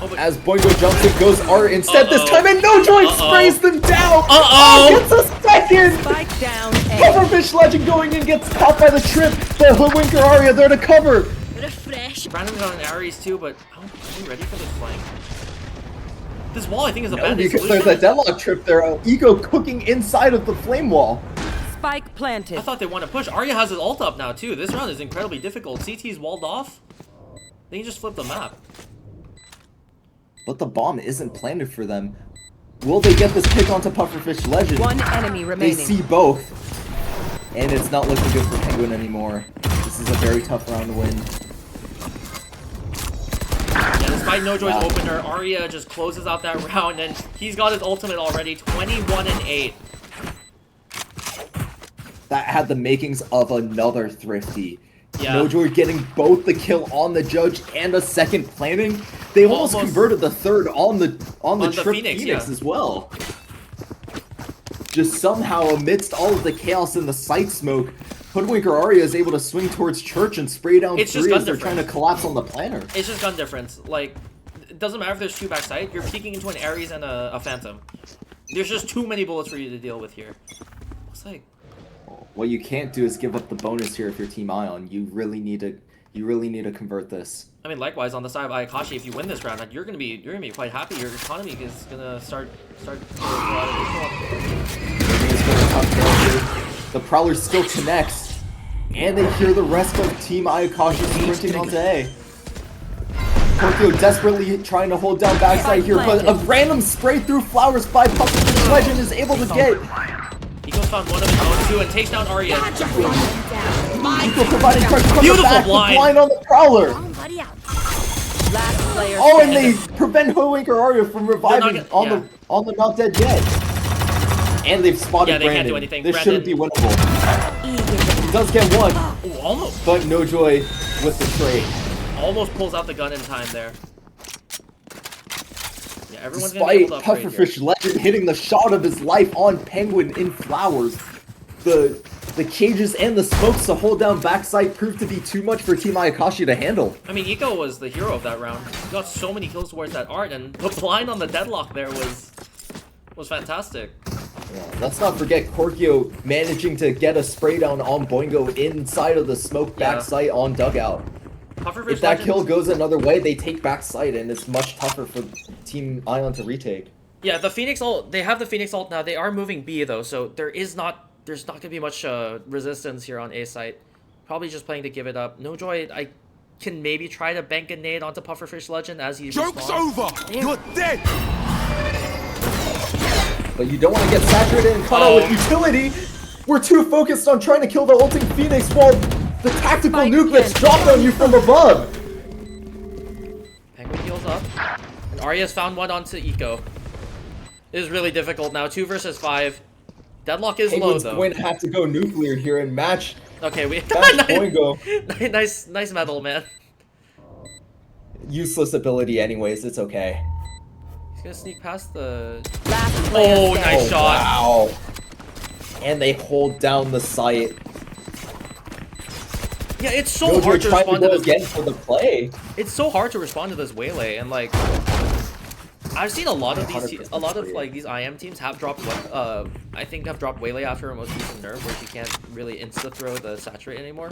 Oh, but- As Boingo jumps and goes Art instead this Uh-oh. time, and Nojoy Uh-oh. sprays them down! Uh-oh. Gets a second! Spike down A. Pufferfish Legend going in, gets caught by the trip. The Hoodwinker Arya there to cover. Refresh. Brandon's on an Ares too, but are we ready for this flank? This wall, I think, is a No, bad because solution. there's a deadlock trip there. Ego cooking inside of the flame wall. Spike planted. I thought they want to push. Arya has his ult up now too. This round is incredibly difficult. CT's walled off. They can just flip the map. But the bomb isn't planted for them. Will they get this pick onto Pufferfish Legend? One enemy They remaining. see both. And it's not looking good for Penguin anymore. This is a very tough round to win. Yeah, despite Nojoy's Wow. opener, Arya just closes out that round, and he's got his ultimate already. 21-8. That had the makings of another thrifty. Yeah. Nojoy getting both the kill on the judge and a second planting. They almost converted the third on the trip Phoenix, Phoenix yeah. as well. Just somehow amidst all of the chaos in the site smoke, Hoodwinker Arya is able to swing towards Church and spray down It's just 3 as gun they're difference. trying to collapse on the planter. It's just gun difference. Like, it doesn't matter if there's 2 backside. You're peeking into an Ares and a Phantom. There's just too many bullets for you to deal with here. Looks like What you can't do is give up the bonus here if you're Team Ion. You really need to convert this. I mean, likewise on the side of Ayakashi, if you win this round, you're gonna be quite happy. Your economy is gonna start. The Prowler still connects, and they hear the rest of Team Ayakashi sprinting onto A. Tokyo desperately trying to hold down backside here, but a random spray through flowers by Puppet Legend is able to get. Eco's found one of his own too and takes down Arya. Eco providing pressure from Beautiful the back, blind. the blind on the Prowler. Last player Oh, and standing. they prevent Hoenker Arya from reviving on the not dead yet. And they've spotted Yeah, they Brandon. can't do anything. This Brandon. shouldn't be winnable. He does get one, Ooh, almost. but no joy with the trade. Almost pulls out the gun in time there. Yeah, everyone's gonna be able Despite to upgrade here. Pufferfish Legend hitting the shot of his life on Penguin in flowers, the cages and the smokes to hold down backside proved to be too much for Team Ayakashi to handle. I mean, Eco was the hero of that round. He got so many kills towards that art, and the blind on the deadlock there was fantastic. Yeah, let's not forget Korkio managing to get a spray down on Boingo inside of the smoke backside on dugout. Pufferfish If that Legend- kill goes another way, they take backside, and it's much tougher for Team Ion to retake. Yeah, the Phoenix ult. They have the Phoenix ult now. They are moving B though, so there's not gonna be much resistance here on A site. Probably just playing to give it up. No joy. I can maybe try to bank a nade onto Pufferfish Legend as he Joke's respawns. over! You're dead! But you don't want to get saturated and caught out with utility. We're too focused on trying to kill the ulting Phoenix while the tactical nuke gets dropped on you from above. Penguin heals up. And Arya's found one onto Eco. It is really difficult now. 2 versus 5. Deadlock is low Penguin's though. going to have to go nuclear here and match Okay, we Boingo. nice metal, man. Useless ability anyways, it's okay. He's gonna sneak past the. Last player Oh, standing. nice shot. Wow. And they hold down the site. Yeah, it's so Gojo hard to trying to respond to go this. again for the play. It's so hard to respond to this waylay, and like, I've seen a lot of these IM teams have dropped. I think have dropped waylay after a most recent nerf, where you can't really insta throw the saturate anymore.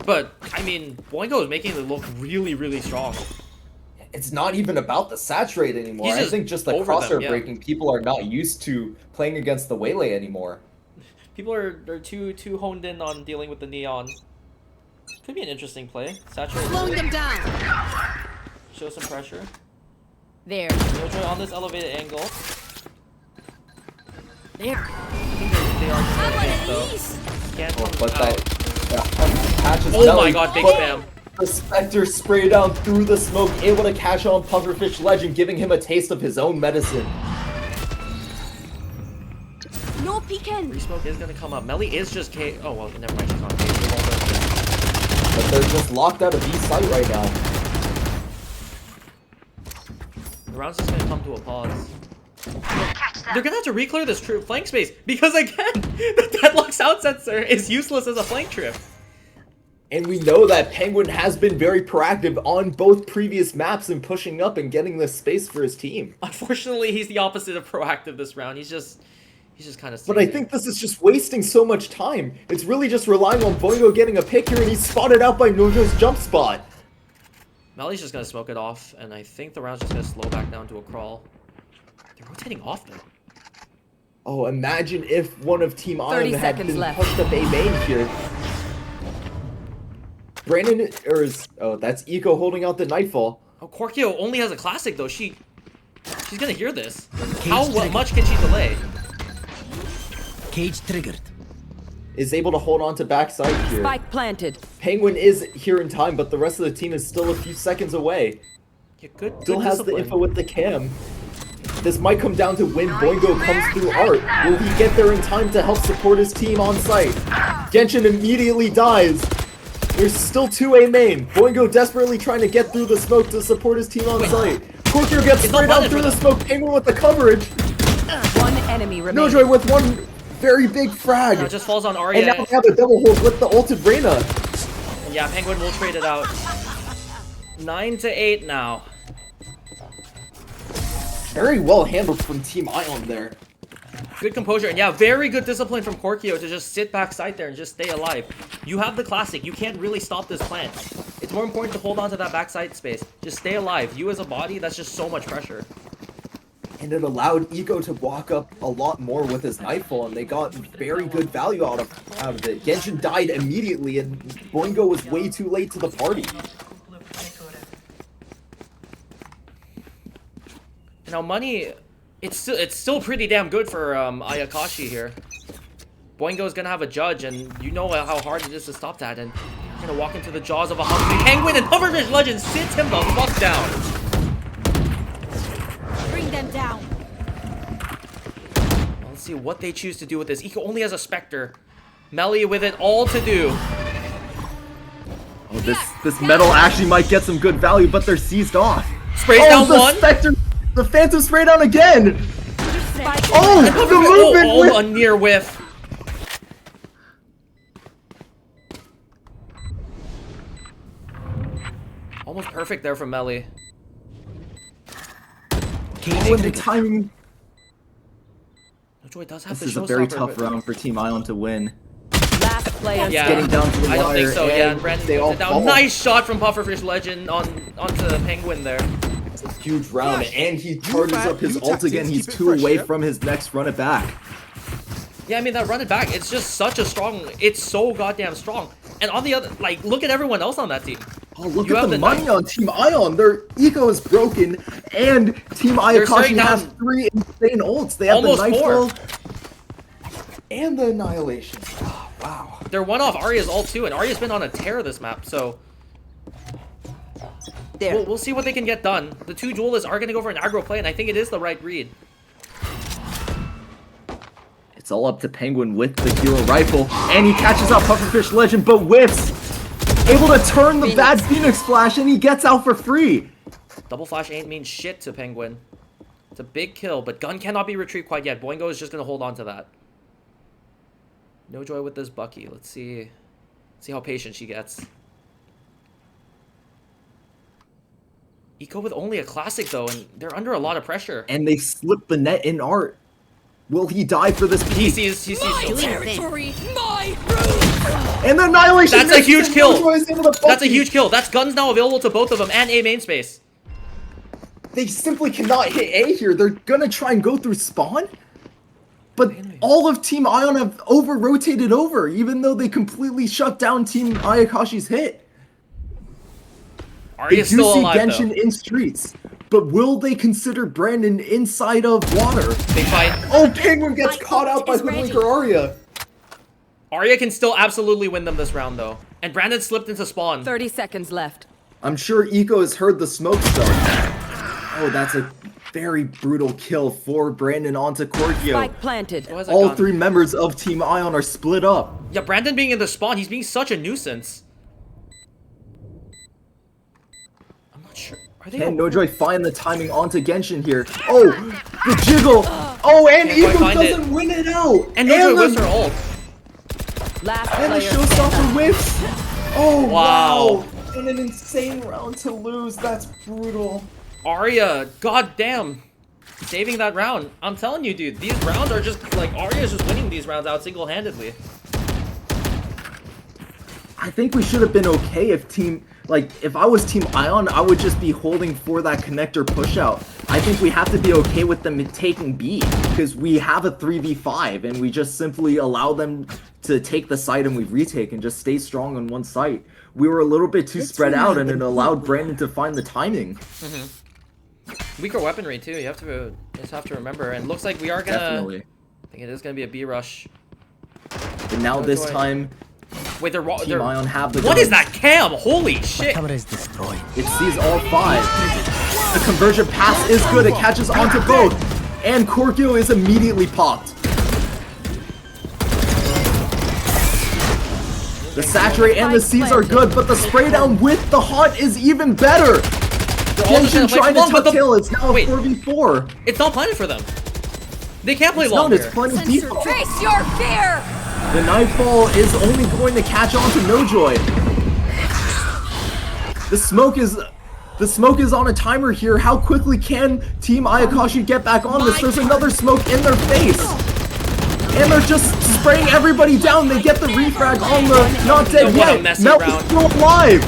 But I mean, Boingo is making it look really strong. It's not even about the saturate anymore. He's I just think just the over them, crosshair yeah. breaking, people are not used to playing against the waylay anymore. People are too honed in on dealing with the neon. Could be an interesting play. Saturate. Slowing them down. Show some pressure. There. Gojo on this elevated angle. There. I think they are just Have gonna one hit, of though. these. Can't Oh, come but out. that catches Oh my Melly, god, big but spam. The Spectre spray down through the smoke, able to catch on Pufferfish Legend, giving him a taste of his own medicine. No peeking. Resmoke is gonna come up. Melly is just K. Oh well, never mind. She's on K. But they're just locked out of B site right now. The round's just gonna come to a pause. They're gonna have to re-clear this true flank space because again, the deadlock sound sensor is useless as a flank trip. And we know that Penguin has been very proactive on both previous maps in pushing up and getting this space for his team. Unfortunately, he's the opposite of proactive this round. He's just kind of. But I think this is just wasting so much time. It's really just relying on Boingo getting a pick here, and he's spotted out by Nojo's jump spot. Melly's just gonna smoke it off, and I think the round's just gonna slow back down to a crawl. They're rotating off though. Oh, imagine if one of Team 30 Iron had seconds been left. pushed up A main here. Brandon, that's Eco holding out the Nightfall. Oh, Korkio only has a classic though. She's gonna hear this. How much can she delay? Cage triggered. Is able to hold on to backside here. Spike planted. Penguin is here in time, but the rest of the team is still a few seconds away. Yeah, good. Still good has the discipline. info with the cam. This might come down to when Boingo comes through Art. Will he get there in time to help support his team on site? Genshin immediately dies. There's still 2A main. Boingo desperately trying to get through the smoke to support his team on site. Korkio gets It's not sprayed out button through for the them. smoke. Penguin with the coverage. One enemy remaining. Nojoy with one very big frag. No, it just falls on And Arya. now we have a double hold with the ulted Reyna. And yeah, Penguin will trade it out. 9-8 now. Very well handled from Team Ion there. Good composure, and yeah, very good discipline from Korkio to just sit backside there and just stay alive. You have the classic. You can't really stop this plant. It's more important to hold on to that backside space. Just stay alive. You as a body, that's just so much pressure. And it allowed Eco to walk up a lot more with his Nightfall, and they got very good value out of it. Genshin died immediately, and Boingo was way too late to the party. Now, money... It's still pretty damn good for Ayakashi here. Boingo's gonna have a judge, and you know how hard it is to stop that. And he's gonna walk into the jaws of a hungry penguin, and Pufferfish Legend sits him the fuck down. Bring them down. Well, let's see what they choose to do with this. Eco only has a Spectre. Melly with it all to do. Oh, this metal actually might get some good value, but they're seized off. Sprays down one. Spectre, the Phantom spray down again. Oh, the movement! Oh, a near whiff. Almost perfect there from Melly. Oh, and the timing. Joy does have This the is a very showstopper, tough but- round for Team Ion to win. Last player Yeah, Getting down to the I don't think wire, so. Yeah, and Brandon they all puts it down. fall. Nice shot from Pufferfish Legend onto the Penguin there. It's a huge round, and he charges up his ult tactics, again. He's keep it 2 fresh, away yeah? from his next run it back. Yeah, I mean that run it back. It's just such a strong. It's so goddamn strong. And on the other, like, look at everyone else on that team. Oh, look You at have the the money knife. on Team Ion. Their eco is broken, and Team Ayakashi staring has down 3 insane ults. They have almost the 4. Nightfall and the Annihilation. Oh, wow. They're one off Arya's ult too, and Arya's been on a tear this map. So There. we'll see what they can get done. The 2 duelists are gonna go for an aggro play, and I think it is the right read. It's all up to Penguin with the hero rifle, and he catches out Pufferfish Legend, but whiffs. Able to turn the bad Phoenix Flash, and he gets out for free. Double flash ain't mean shit to Penguin. It's a big kill, but gun cannot be retrieved quite yet. Boingo is just gonna hold on to that. No joy with this Bucky. Let's see how patient she gets. Eco with only a classic though, and they're under a lot of pressure. And they slip the net in art. Will he die for this He piece? sees so Territory. And the Annihilation! That's a misses huge and kill. Killjoy's into the That's a Bucky. huge kill. That's guns now available to both of them and A main space. They simply cannot hit A here. They're gonna try and go through spawn? But all of Team Ion have over-rotated over, even though they completely shut down Team Ayakashi's hit. They Arya's do still see alive Genshin though. in streets, but will they consider Brandon inside of water? Big fight. Oh, Penguin gets My caught out ult by is Hoodwinker ready. Arya. Arya can still absolutely win them this round though. And Brandon slipped into spawn. 30 seconds left. I'm sure Eco has heard the smoke stuff. Oh, that's a very brutal kill for Brandon onto Korkio. Spike planted. Who has a All gun? 3 members of Team Ion are split up. Yeah, Brandon being in the spawn, he's being such a nuisance. I'm not sure. Are they? Can Nojoy find the timing onto Genshin here? Oh, the jiggle! Oh, and Can't quite Eco find it. doesn't win it out! And Nojoy whiffs the, her ult. Last and the player. showstopper whiffs! Oh, Wow. wow! And an insane round to lose, that's brutal. Arya, goddamn, saving that round. I'm telling you, dude, these rounds are just like Arya's just winning these rounds out single-handedly. I think we should have been okay if I was Team Ion, I would just be holding for that connector push out. I think we have to be okay with them taking B, because we have a 3v5, and we just simply allow them to take the site and we retake and just stay strong on one site. We were a little bit too spread out, and it allowed Brandon to find the timing. Weaker weaponry too. You just have to remember. And looks like we are gonna. Definitely. I think it is gonna be a B rush. But now this time, Wait, they're Team Ion have the What is guns. that cam? Holy shit! Camera is destroyed. It sees all 5. The conversion pass is good. It catches onto both. And Korkio is immediately popped. The saturate and the seize are good, but the spray down with the haunt is even better. They're all just Genshin gonna play trying to long, but tuck tail. It's now a Wait. 4v4. It's not planted for them. They can't play No, long it's here. plenty default. Face your fear. The Nightfall is only going to catch on to Nojoy. The smoke is on a timer here. How quickly can Team Ayakashi get back on this? There's another smoke in their face. And they're just spraying everybody down. They get the refrag on the not dead What a yet. messy Mel's round. still alive.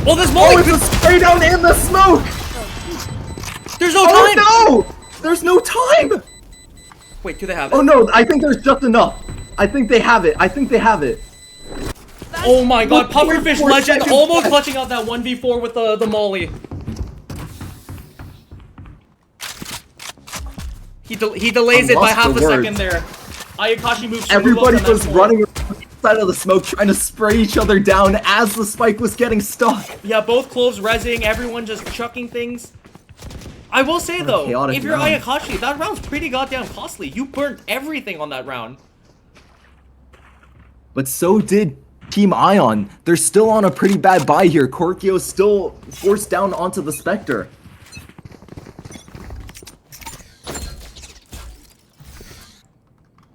Oh, this Oh, Molly! it's a spray down in the smoke. There's no time! Oh no! There's no time. Wait, do they have it? Oh no, I think there's just enough. I think they have it. I think they have it. Oh my god, Look, Pufferfish 4 Legend seconds almost left. clutching out that 1v4 with the Molly. He delays it by lost half for a second words. there. Ayakashi moves. Everybody smooth up the was next running around the side of the smoke trying to spray each other down as the spike was getting stuck. Yeah, both cloves rezzing, everyone just chucking things. I will say though, chaotic if you're round. Ayakashi, that round's pretty goddamn costly. You burnt everything on that round. But so did Team Ion. They're still on a pretty bad buy here. Korkio's still forced down onto the Spectre.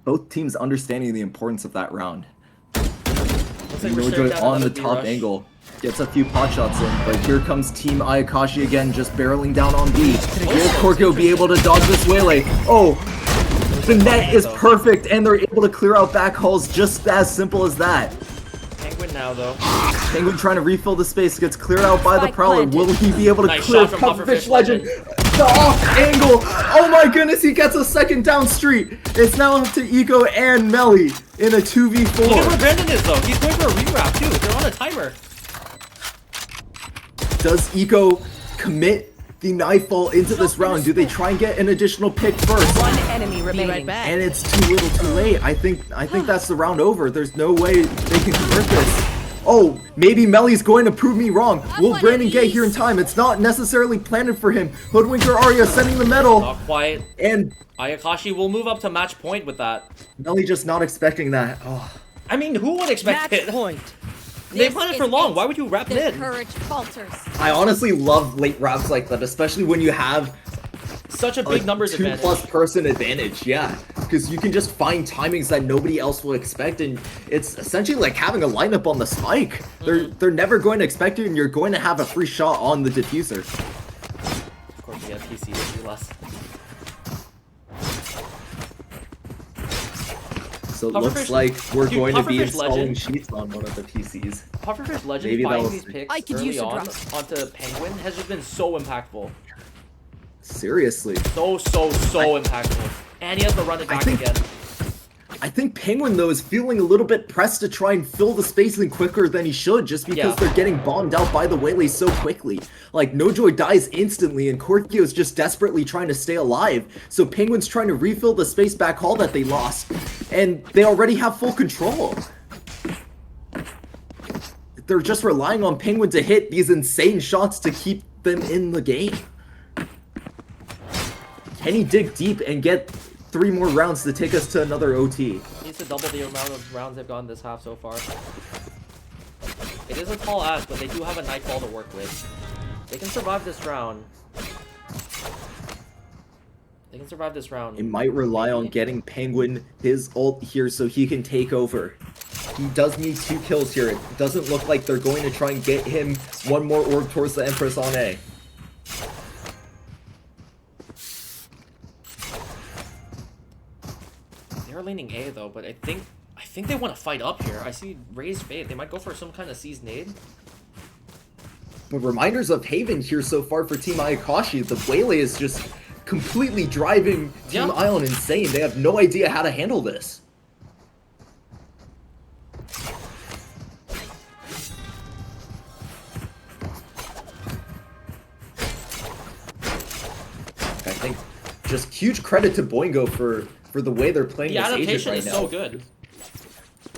Both teams understanding the importance of that round. Looks like we're staring Nojoy down on the another B top rush. angle. Gets a few pot shots in, but here comes Team Ayakashi again, just barreling down on B. Will Korkio be able to dodge this waylay? Oh, the net is perfect, and they're able to clear out back hauls just as simple as that. Penguin now though. Penguin trying to refill the space, gets cleared out by the Spike Prowler. planted. Will he be able to Nice clear shot from Pufferfish Pufferfish Legend? The off angle! Oh my goodness, he gets a second down street! It's now up to Eco and Melly in a Look at where 2v4. Brandon is though. He's going for a rewrap too. They're on a timer. Does Eco commit the Nightfall into this round? Do they try and get an additional pick first? One enemy Be remaining. right back. And it's too little too late. I think that's the round over. There's no way they can convert this. Oh, maybe Melly's going to prove me wrong. Will Brandon get here in time? It's not necessarily planned for him. Hoodwinker Arya sending the medal. Not quite. And Ayakashi will move up to match point with that. Melly just not expecting that. Oh. I mean, who would expect Match it? point. They This planned it is for long. it. Why would you wrap The mid? courage falters. I honestly love late rounds like that, especially when you have Such a a big numbers advantage. 2+ person advantage, yeah. Because you can just find timings that nobody else will expect, and it's essentially like having a lineup on the spike. They're never going to expect it, and you're going to have a free shot on the diffuser. Of course, yeah, PC would be less. So it Pufferfish- looks like we're dude, going to be Pufferfish installing Legend. sheets on one of the PCs. Pufferfish Legend Maybe buying that'll- these picks I could early use a on drop. onto Penguin has just been so impactful. Seriously. So impactful. And he has to run it back think- again. I think Penguin, though, is feeling a little bit pressed to try and fill the spacing quicker than he should, just because Yeah. they're getting bombed out by the Waylay so quickly. Like, Nojoy dies instantly, and Korkio is just desperately trying to stay alive. So Penguin's trying to refill the space back hall that they lost, and they already have full control. They're just relying on Penguin to hit these insane shots to keep them in the game. Can he dig deep and get 3 more rounds to take us to another OT? Needs to double the amount of rounds they've gotten this half so far. It is a tall ask, but they do have a Nightfall to work with. They can survive this round. They can survive this round. It might rely on getting Penguin his ult here so he can take over. He does need 2 kills here. It doesn't look like they're going to try and get him 1 more orb towards the Empress on A. They're leaning A though, but I think they want to fight up here. I see Raised Fade. They might go for some kind of seized nade. But reminders of Haven here so far for Team Ayakashi. The Waylay is just completely driving Team Yeah. Ion insane. They have no idea how to handle this. I think just huge credit to Boingo for the way they're playing The this agent adaptation right is now. so good.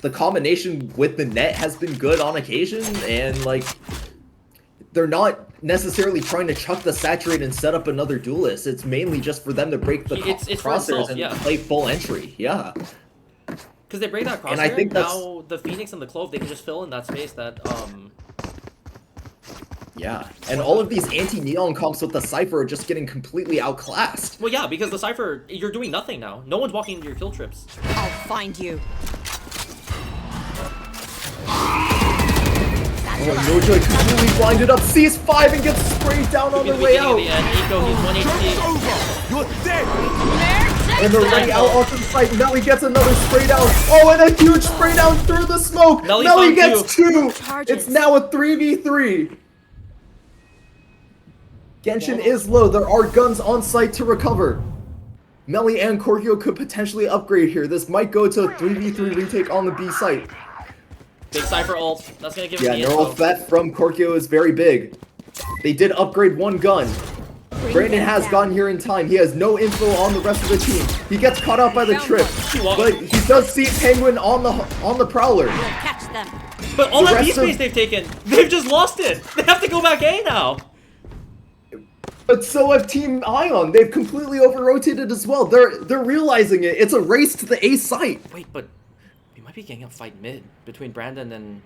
The combination with the net has been good on occasion, and like they're not necessarily trying to chuck the saturate and set up another duelist. It's mainly just for them to break the It's for crosshairs itself, and yeah. play full entry. Yeah. Because they break that crosshair, And I think that's- now the Phoenix and the Clove, they can just fill in that space that, Yeah. And all of these anti-neon comps with the Cypher are just getting completely outclassed. well, yeah, because the Cypher, you're doing nothing now. No one's walking into your kill trips. I'll find you. Oh, Nojoy completely blinded up, sees 5 and gets sprayed down on In the the way beginning out. of the end, Eco, he's 1 HP. Over! You're dead! And they're already out onto the site. Melly gets another spray down. Oh, and a huge spray down through the smoke. Melly gets two. It's now a 3v3. Genshin is low. There are guns on site to recover. Melly and Korkio could potentially upgrade here. This might go to a 3v3 retake on the B site. Big Cypher ult. That's gonna give him the neural info. threat from Korkio is very big. They did upgrade one gun. Brandon has gotten here in time. He has no info on the rest of the team. He gets caught out by the trip, but he does see Penguin on the prowler. Catch them. But all that B space they've taken, they've just lost it. They have to go back A now. But so have Team Ion. They've completely over-rotated as well. They're realizing it. It's a race to the A site. Wait, but we might be getting a fight mid between Brandon and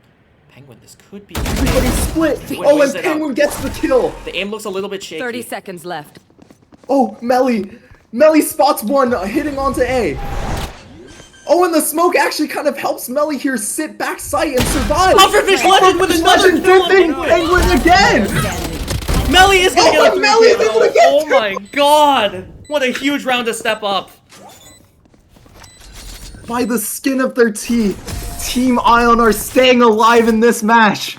Penguin. This could be. Everybody's split. Wait, Oh, and Penguin gets the kill. The aim looks a little bit shaky. 30 seconds left. Oh, Melly. Melly spots one hitting onto A. Oh, and the smoke actually kind of helps Melly here sit back sight and survive. Pufferfish Legend with another kill on Penguin again. Melly is gonna get a 3 Melly is able to get Oh my god! What a huge round to step up. By the skin of their teeth, Team Ion are staying alive in this match.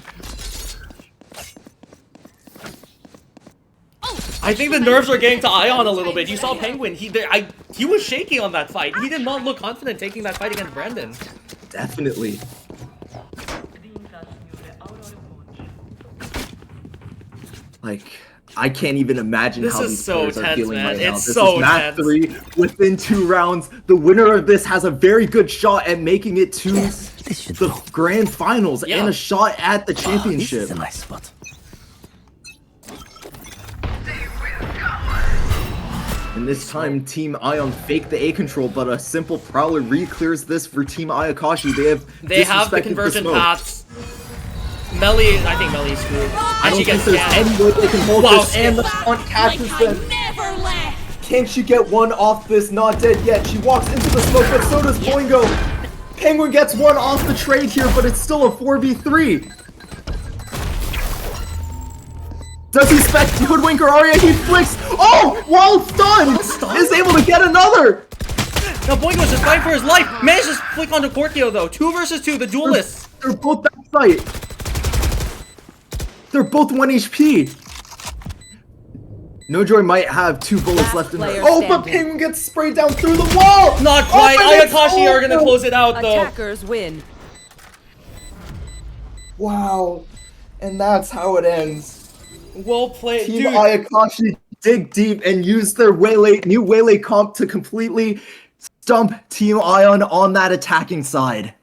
I think the nerves are getting to Ion a little bit. You saw Penguin. He was shaky on that fight. He did not look confident taking that fight against Brandon. Definitely. Like, I can't even imagine how these players are feeling right now. This is match 3 within 2 rounds. The winner of this has a very good shot at making it to the grand finals and a shot at the championship. This is a nice spot. And this time, Team Ion faked the A control, but a simple prowler re-clears this for Team Ayakashi. They have the conversion paths. Melly, I think Melly's screwed. I don't think there's any way they can hold this, and the front catches them. Can she get one off this? Not dead yet. She walks into the smoke, but so does Boingo. Penguin gets one off the trade here, but it's still a 4v3. Does he spec Hoodwinker Arya? He flicks. Oh, while stunned, is able to get another. Now Boingo's just fighting for his life. Manages to flick onto Korkio though. 2 versus 2, the duelists. They're both backside. They're both 1 HP. Nojoy might have 2 bullets left in her. Oh, but Penguin gets sprayed down through the wall. Not quite. Ayakashi are gonna close it out though. Attackers win. Wow, and that's how it ends. Well played, Team dude. Ayakashi dig deep and use their new Waylay comp to completely stump Team Ion on that attacking side.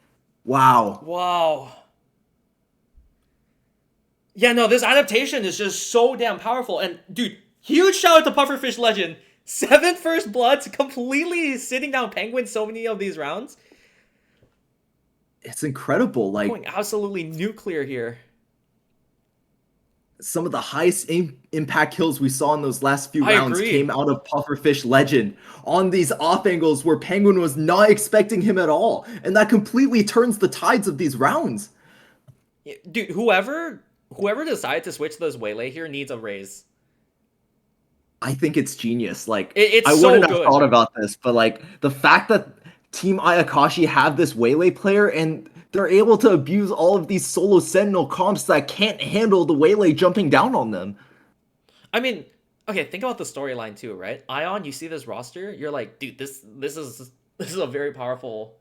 Wow. Wow. Yeah, no, this adaptation is just so damn powerful. And, dude, huge shout out to Pufferfish Legend. 7 first bloods, completely sitting down Penguin so many of these rounds. It's incredible. Like, going absolutely nuclear here. Some of the highest impact kills we saw in those last few rounds came out of Pufferfish Legend on these off angles where Penguin was not expecting him at all. And that completely turns the tides of these rounds. Dude, whoever decided to switch to this Waylay here needs a raise. I think it's genius. Like, it's I so wouldn't good. have thought about this, but like the fact that Team Ayakashi have this Waylay player and they're able to abuse all of these solo Sentinel comps that can't handle the Waylay jumping down on them. I mean, okay, think about the storyline too, right? Ion, you see this roster, you're like, dude, this is a very powerful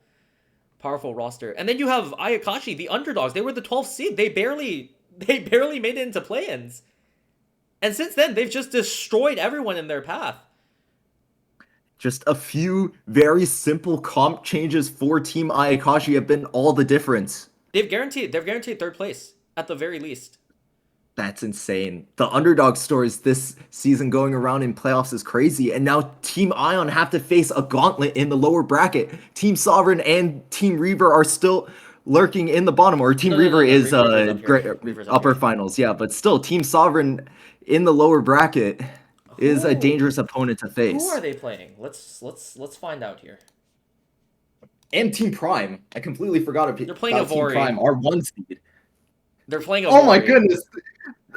roster. And then you have Ayakashi, the underdogs. They were the 12th seed. They barely made it into play-ins. And since then, they've just destroyed everyone in their path. Just a few very simple comp changes for Team Ayakashi have been all the difference. They've guaranteed 3rd place at the very least. That's insane. The underdog stories this season going around in playoffs is crazy. And now Team Ion have to face a gauntlet in the lower bracket. Team Sovereign and Team Reaver are still lurking in the bottom, or Team Reaver is upper finals. Yeah, but still, Team Sovereign in the lower bracket is a dangerous opponent to face. Who are they playing? Let's find out here. And Team Prime. I completely forgot about They're playing Team Prime, our 1 seed. They're playing Oh my goodness.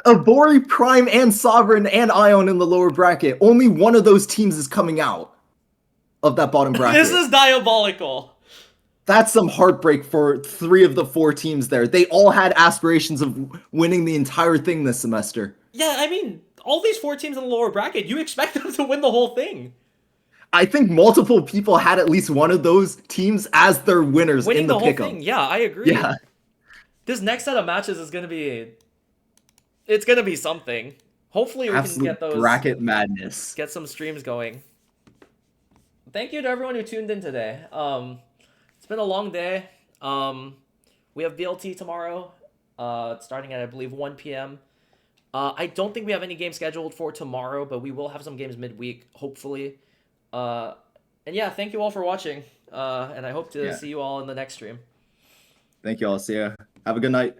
Abori, Prime, and Sovereign, and Ion in the lower bracket. Only one of those teams is coming out. of that bottom bracket. This is diabolical. That's some heartbreak for 3 of the 4 teams there. They all had aspirations of winning the entire thing this semester. Yeah, I mean, all these 4 teams in the lower bracket, you expect them to win the whole thing. I think multiple people had at least one of those teams as their winners Winning in the the whole pick'em. thing, yeah, I agree. Yeah, This next set of matches is gonna be... It's gonna be something. Hopefully we absolute can get those... bracket madness. Get some streams going. Thank you to everyone who tuned in today. It's been a long day. We have VLT tomorrow, starting at, I believe, 1 p.m. I don't think we have any games scheduled for tomorrow, but we will have some games midweek, hopefully. And yeah, thank you all for watching, and I hope to see you all in the next stream. Thank you all. See ya. Have a good night.